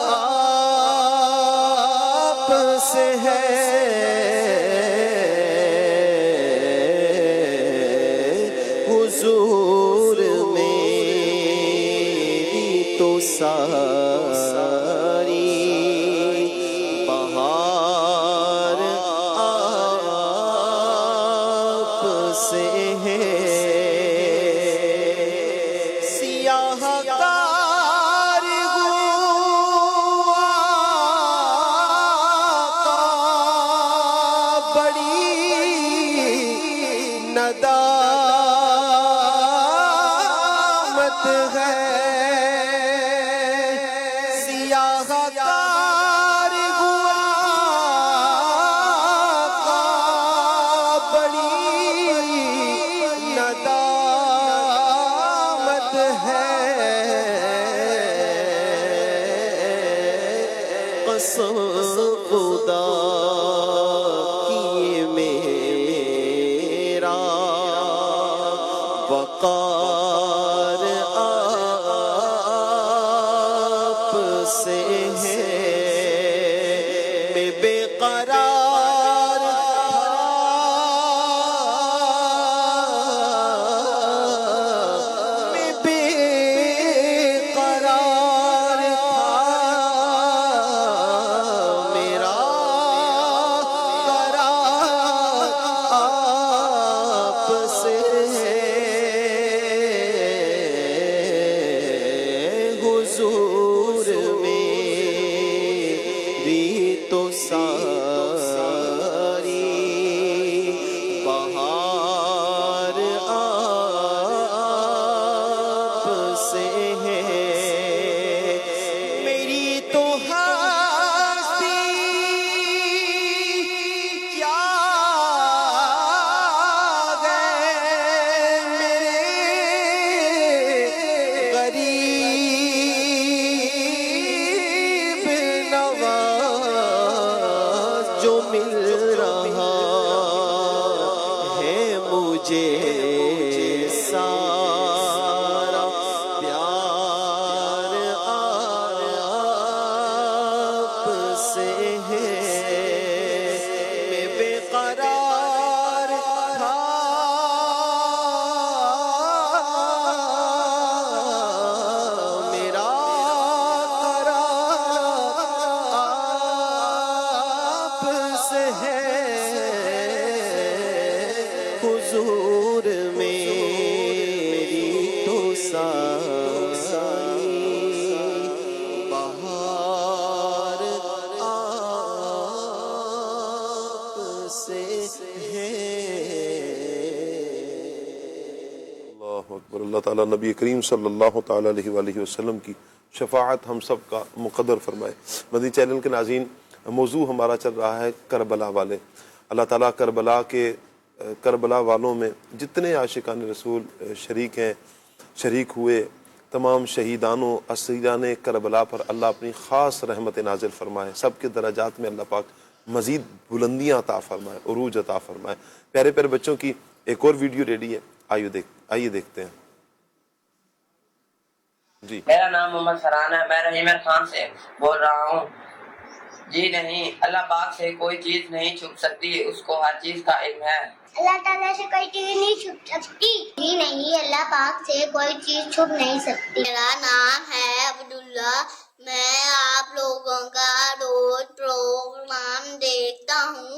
آپ سے ہے حضور میری تو ساری بہار آپ سے ہے سیاہ ندامت ہے سیاہ کار ہوا کا بڑی ندامت ہے قسم خدا کی میرا وقار آپ سے ہے میں بے قرار میں بے قرار میرا قرار آپ سے حضور میری تو ساری بہار آپ سے ہے میری تو ہستی کیا ہے میرے غریب نواز جو مل رہا ہے مجھے سارا پیار آپ سے ہے میں بے قرار تھا میرا قرار آپ سے ہے حضور میری تو ساری بہار آپ سے ہے اللہ اکبر۔ اللہ تعالیٰ نبی کریم صلی اللہ تعالیٰ علیہ وآلہ وسلم کی شفاعت ہم سب کا مقدر فرمائے۔ مدنی چینل کے ناظرین، موضوع ہمارا چل رہا ہے کربلا والے۔ اللہ تعالیٰ کربلا والوں میں جتنے عاشقان رسول شریک ہیں، شریک ہوئے، تمام شہیدانوں اسیران کربلا پر اللہ اپنی خاص رحمت نازل فرمائے، سب کے درجات میں اللہ پاک مزید بلندیاں عطا فرمائے، عروج عطا فرمائے۔ پیارے پیارے بچوں کی ایک اور ویڈیو ریڈی ہے، آئیے دیکھتے ہیں۔ جی میرا نام محمد فرحان ہے، میں رحیم خان سے بول رہا ہوں۔ جی نہیں، اللہ پاک سے کوئی چیز نہیں چھپ سکتی، اس کو ہر چیز کا علم ہے۔ اللہ تعالیٰ سے کوئی چیز نہیں چھپ سکتی؟ جی نہیں، اللہ پاک سے کوئی چیز چھپ نہیں سکتی۔ میرا نام ہے عبداللہ، میں آپ لوگوں کا روز پروگرام دیکھتا ہوں۔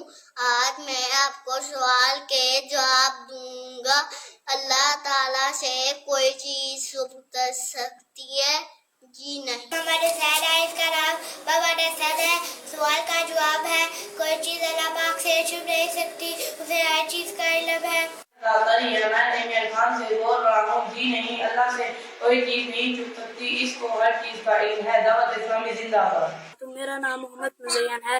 آج میں آپ کو سوال کے جواب دوں گا۔ اللہ تعالیٰ سے کوئی چیز چھپ سکتی ہے؟ جی نہیں۔ محمد سعید عائد کا نام محمد اسد ہے۔ سوال کا جواب ہے کوئی چیز اللہ پاک سے چھپ نہیں سکتی، اسے ہر چیز کا علم ہے۔ میں عمیر خان سے بول رہا ہوں. جی نہیں، اللہ سے کوئی چیز نہیں چھپ سکتی، اس کو ہر چیز کا علم ہے. دعوت اسلامی زندہ باد. تو میرا نام محمد مزین ہے.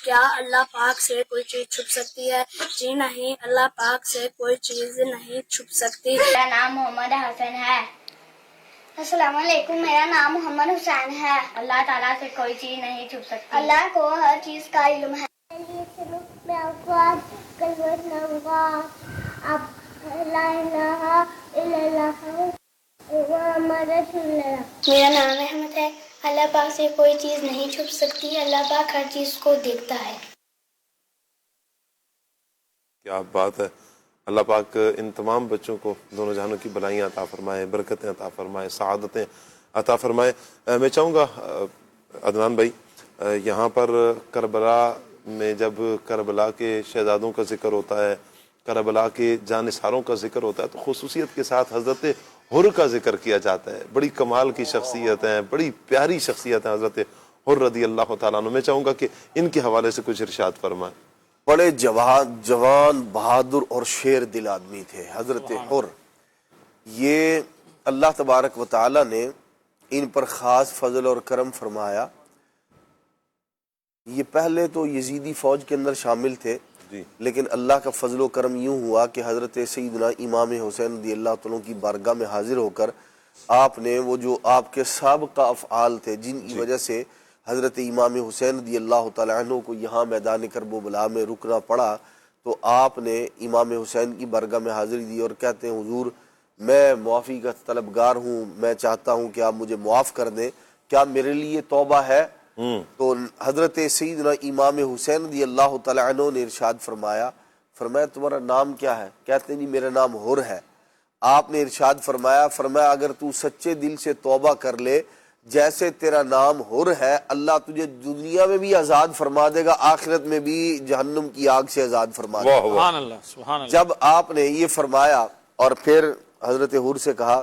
کیا اللہ پاک سے کوئی چیز چھپ سکتی ہے؟ جی نہیں، اللہ پاک سے کوئی چیز نہیں چھپ سکتی. میرا نام محمد حسن ہے. السلام علیکم، میرا نام محمد حسین ہے. اللہ تعالیٰ سے کوئی چیز نہیں چھپ سکتی. اللہ کو ہر چیز کا علم ہے. میں آپ کو آج کلمہ سناؤں گا. اب لا الہ الا اللہ محمد رسول اللہ. میرا نام احمد ہے. اللہ پاک سے کوئی چیز نہیں چھپ سکتی. اللہ پاک ہر چیز کو دیکھتا ہے. کیا بات ہے. اللہ پاک ان تمام بچوں کو دونوں جہانوں کی بلائیاں عطا فرمائے، برکتیں عطا فرمائے، سعادتیں عطا فرمائے. میں چاہوں گا عدنان بھائی، یہاں پر کربلا میں جب کربلا کے شہزادوں کا ذکر ہوتا ہے، کربلا کے جانثاروں کا ذکر ہوتا ہے، تو خصوصیت کے ساتھ حضرت حر کا ذکر کیا جاتا ہے. بڑی کمال کی شخصیت ہیں، بڑی پیاری شخصیت ہیں حضرت حر رضی اللہ تعالیٰ عنہ. میں چاہوں گا کہ ان کے حوالے سے کچھ ارشاد فرمائیں. بڑے جوان بہادر اور شیر دل آدمی تھے حضرت حر. یہ اللہ تبارک و تعالی نے ان پر خاص فضل اور کرم فرمایا. یہ پہلے تو یزیدی فوج کے اندر شامل تھے، لیکن اللہ کا فضل و کرم یوں ہوا کہ حضرت سیدنا امام حسین رضی اللہ تعالیٰ کی بارگاہ میں حاضر ہو کر آپ نے وہ جو آپ کے سابقہ افعال تھے جن کی وجہ سے حضرت امام حسین رضی اللہ تعالیٰ عنہ کو یہاں میدان کرب و بلا میں رکنا پڑا، تو آپ نے امام حسین کی بارگاہ میں حاضری دی اور کہتے ہیں حضور میں معافی کا طلبگار ہوں، میں چاہتا ہوں کہ آپ مجھے معاف کر دیں، کیا میرے لیے توبہ ہے؟ تو حضرت سیدنا امام حسین رضی اللہ تعالیٰ عنہ نے ارشاد فرمایا تمہارا نام کیا ہے؟ کہتے ہیں جی میرا نام حر ہے. آپ نے ارشاد فرمایا اگر تو سچے دل سے توبہ کر لے، جیسے تیرا نام حر ہے، اللہ تجھے دنیا میں بھی آزاد فرما دے گا، آخرت میں بھی جہنم کی آگ سے آزاد فرما دے گا. سبحان اللہ، سبحان اللہ. جب آپ نے یہ فرمایا اور پھر حضرت حر سے کہا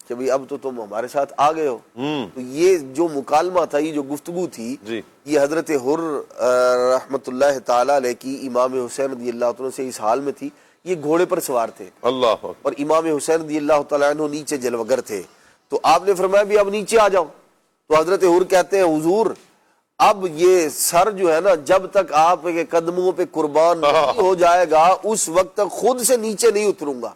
کہ بھئی اب تو تم ہمارے ساتھ آ گئے ہو، تو یہ جو مکالمہ تھا، یہ جو گفتگو تھی، یہ حضرت حر رحمت اللہ تعالیٰ علیہ کی امام حسین رضی اللہ عنہ سے اس حال میں تھی. یہ گھوڑے پر سوار تھے اور امام حسین رضی اللہ تعالیٰ عنہ نیچے جلوگر تھے. تو آپ نے فرمایا بھی اب نیچے آ جاؤ. تو حضرت حر کہتے ہیں حضور اب یہ سر جو ہے نا جب تک آپ کے قدموں پہ قربان نہیں ہو جائے گا اس وقت تک خود سے نیچے نہیں اتروں گا.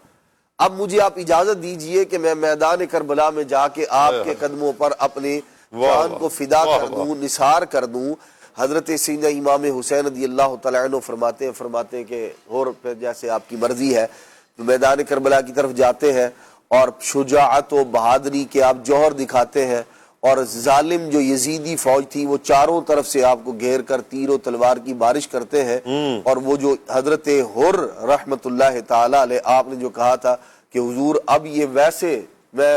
اب مجھے آپ اجازت دیجئے کہ میں میدان کربلا میں جا کے آپ کے قدموں پر اپنی جان کو فدا کر دوں، نثار کر دوں. حضرت سیدنا امام حسین رضی اللہ تعالیٰ عنہ فرماتے ہیں کہ اور پھر جیسے آپ کی مرضی ہے تو میدان کربلا کی طرف جاتے ہیں اور شجاعت و بہادری کے آپ جوہر دکھاتے ہیں، اور ظالم جو یزیدی فوج تھی وہ چاروں طرف سے آپ کو گھیر کر تیر و تلوار کی بارش کرتے ہیں. اور وہ جو حضرت حر رحمت اللہ تعالی علیہ آپ نے جو کہا تھا کہ حضور اب یہ ویسے میں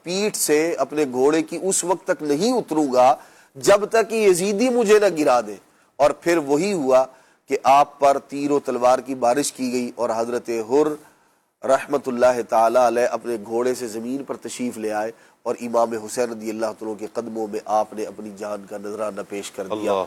پیٹھ سے اپنے گھوڑے کی اس وقت تک نہیں اتروں گا جب تک کہ یزیدی مجھے نہ گرا دے. اور پھر وہی ہوا کہ آپ پر تیر و تلوار کی بارش کی گئی اور حضرت حر رحمت اللہ تعالی علیہ اپنے گھوڑے سے زمین پر تشریف لے آئے اور امام حسین رضی اللہ تعالیٰ کے قدموں میں آپ نے اپنی جان کا نذرانہ پیش کر دیا.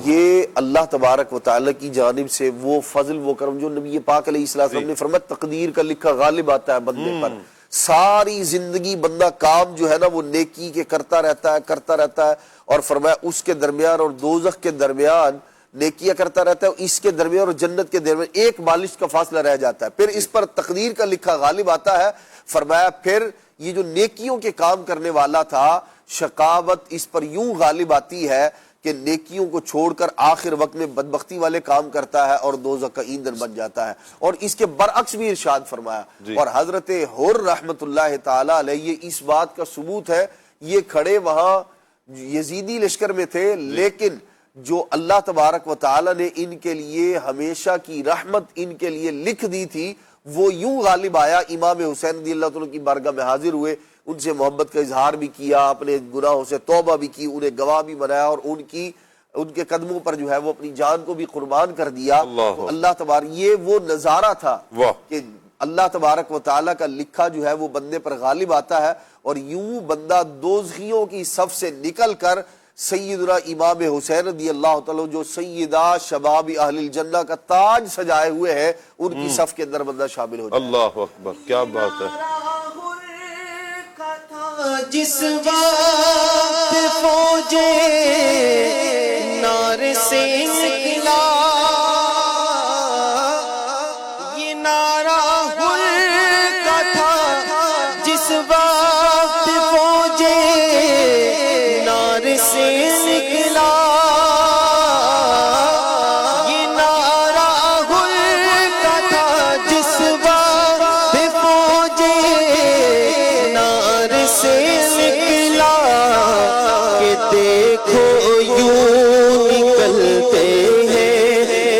یہ اللہ تبارک و تعالیٰ کی جانب سے وہ فضل و کرم جو نبی پاک علیہ السلام نے فرمایا تقدیر کا لکھا غالب آتا ہے بندے پر. ساری زندگی بندہ کام جو ہے نا وہ نیکی کے کرتا رہتا ہے اور فرمایا اس کے درمیان اور دوزخ کے درمیان نیکیاں کرتا رہتا ہے، اس کے درمیان اور جنت کے درمیان ایک بالش کا فاصلہ رہ جاتا ہے. پھر اس پر تقدیر کا لکھا غالب آتا ہے. فرمایا پھر یہ جو نیکیوں کے کام کرنے والا تھا شقاوت اس پر یوں غالب آتی ہے کہ نیکیوں کو چھوڑ کر آخر وقت میں بدبختی والے کام کرتا ہے اور دوزخ کا ایندھن بن جاتا ہے. اور اس کے برعکس بھی ارشاد فرمایا. اور حضرت حر رحمت اللہ تعالی علیہ یہ اس بات کا ثبوت ہے، یہ کھڑے وہاں یزیدی لشکر میں تھے لیکن جو اللہ تبارک و تعالی نے ان کے لیے ہمیشہ کی رحمت ان کے لیے لکھ دی تھی وہ یوں غالب آیا. امام حسین رضی اللہ تعالیٰ کی بارگاہ میں حاضر ہوئے، ان سے محبت کا اظہار بھی کیا، اپنے گناہوں سے توبہ بھی کی، انہیں گواہ بھی بنایا اور ان کے قدموں پر جو ہے وہ اپنی جان کو بھی قربان کر دیا. اللہ تبارک یہ وہ نظارہ تھا کہ اللہ تبارک و تعالیٰ کا لکھا جو ہے وہ بندے پر غالب آتا ہے اور یوں بندہ دوزخیوں کی صف سے نکل کر سیدنا امام حسین رضی اللہ تعالیٰ جو سیدہ شباب اہل الجنہ کا تاج سجائے ہوئے ہیں، ان کی صف کے اندر بندہ شامل ہو جائے۔ اللہ اکبر، کیا بات ہے۔ جس وقت فوجے نار سے نکلا، یہ نعرہ حق کا تھا جس وقت فوجے نار سے نکلا، یہ نعرہ حق کا تھا جس وقت فوجے نار سے نکلا، کہ دیکھو یوں نکلتے ہیں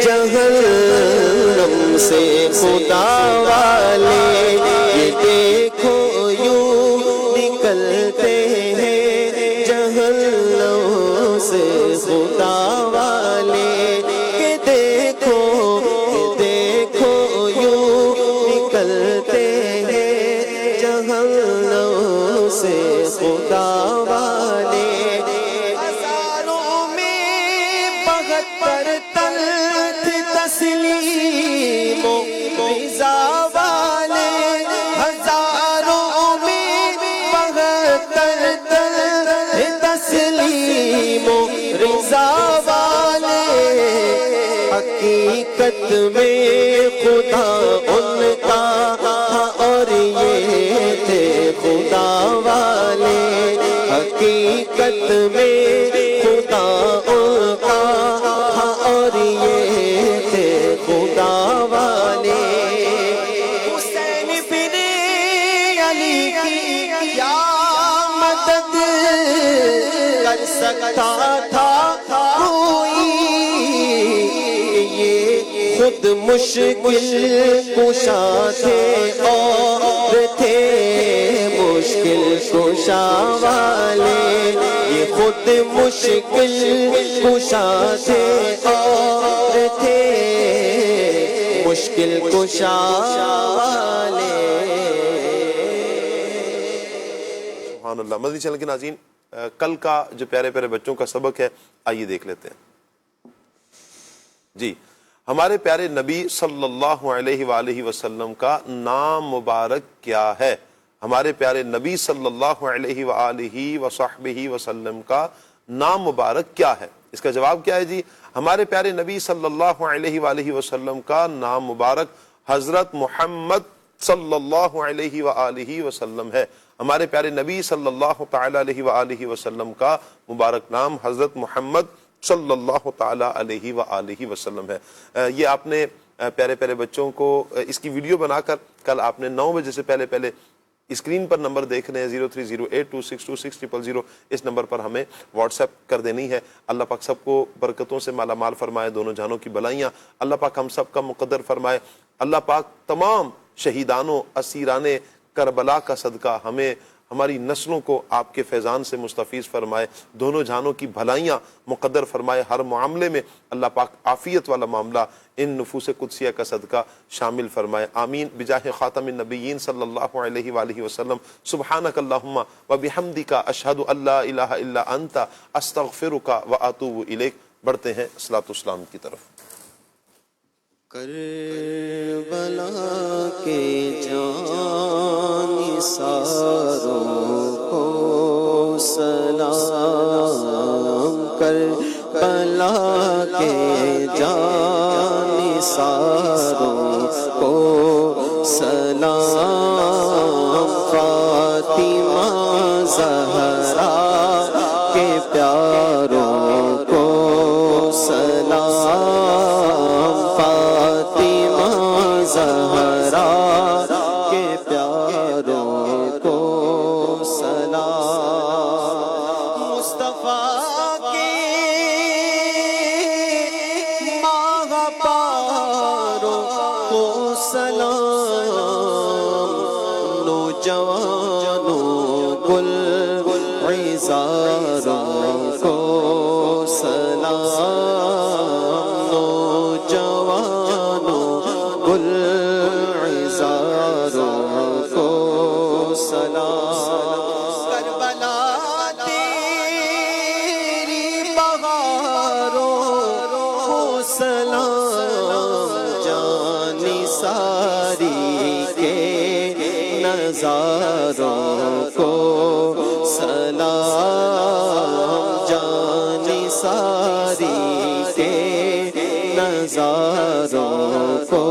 جہنم سے خدا والے، یہ دیکھو یوں نکلتے ہیں جہنم سے خدا والے، کہ دیکھو یوں نکلتے ہیں جہنم سے خدا والے۔ ہزاروں میں 72 تلخ تسلیم و رضا والے، ہزاروں میں 72 تلخ تسلیم و رضا والے، حقیقت میں خدا ان کا تھا اور یہ تھے خدا والے، حقیقت میں خدا ان کا تھا اور یہ تھے خدا والے۔ حسین بن علی کی کیا مدد کر سکتا تھا کوئی، یہ خود مشکل کشا تھے اور تھے مشکل کشا والے، یہ خود مشکل کشا تھے اور تھے مشکل کشا والے۔ سبحان اللہ۔ مدنی چینل کے ناظرین، کل کا جو پیارے پیارے بچوں کا سبق ہے، آئیے دیکھ لیتے ہیں۔ جی، ہمارے پیارے نبی صلی اللہ علیہ وآلہ وسلم کا نام مبارک کیا ہے؟ ہمارے پیارے نبی صلی اللہ علیہ وآلہ وصحبہ وسلم کا نام مبارک کیا ہے؟ اس کا جواب کیا ہے جی؟ ہمارے پیارے نبی صلی اللہ علیہ وآلہ وسلم کا نام مبارک حضرت محمد صلی اللہ علیہ وآلہ وسلم ہے۔ ہمارے پیارے نبی صلی اللہ تعالی علیہ وآلہ وسلم کا مبارک نام حضرت محمد صلی اللہ تعالی علیہ وآلہ وسلم ہے۔ یہ آپ نے پیارے پیارے بچوں کو اس کی ویڈیو بنا کر کل آپ نے 9 بجے سے پہلے اسکرین پر نمبر دیکھ رہے ہیں 0308262600، اس نمبر پر ہمیں واٹس ایپ کر دینی ہے۔ اللہ پاک سب کو برکتوں سے مالا مال فرمائے، دونوں جہانوں کی بلائیاں اللہ پاک ہم سب کا مقدر فرمائے۔ اللہ پاک تمام شہیدانوں اسیران کربلا کا صدقہ ہمیں ہماری نسلوں کو آپ کے فیضان سے مستفیض فرمائے، دونوں جہانوں کی بھلائیاں مقدر فرمائے، ہر معاملے میں اللہ پاک عافیت والا معاملہ ان نفوس قدسیہ کا صدقہ شامل فرمائے، آمین بجاہ خاتم النبیین صلی اللہ علیہ وآلہ وسلم۔ سبحانک اللہم و بحمدک اشہد ان لا الہ الا انت استغفرک و اتوب الیک۔ بڑھتے ہیں صلاۃ والسلام کی طرف۔ کربلا کے جان ساروں کو سلام، کربلا کے جان ساروں کو سلام، فاطمہ زہرا کے پیاروں کو سلام، فاطمہ زہرا کے پیاروں کو سلام، مصطفیٰ کے ماہ پاروں کو سلام، نوجوانوں گل عزاروں کو سلام، نوجوانوں گل عزاروں کو سلام، کربلا تیری کو سلام جانی ساری کے نظاروں کو سلام جانی ساری کے نظاروں کو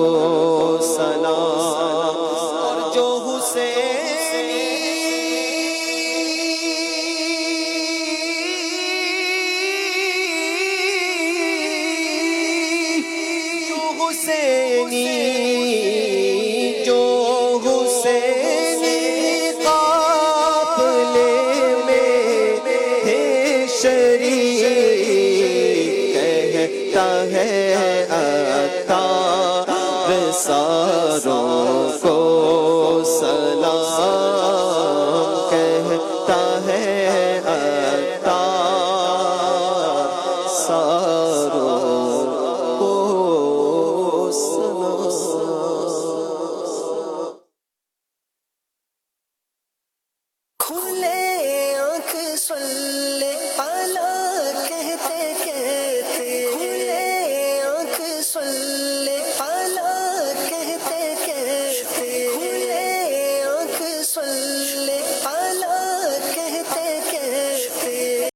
سلام اور جو جو حسینی قافلے میں ہے شریک کہتا ہے عطار ساروں کو سلام کہتا ہے عطار